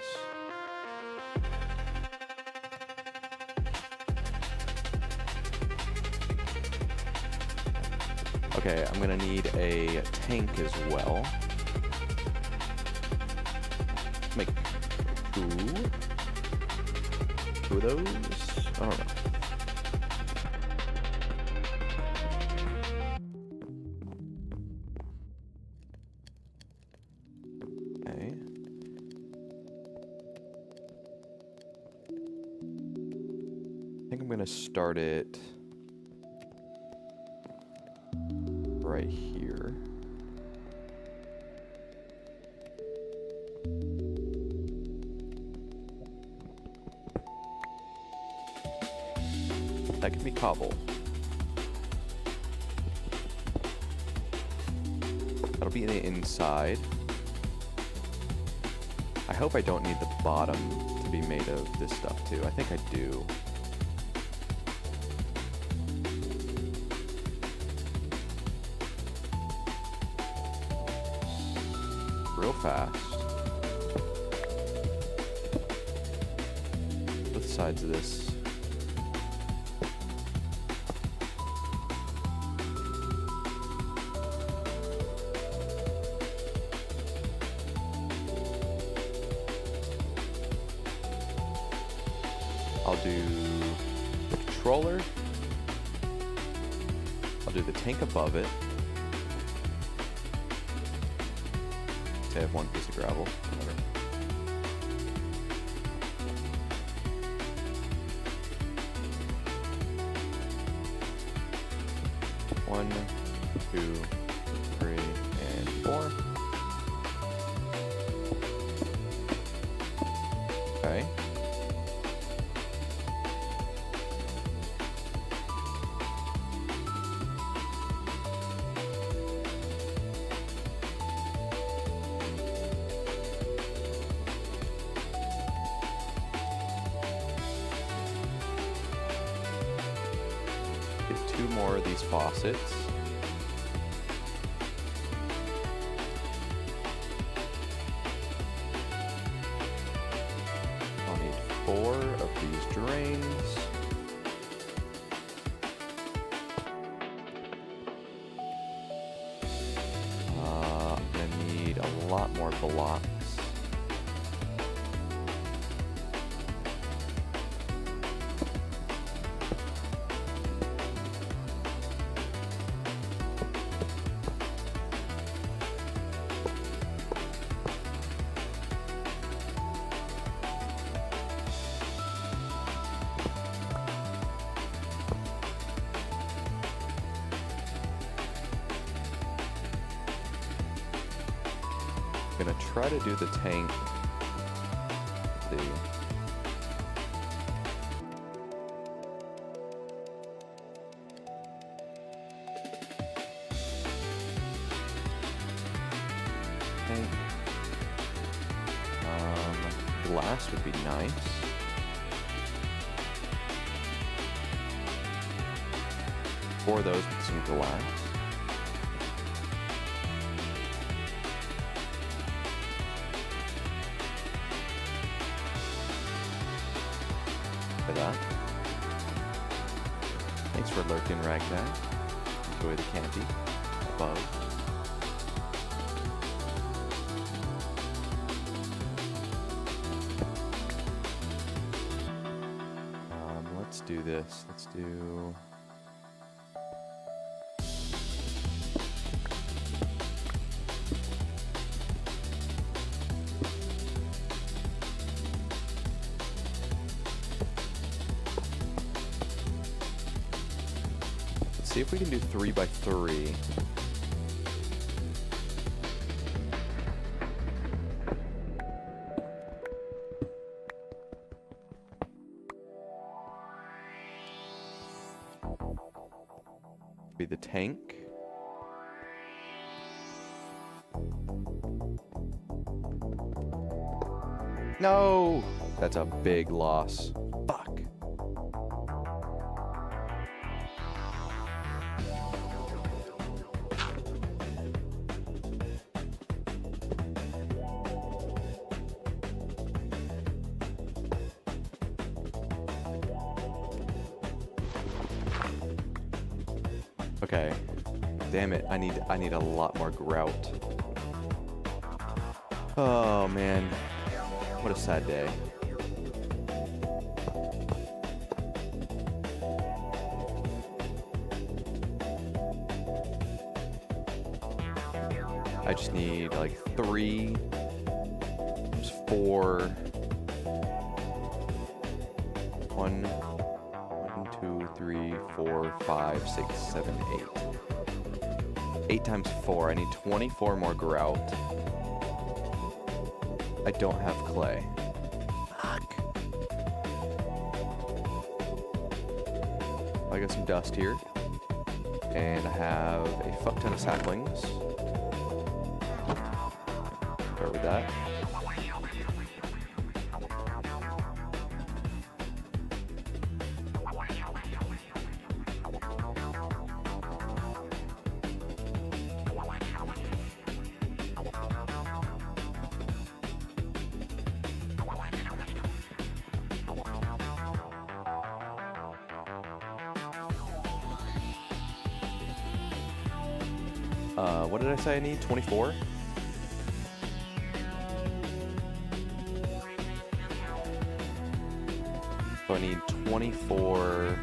Okay, I'm gonna need a tank as well. Make two of those? I don't know. Okay. I think I'm gonna start it right here. That could be cobble. That'll be in the inside. I hope I don't need the bottom to be made of this stuff too. I think I do. Real fast. Both sides of this. I'll do the controller. I'll do the tank above it. I have one piece of gravel. Whatever. One, 2, 3, and 4. Okay. Two more of these faucets. 4 of these drains. I'm gonna need a lot more blocks. Gonna try to do the tank. Let's see. Tank. Glass would be nice. Four of those with some glass. That. Thanks for lurking, Ragnar. Enjoy the candy above. Let's do this. Let's do. See if we can do 3 by 3. Be the tank. No! That's a big loss. Fuck. Okay. Damn it, I need a lot more grout. Oh man. What a sad day. I just need like 3 times 4. 1, 2, 3, 4, 5, 6, 7, 8. 8 times 4. I need 24 more grout. I don't have clay. Fuck. I got some dust here. And I have a fuck ton of saplings. Start with that. What did I say I need? 24? So I need 24.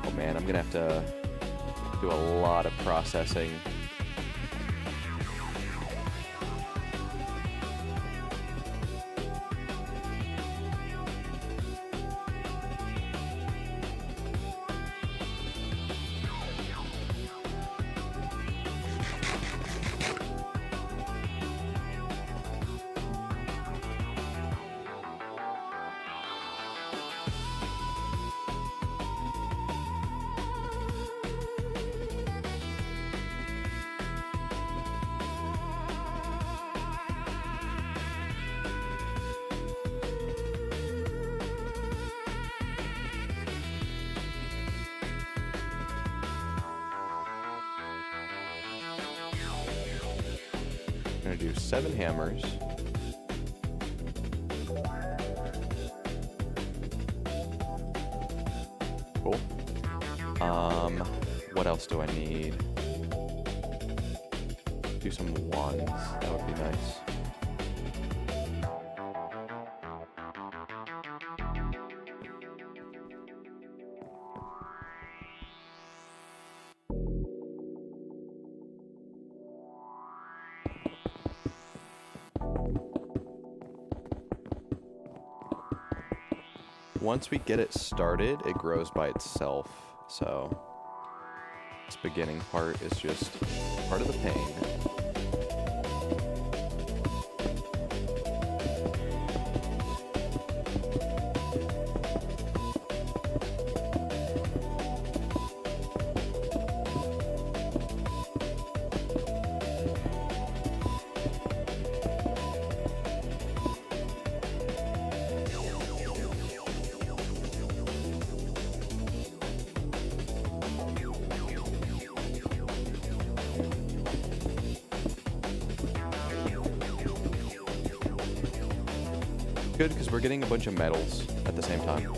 Oh man, I'm gonna have to do a lot of processing. I'm gonna do 7 hammers. Cool. What else do I need? Do some wands. That would be nice. Once we get it started, it grows by itself, so this beginning part is just part of the pain. Good, because we're getting a bunch of metals at the same time.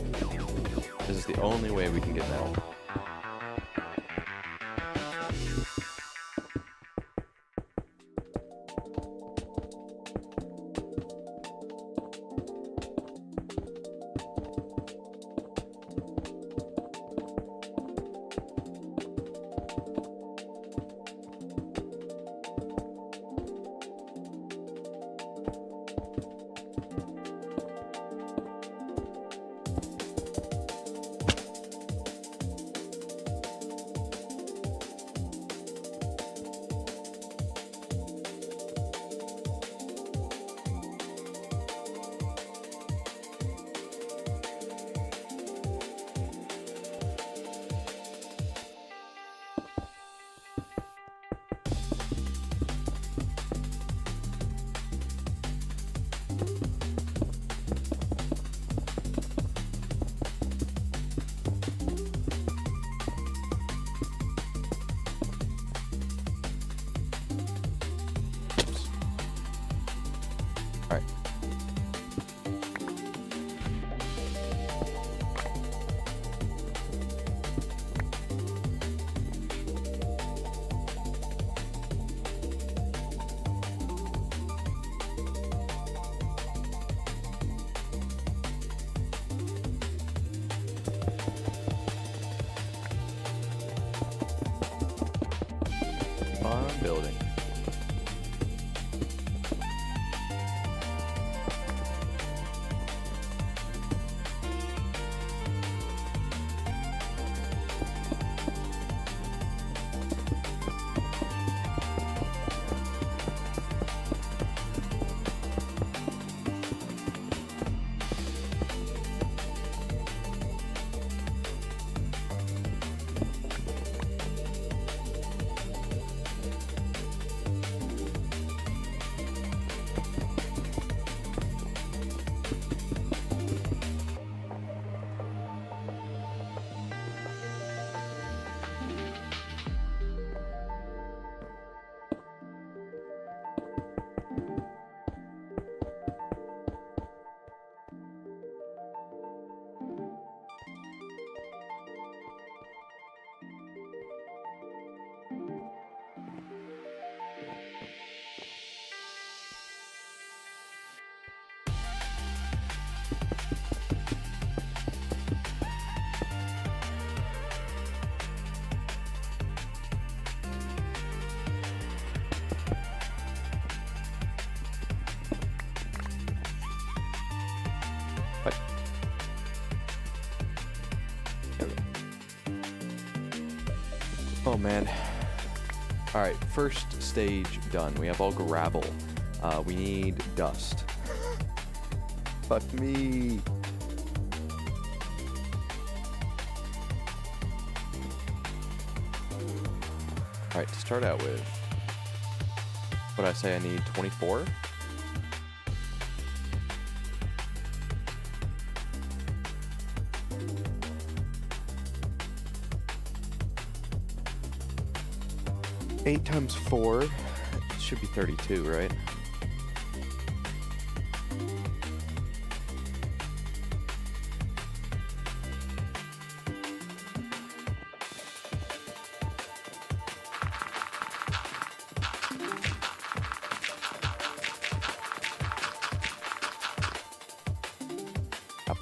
This is the only way we can get metal. Building. Oh man. Alright, first stage done. We have all gravel. We need dust. Fuck me. Alright, to start out with, what I say I need 24? Eight times 4 should be 32, right?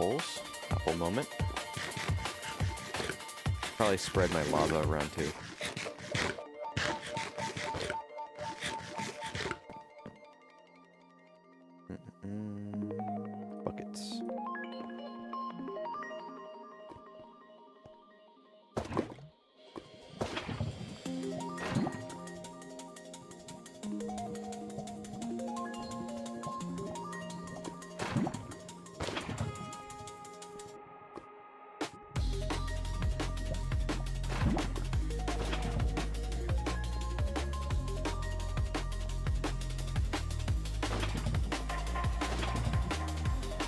apples. Apple moment. Probably spread my lava around too. Buckets.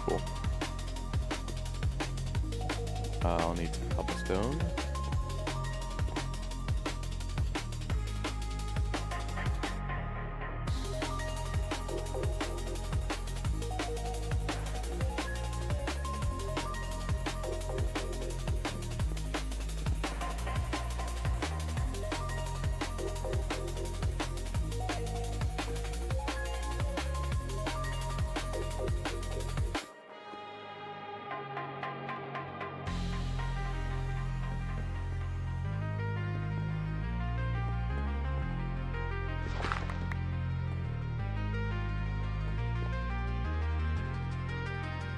Cool. I'll need some cobblestone.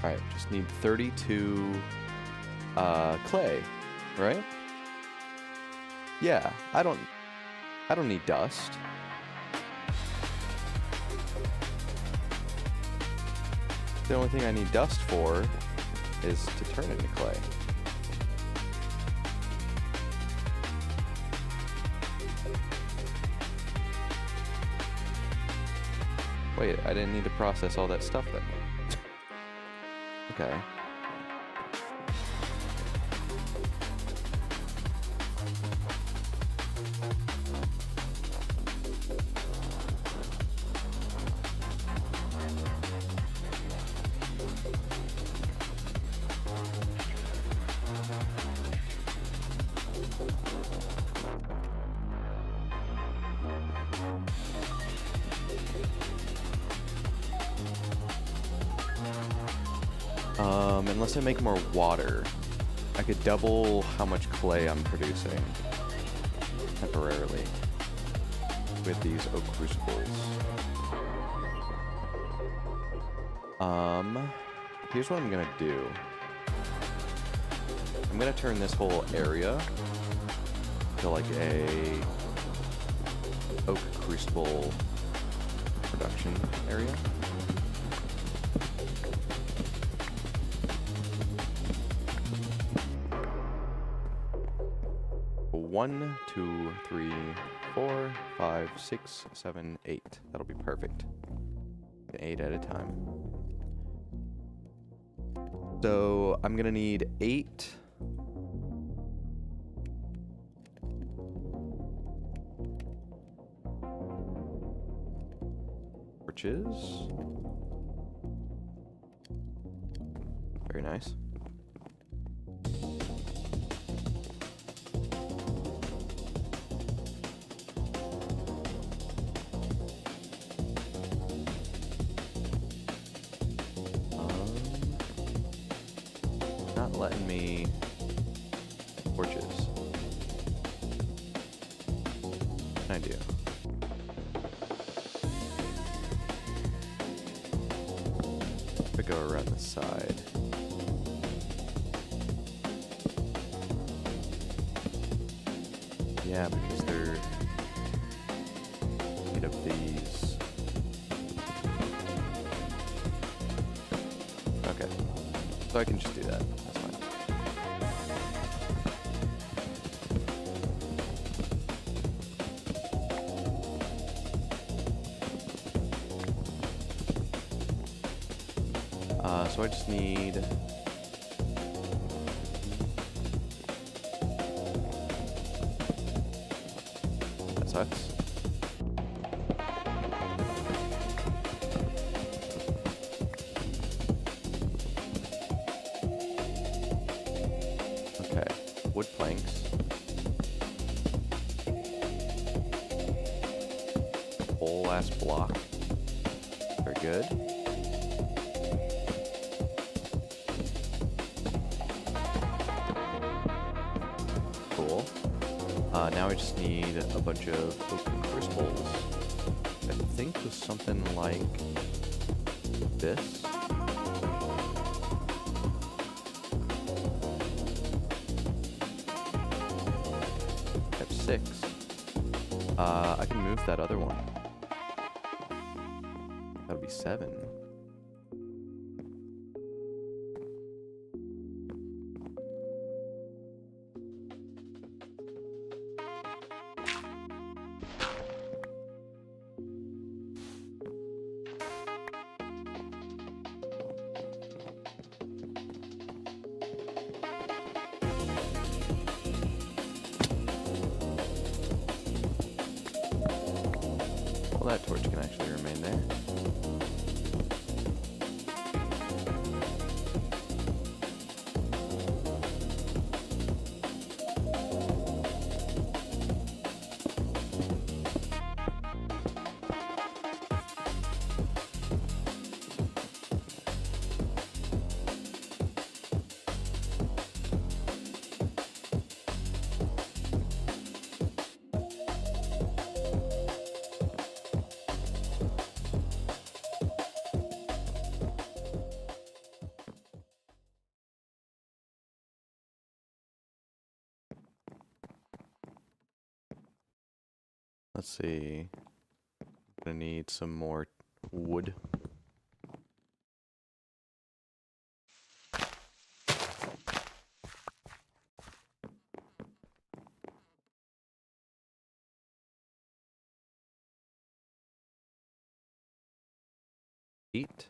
Alright, just need 32 clay, right? Yeah, I don't need dust. The only thing I need dust for is to turn it into clay. Wait, I didn't need to process all that stuff then. Okay. Unless I make more water, I could double how much clay I'm producing temporarily with these oak crucibles. Here's what I'm gonna do. I'm gonna turn this whole area to like a oak crucible production area. One, two, three, 4, 5, 6, 7, 8. That'll be perfect. 8 at a time. So I'm gonna need 8 torches. Very nice. Letting me torches. What can I do? If I go around the side. Yeah, because they're made of these. Okay. So I can just do that. That's fine. So I just need that sucks. Okay, wood planks. Whole ass block. Very good. Now I just need a bunch of open crystals. I think was something like this. I have 6. I can move that other one. That'll be 7. Well, that torch can actually remain there. Let's see. I'm gonna need some more wood. Eat.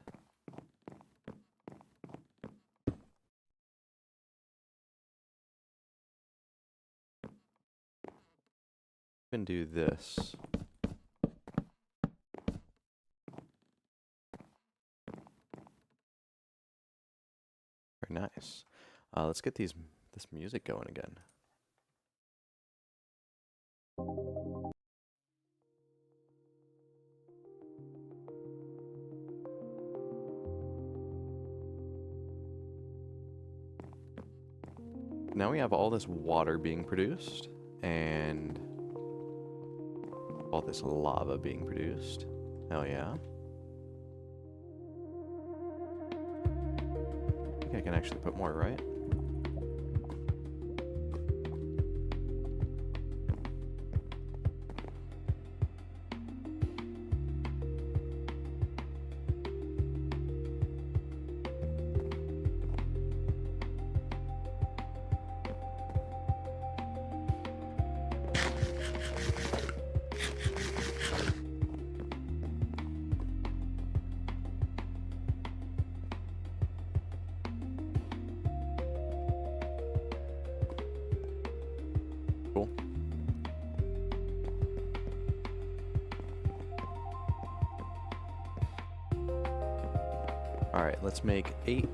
Can do this. Very nice. Let's get this music going again. Now we have all this water being produced and all this lava being produced. Hell yeah. I think I can actually put more, right? Cool. All right, let's make 8.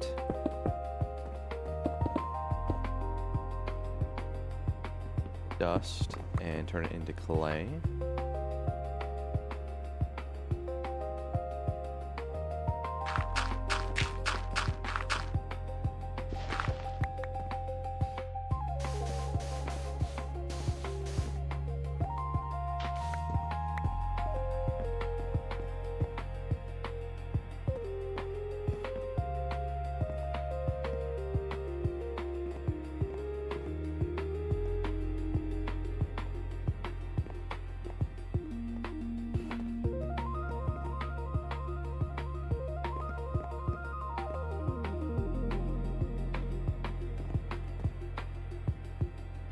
Dust and turn it into clay.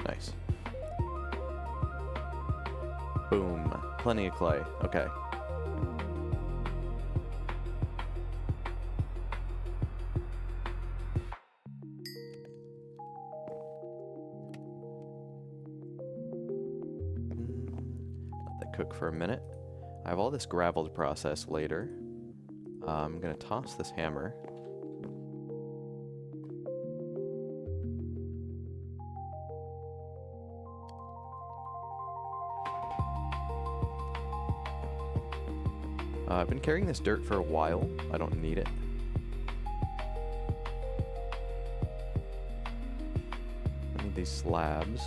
Nice. Boom. Plenty of clay. Okay. Let that cook for a minute. I have all this gravel to process later. I'm gonna toss this hammer. I've been carrying this dirt for a while. I don't need it. I need these slabs.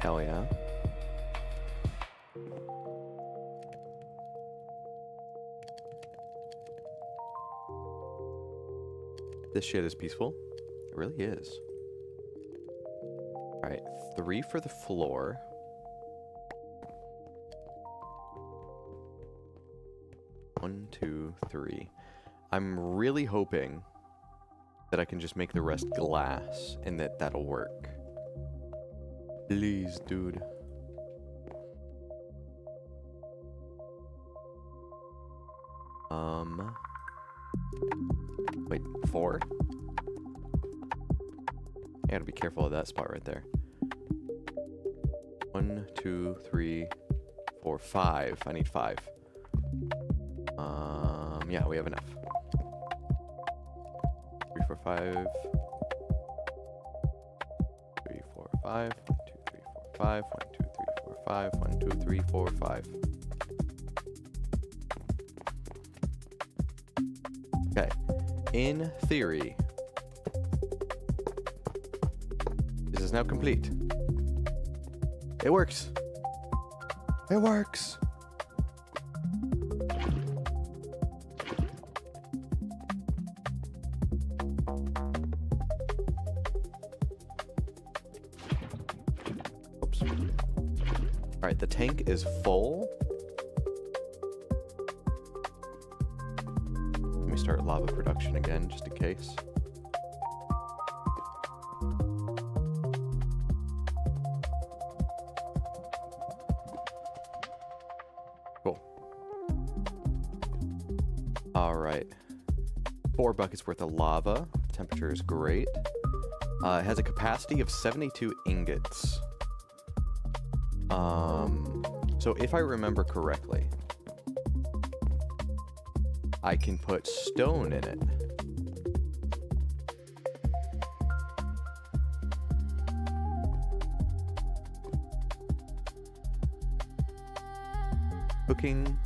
Hell yeah. This shit is peaceful. It really is. Alright, 3 for the floor. One, 2, 3. I'm really hoping that I can just make the rest glass and that'll work. Please, dude. Wait, 4? I gotta be careful of that spot right there. 1, 2, 3, 4, 5. I need 5. Yeah, we have enough. 3, 4, 5. 3, 4, 5. 1, 2, 3, 4, 5. 1, 2, 3, 4, 5. 1, 2, 3, 4, 5. Okay. In theory, this is now complete. It works. It works. Oops. All right, the tank is full. Let me start lava production again, just in case. Cool. All right. 4 buckets worth of lava. Temperature is great. It has a capacity of 72 ingots. So if I remember correctly, I can put stone in it. Cooking.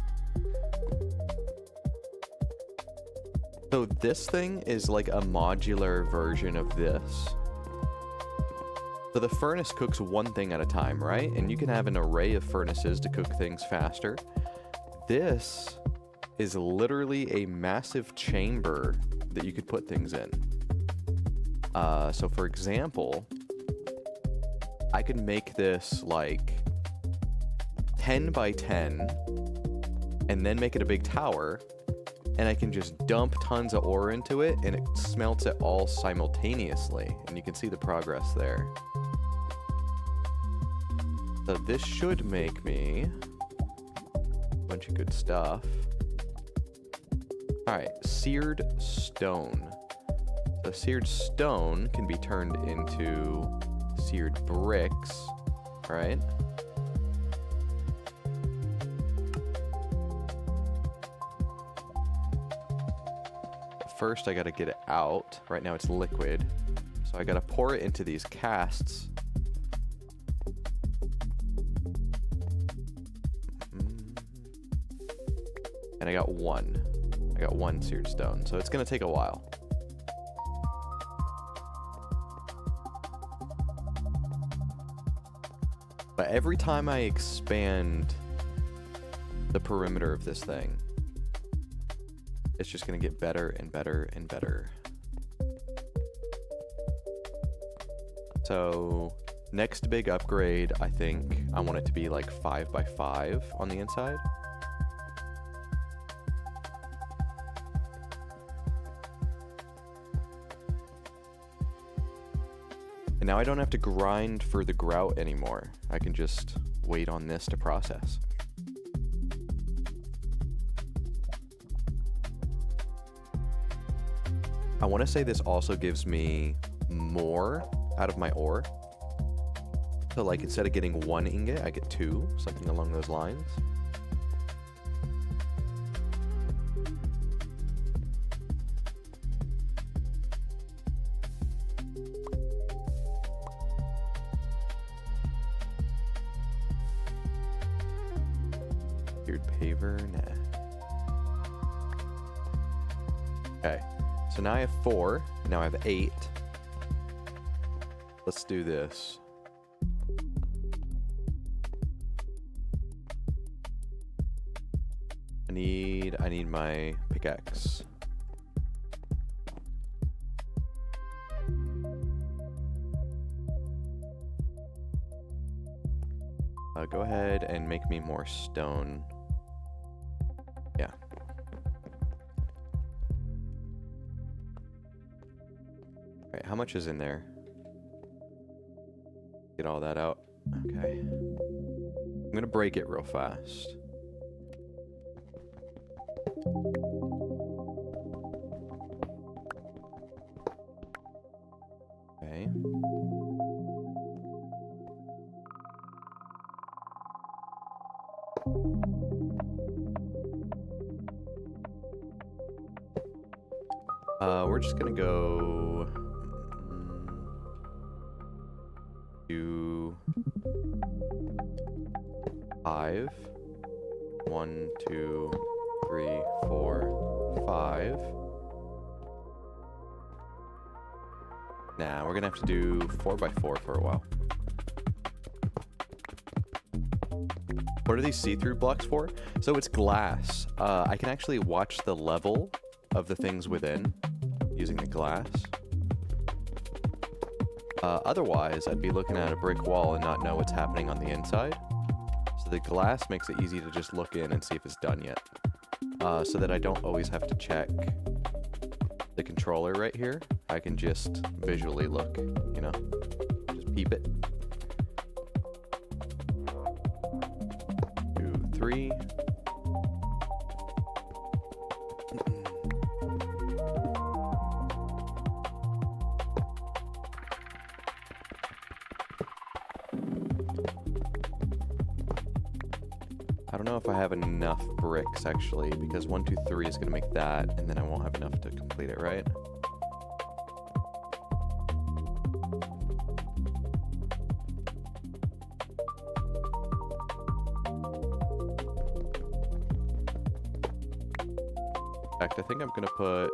So this thing is like a modular version of this. So the furnace cooks one thing at a time, right? And you can have an array of furnaces to cook things faster. This is literally a massive chamber that you could put things in. So for example, I could make this like 10 by 10 and then make it a big tower, and I can just dump tons of ore into it and it smelts it all simultaneously, and you can see the progress there. So this should make me a bunch of good stuff. Alright, seared stone. So seared stone can be turned into seared bricks, right? First I gotta get it out. Right now it's liquid. So I gotta pour it into these casts. And I got one. I got 1 seared stone, so it's gonna take a while. But every time I expand the perimeter of this thing, it's just gonna get better and better and better. So next big upgrade, I think I want it to be like 5 by 5 on the inside. And now I don't have to grind for the grout anymore. I can just wait on this to process. I want to say this also gives me more out of my ore. So like instead of getting 1 ingot, I get 2, something along those lines. tiered paver? Nah. Okay, so now I have 4. Now I have 8. Let's do this. I need my pickaxe. Go ahead and make me more stone. Yeah. Alright, how much is in there? Get all that out. Okay. I'm gonna break it real fast. Okay. We're just gonna go to 5. 1, 2, 3, 4, 5. Nah, we're gonna have to do 4x4 for a while. What are these see-through blocks for? So it's glass. I can actually watch the level of the things within using the glass. Otherwise, I'd be looking at a brick wall and not know what's happening on the inside. So the glass makes it easy to just look in and see if it's done yet. So that I don't always have to check the controller right here. I can just visually look, you know, just peep it. 2, 3. I don't know if I have enough bricks actually, because 1, 2, 3 is gonna make that, and then I won't have enough to complete it, right? In fact, I think I'm gonna put...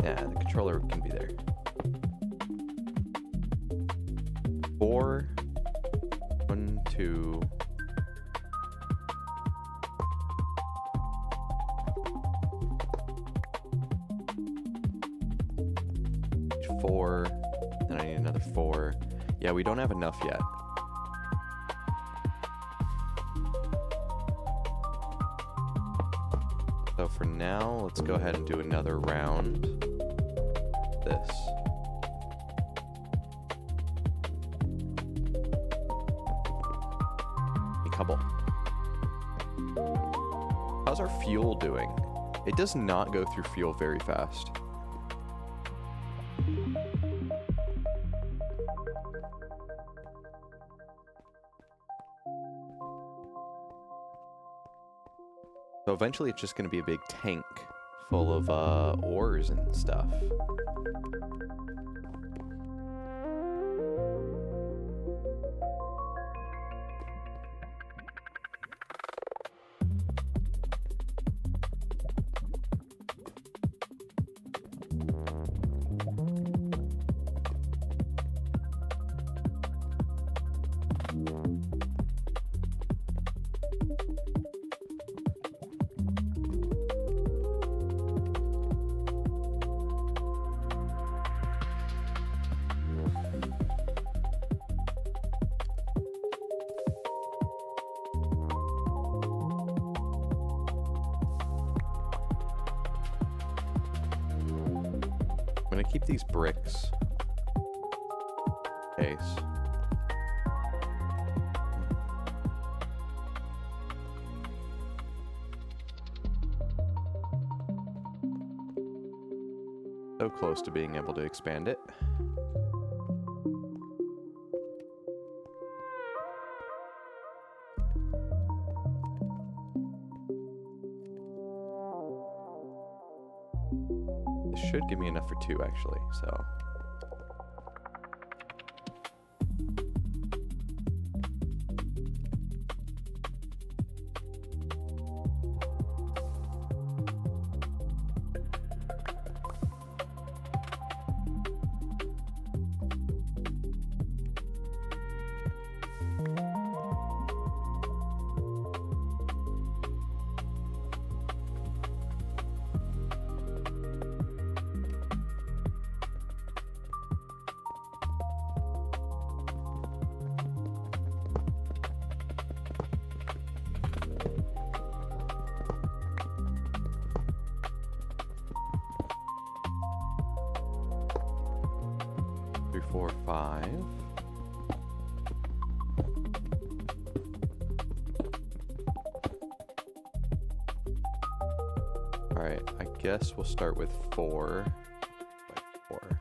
Yeah, the controller can be there. 4, 1, 2... 4, then I need another 4. Yeah, we don't have enough yet. So for now, let's go ahead and do another round. This. A couple. How's our fuel doing? It does not go through fuel very fast. So eventually it's just going to be a big tank full of ores and stuff. I'm gonna keep these bricks. Case. So close to being able to expand it. Should give me enough for 2 actually, so. 4, 5. Alright, I guess we'll start with 4 by 4.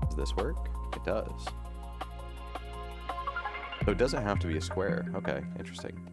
Does this work? It does. So it doesn't have to be a square. Okay, interesting.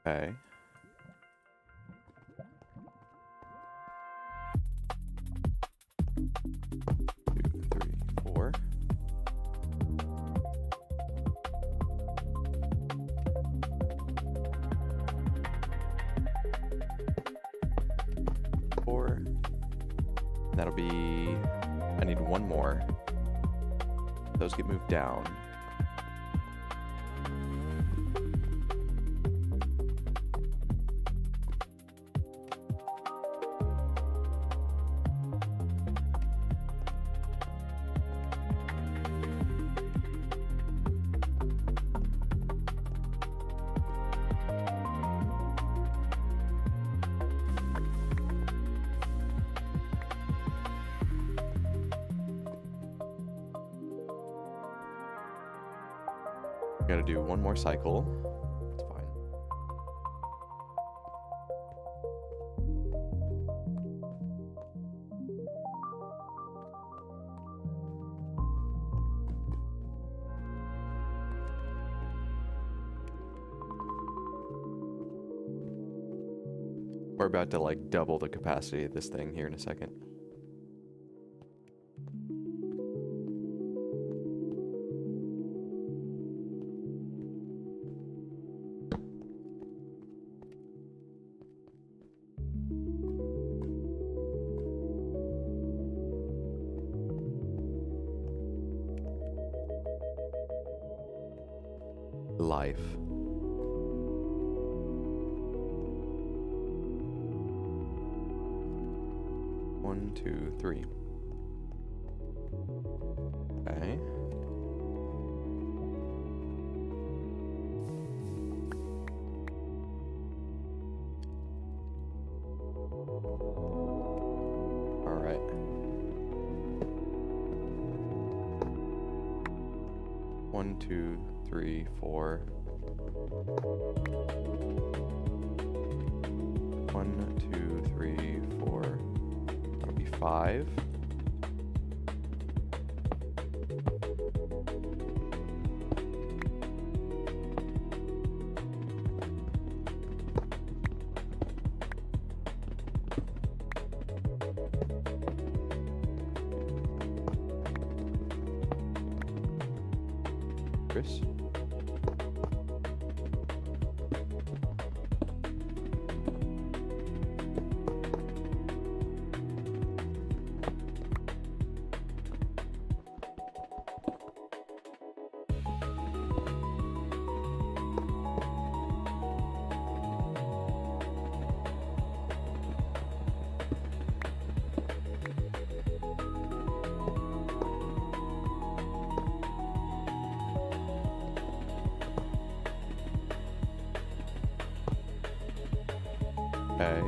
Okay. Two, 3, 4. That'll be, I need one more. Those get moved down. Gotta do one more cycle. That's fine. We're about to like double the capacity of this thing here in a second. Life. One, two, three. Okay. All right. One, two, 3, 4. 1, 2, 3, 4. That'll be 5. Chris? Okay.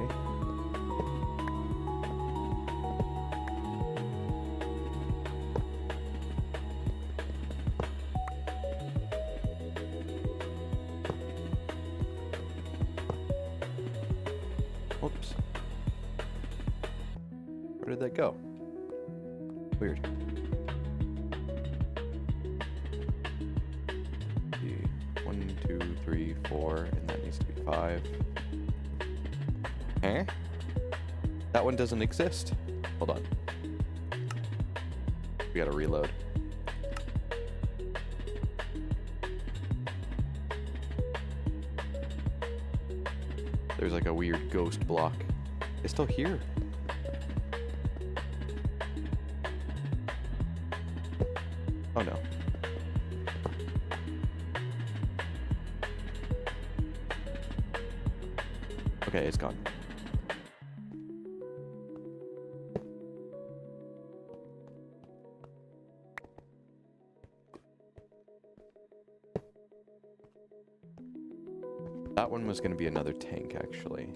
Where did that go? Weird. See, 1, 2, 3, 4, and that needs to be 5. Eh? That one doesn't exist. Hold on. We gotta reload. There's like a weird ghost block. It's still here. Oh no. Okay, it's gone. That one was going to be another tank, actually.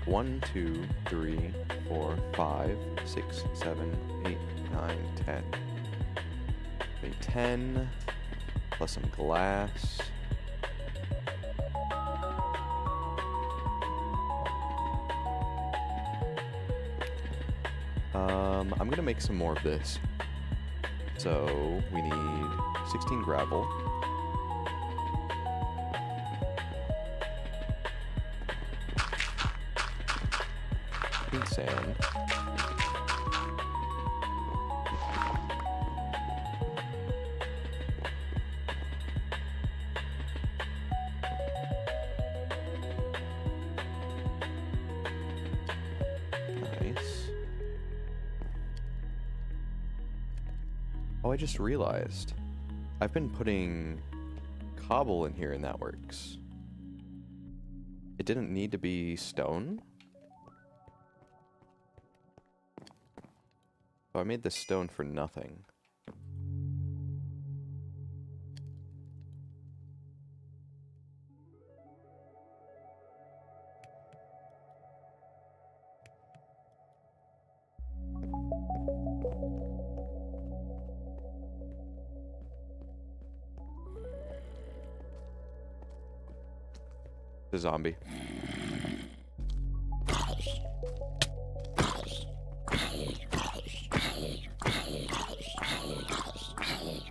One, 2, 3, 4, 5, 6, 7, 8, 9, 10. Okay, 10 plus some glass. I'm gonna make some more of this. So we need 16 gravel. Sand. Nice. Oh, I just realized I've been putting cobble in here and that works. It didn't need to be stone. I made this stone for nothing. The zombie.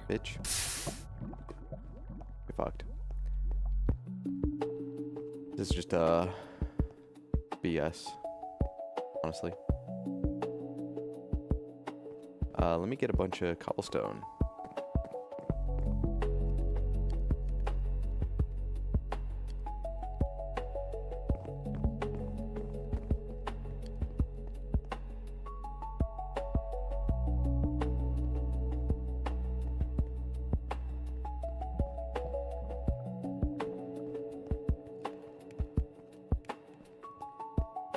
Bitch. You're fucked. This is just BS. Honestly. Let me get a bunch of cobblestone.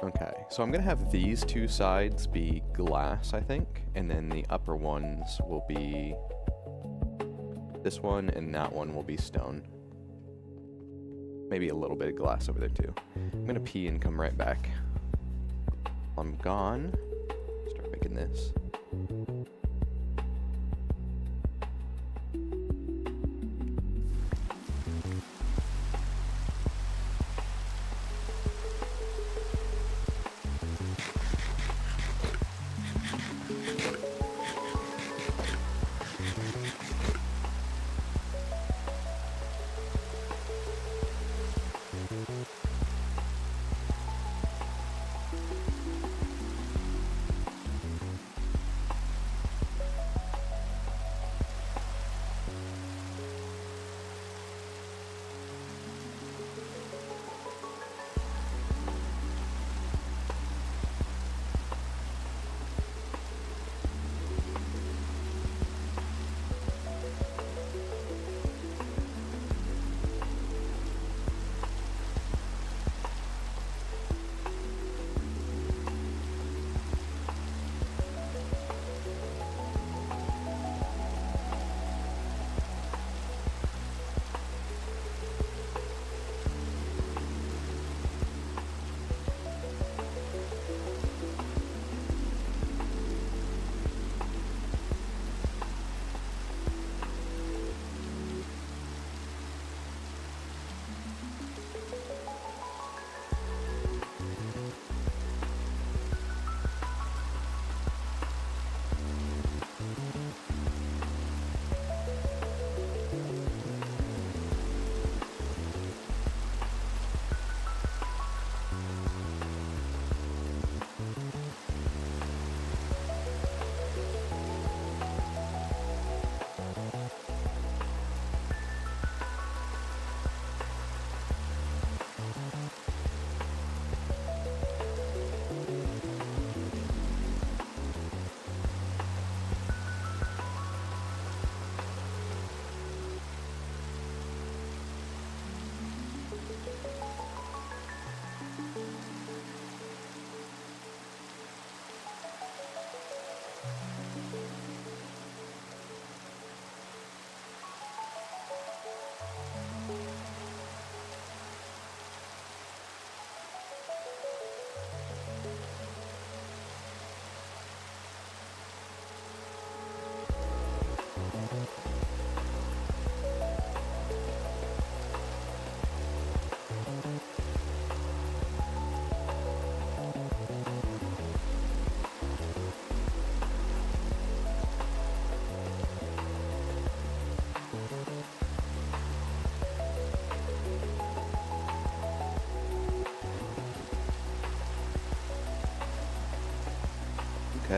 Okay, so I'm gonna have these two sides be glass, I think, and then the upper ones will be this one, and that one will be stone. Maybe a little bit of glass over there too. I'm gonna pee and come right back. While I'm gone, start making this.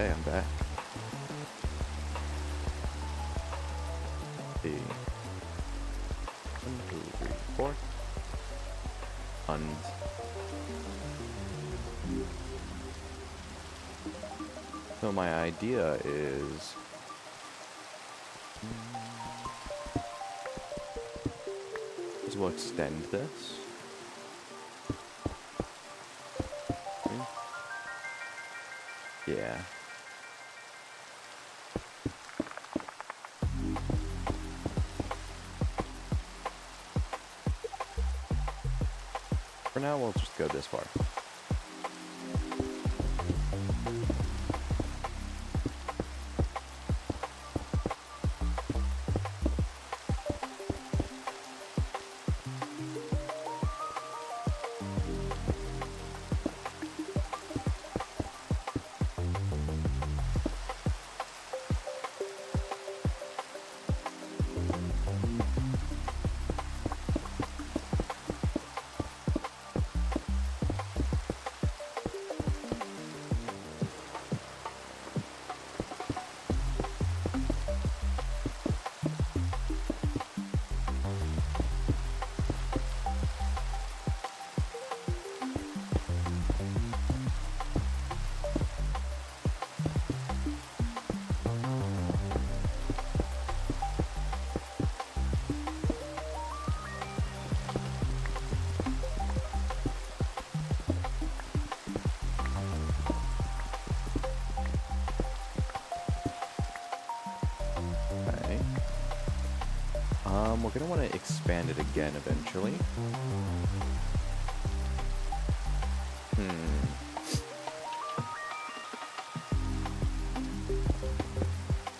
Okay, I'm back. The 1, 2, 3, 4. And so my idea is we'll extend this. Yeah. For now, we'll just go this far. We're going to want to expand it again eventually.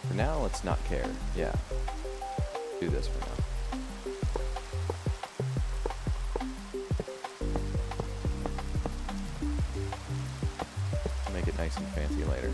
For now, let's not care. Yeah. Do this for now. Make it nice and fancy later.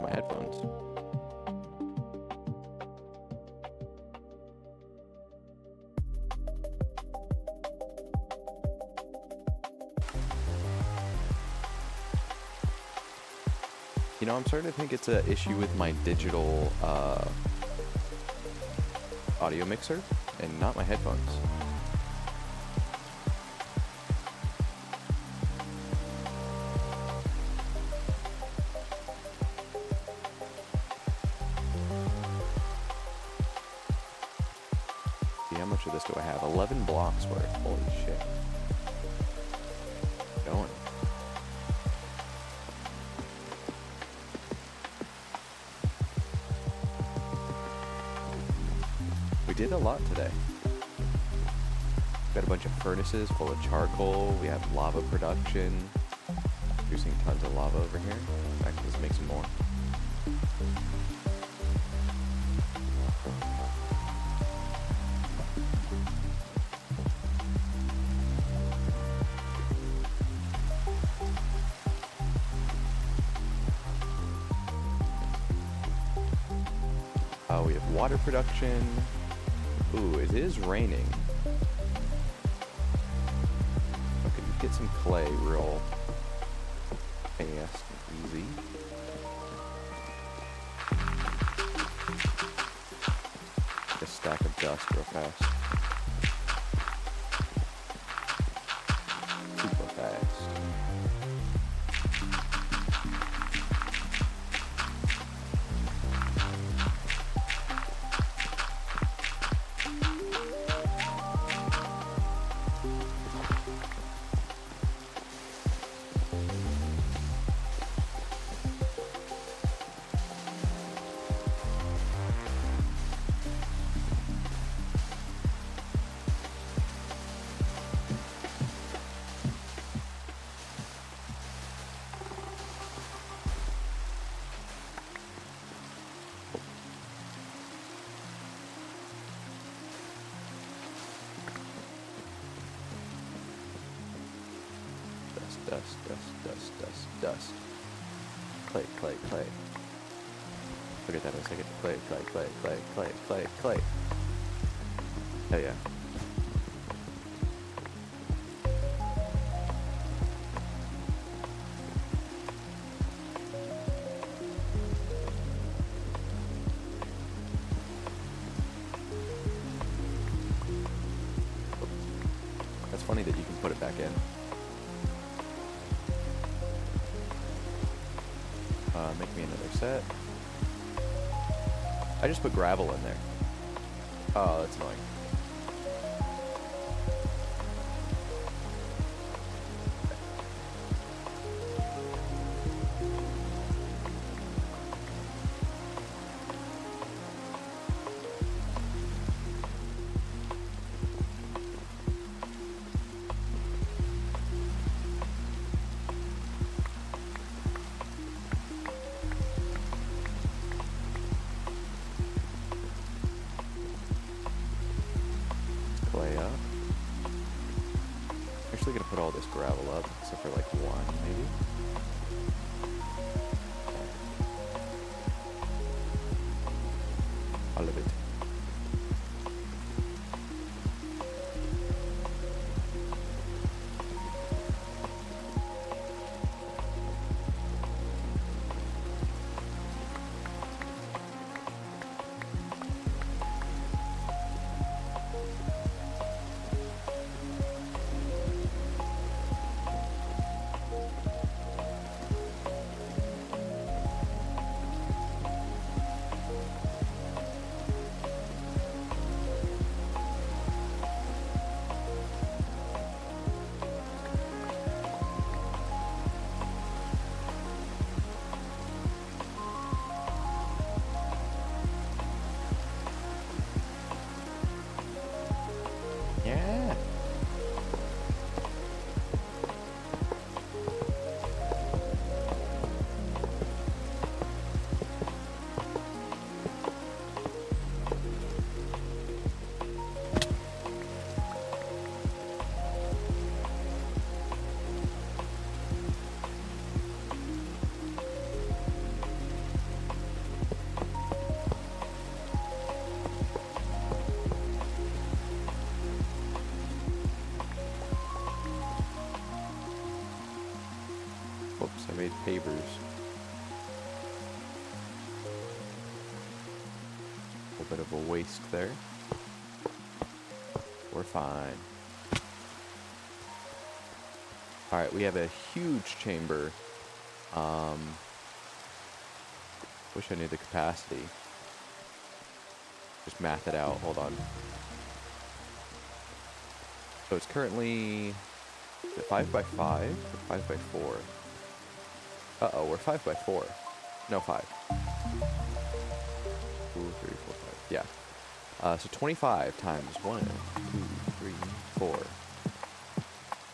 My headphones. You know, I'm starting to think it's an issue with my digital audio mixer and not my headphones. How much of this do I have? 11 blocks worth. Holy shit. Going. We did a lot today. Got a bunch of furnaces full of charcoal. We have lava production. Producing tons of lava over here. In fact, let's make some more. We have water production. Ooh, it is raining. Okay, get some clay real fast and easy. Get a stack of dust real fast. Super fast. dust, dust, dust, dust, dust. Clay, clay, clay. Look at that in a second. Clay, clay, clay, clay, clay, clay, clay. Hell yeah. That's funny that you can put it back in. Make me another set. I just put gravel in there. Oh, that's annoying. Clay up. Actually gonna put all this gravel up, except for like one, maybe. All of it. Yeah. Whoops, I made pavers. A little bit of a waste there. We're fine. Alright, we have a huge chamber. Wish I knew the capacity. Just math it out, hold on. So it's currently, is it 5 by 5 or 5 by 4? Uh-oh, we're 5 by 4. No, 5. 2, 3, 4, 5. Yeah. So 25 times 1, 2, 3, 4.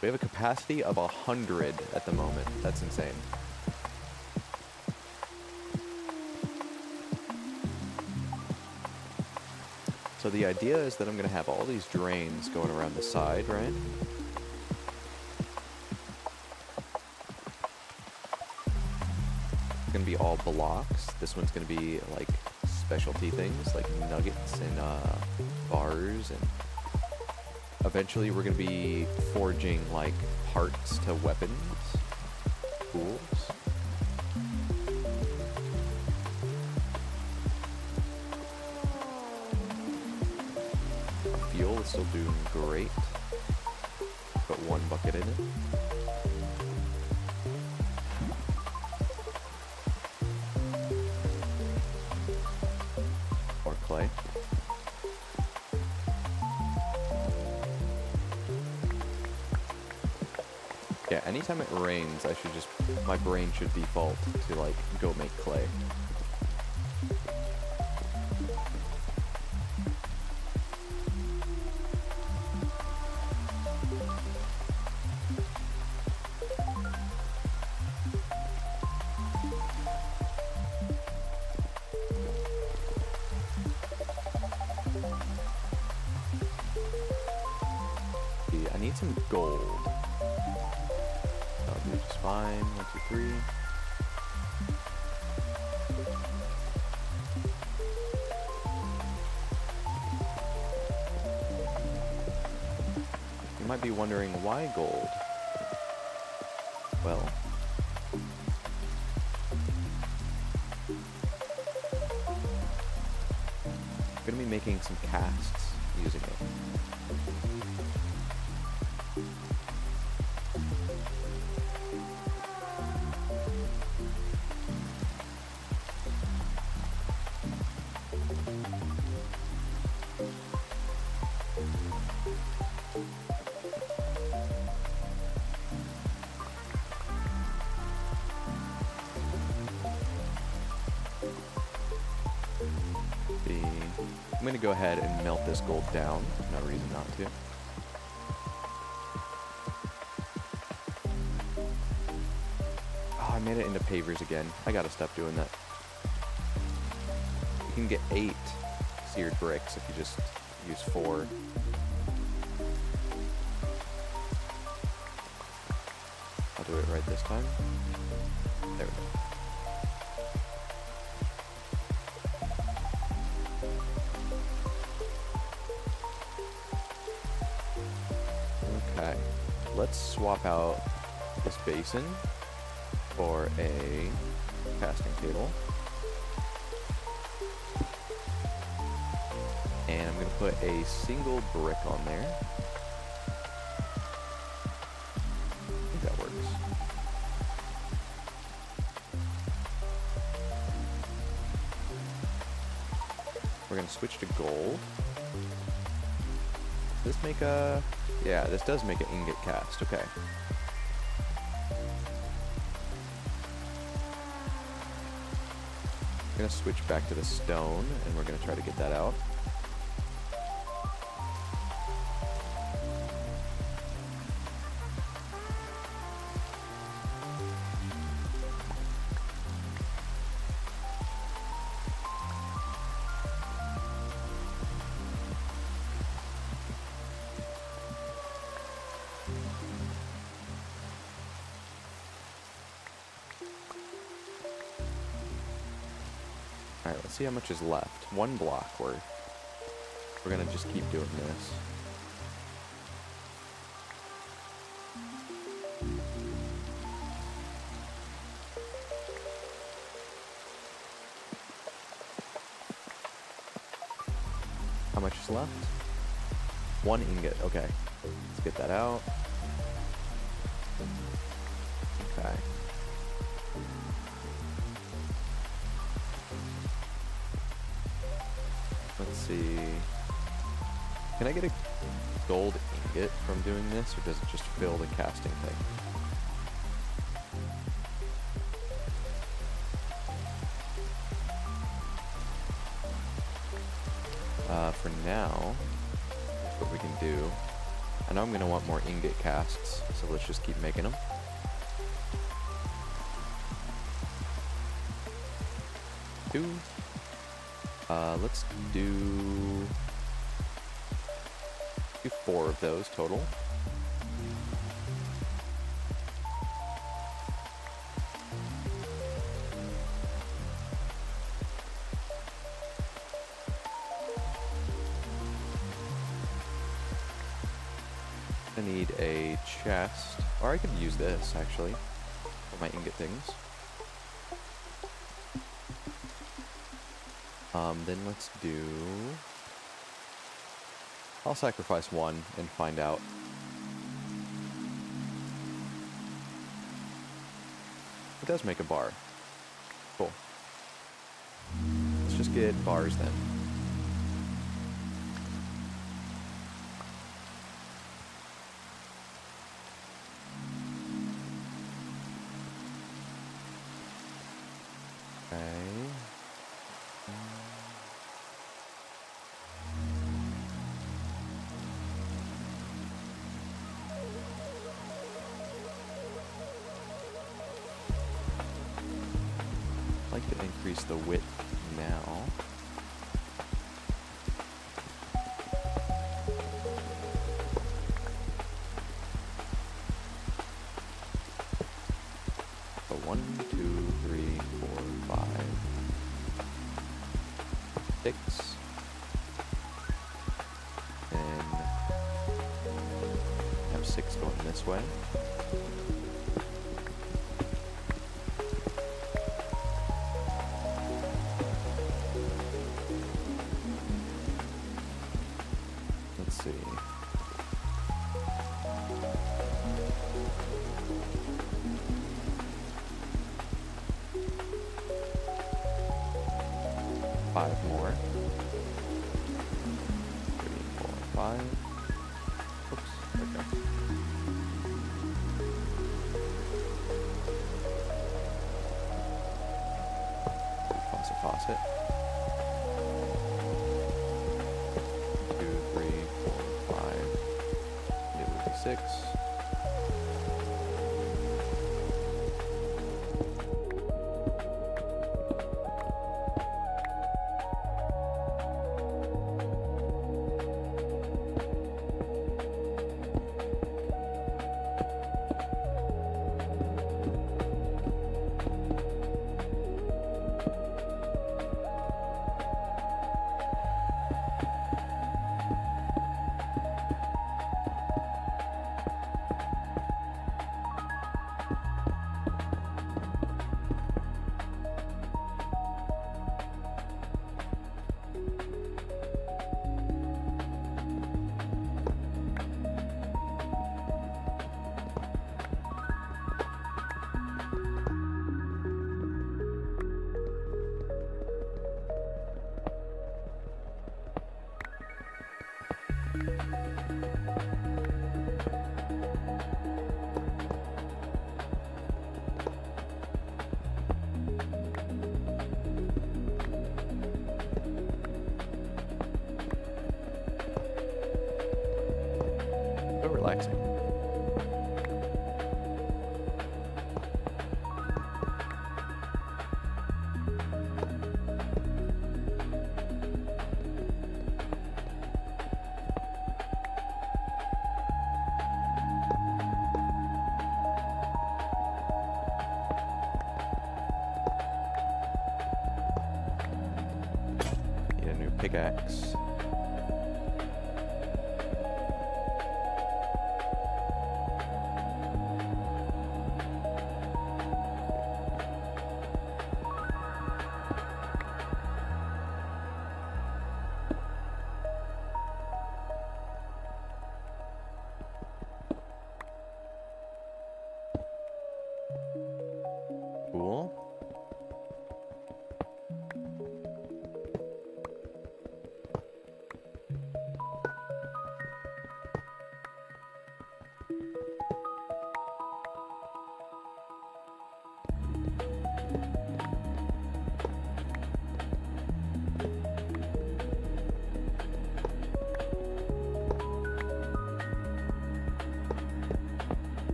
We have a capacity of 100 at the moment. That's insane. So the idea is that I'm going to have all these drains going around the side, right? It's going to be all blocks. This one's going to be like specialty things like nuggets and bars, and eventually we're going to be forging like parts to weapons, tools. Fuel is still doing great. Put one bucket in it. Or clay. Yeah, anytime it rains, I should just, my brain should default to like go make clay. I need some gold. Oh, fine. 1, 2, 3. You might be wondering why gold? Well, I'm going to be making some casts using it. I'm going to go ahead and melt this gold down. No reason not to. Oh, I made it into pavers again. I gotta stop doing that. You can get 8 seared bricks if you just use 4. I'll do it right this time. There we go. Okay, let's swap out this basin for a casting table. And I'm going to put a single brick on there. I think that works. We're going to switch to gold. Does this make a... Yeah, this does make an ingot cast. Okay. I'm going to switch back to the stone, and we're going to try to get that out. Alright, let's see how much is left. 1 block worth. We're gonna just keep doing this. How much is left? 1 ingot. Okay. Let's get that out. Okay. Let's see. Can I get a gold ingot from doing this, or does it just fill the casting thing? For now, that's what we can do. I know I'm going to want more ingot casts, so let's just keep making them. Two. Let's do 4 of those total. I need a chest, or I could use this actually for my ingot things. Then let's do... I'll sacrifice 1 and find out. It does make a bar. Cool. Let's just get bars then. I'd like to increase the width now. 1, 2, 3, 4, 5, 6. Then have 6 going this way. Let's see. Five more. 3, 4, 5. Oops, okay. Faucet. 2, 3, 4, 5. It would be 6. So relaxing. Need a new pickaxe. Cool.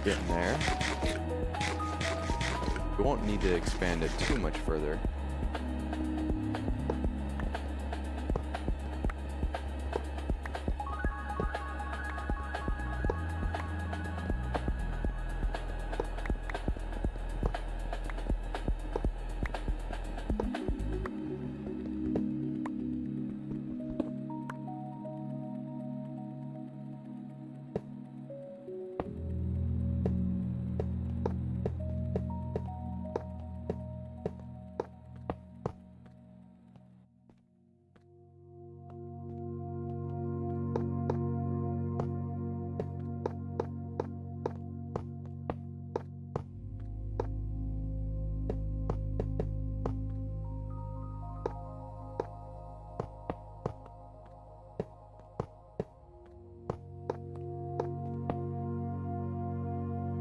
Getting there. We won't need to expand it too much further.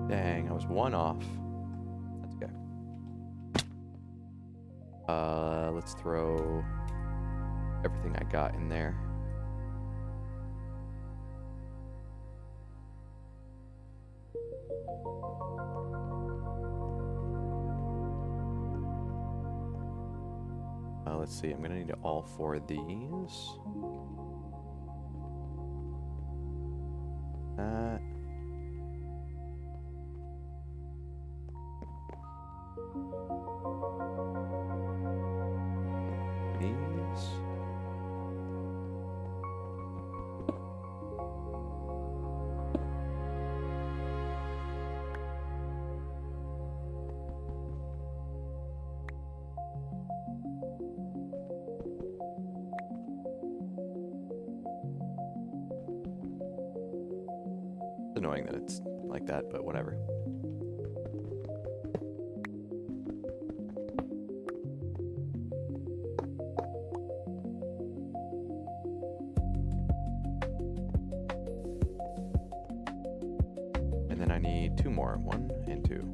Dang, I was one off. That's okay. Let's throw everything I got in there. Let's see, I'm gonna need all 4 of these. That. These. It's annoying that it's like that, but whatever. And then I need 2 more. 1 and 2.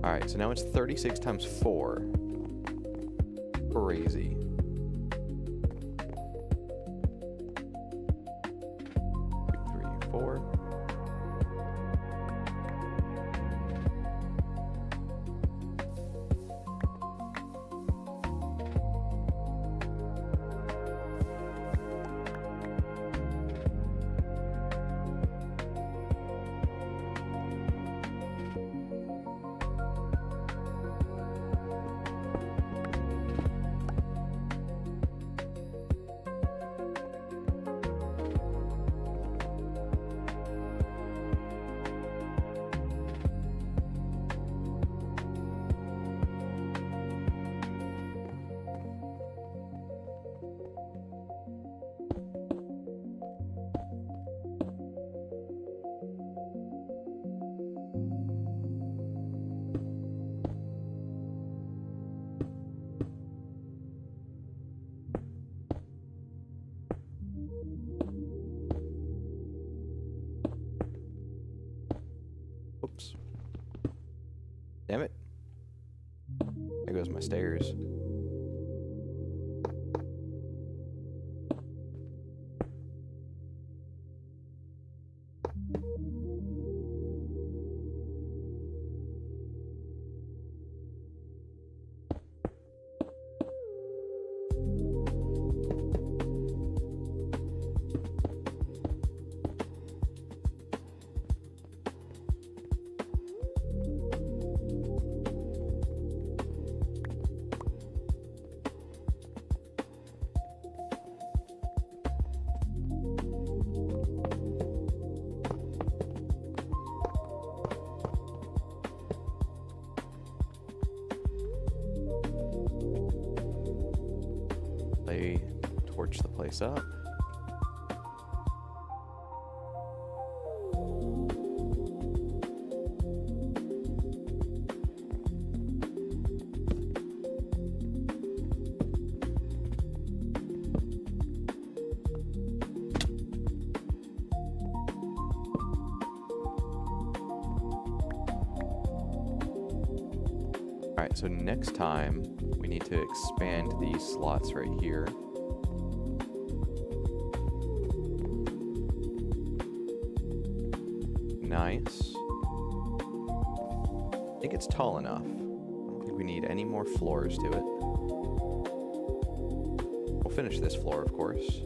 Alright, so now it's 36 times 4. Crazy. Three, 4. Oops. Damn it. There goes my stairs. Torch the place up. Alright, so next time we need to expand these slots right here. Nice. I think it's tall enough. I don't think we need any more floors to it. We'll finish this floor, of course.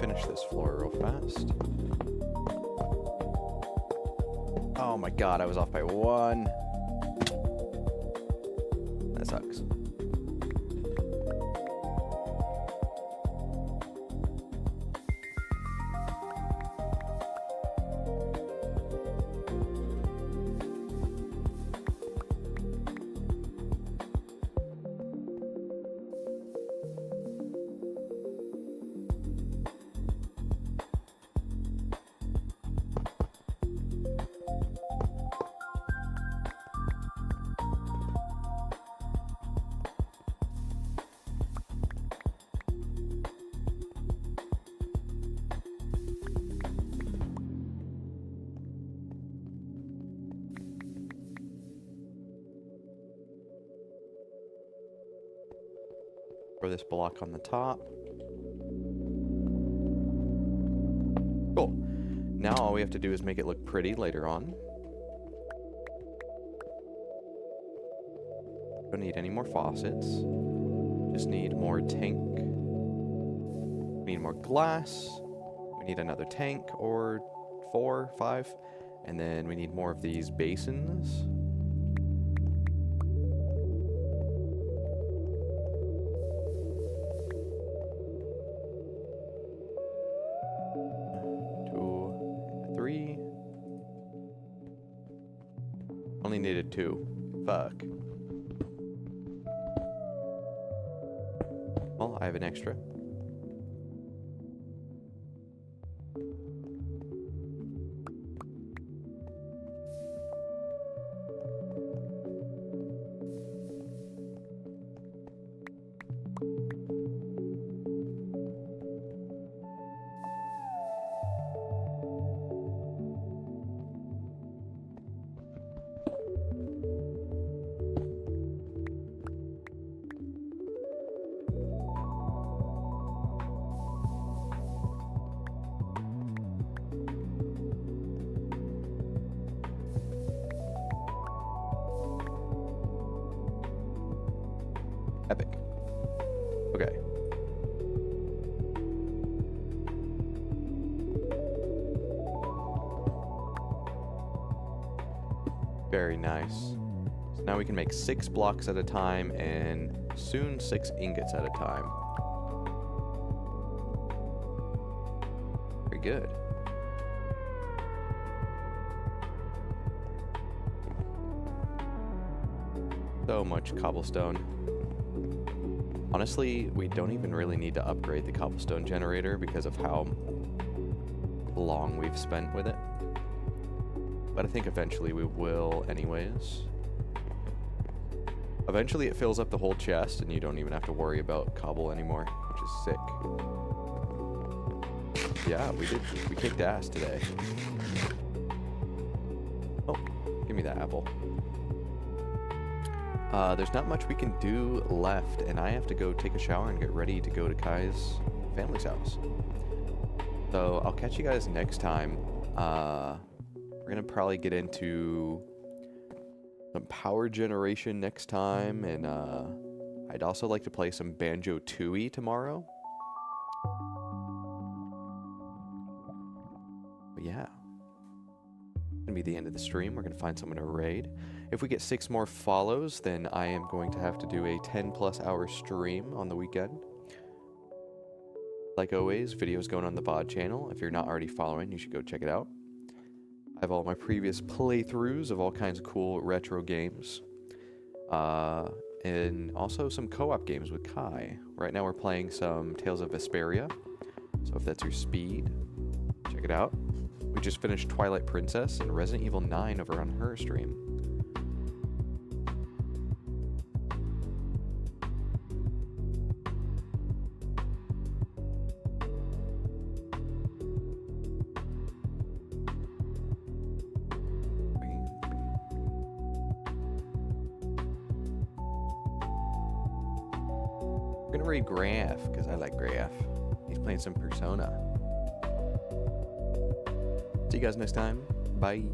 finish this floor real fast. Oh my god, I was off by 1. That sucks. For this block on the top. Cool. Now all we have to do is make it look pretty later on. Don't need any more faucets. Just need more tank. We need more glass. We need another tank or 4, 5. And then we need more of these basins. Only needed 2. Fuck. Well, I have an extra. Epic. Okay. Very nice. So now we can make 6 blocks at a time and soon 6 ingots at a time. Very good. So much cobblestone. Honestly, we don't even really need to upgrade the cobblestone generator because of how long we've spent with it. But I think eventually we will anyways. Eventually it fills up the whole chest and you don't even have to worry about cobble anymore, which is sick. Yeah, we kicked ass today. Oh, give me that apple. There's not much we can do left, and I have to go take a shower and get ready to go to Kai's family's house. So I'll catch you guys next time. We're gonna probably get into some power generation next time, and I'd also like to play some Banjo-Tooie tomorrow. But yeah. Gonna be the end of the stream. We're gonna find someone to raid. If we get 6 more follows, then I am going to have to do a 10+ hour stream on the weekend. Like always, videos going on the VOD channel. If you're not already following, you should go check it out. I have all my previous playthroughs of all kinds of cool retro games. And also some co-op games with Kai. Right now we're playing some Tales of Vesperia. So if that's your speed, check it out. We just finished Twilight Princess and Resident Evil 9 over on her stream. We're gonna read Graf, because I like Graf. He's playing some Persona. See you guys next time. Bye.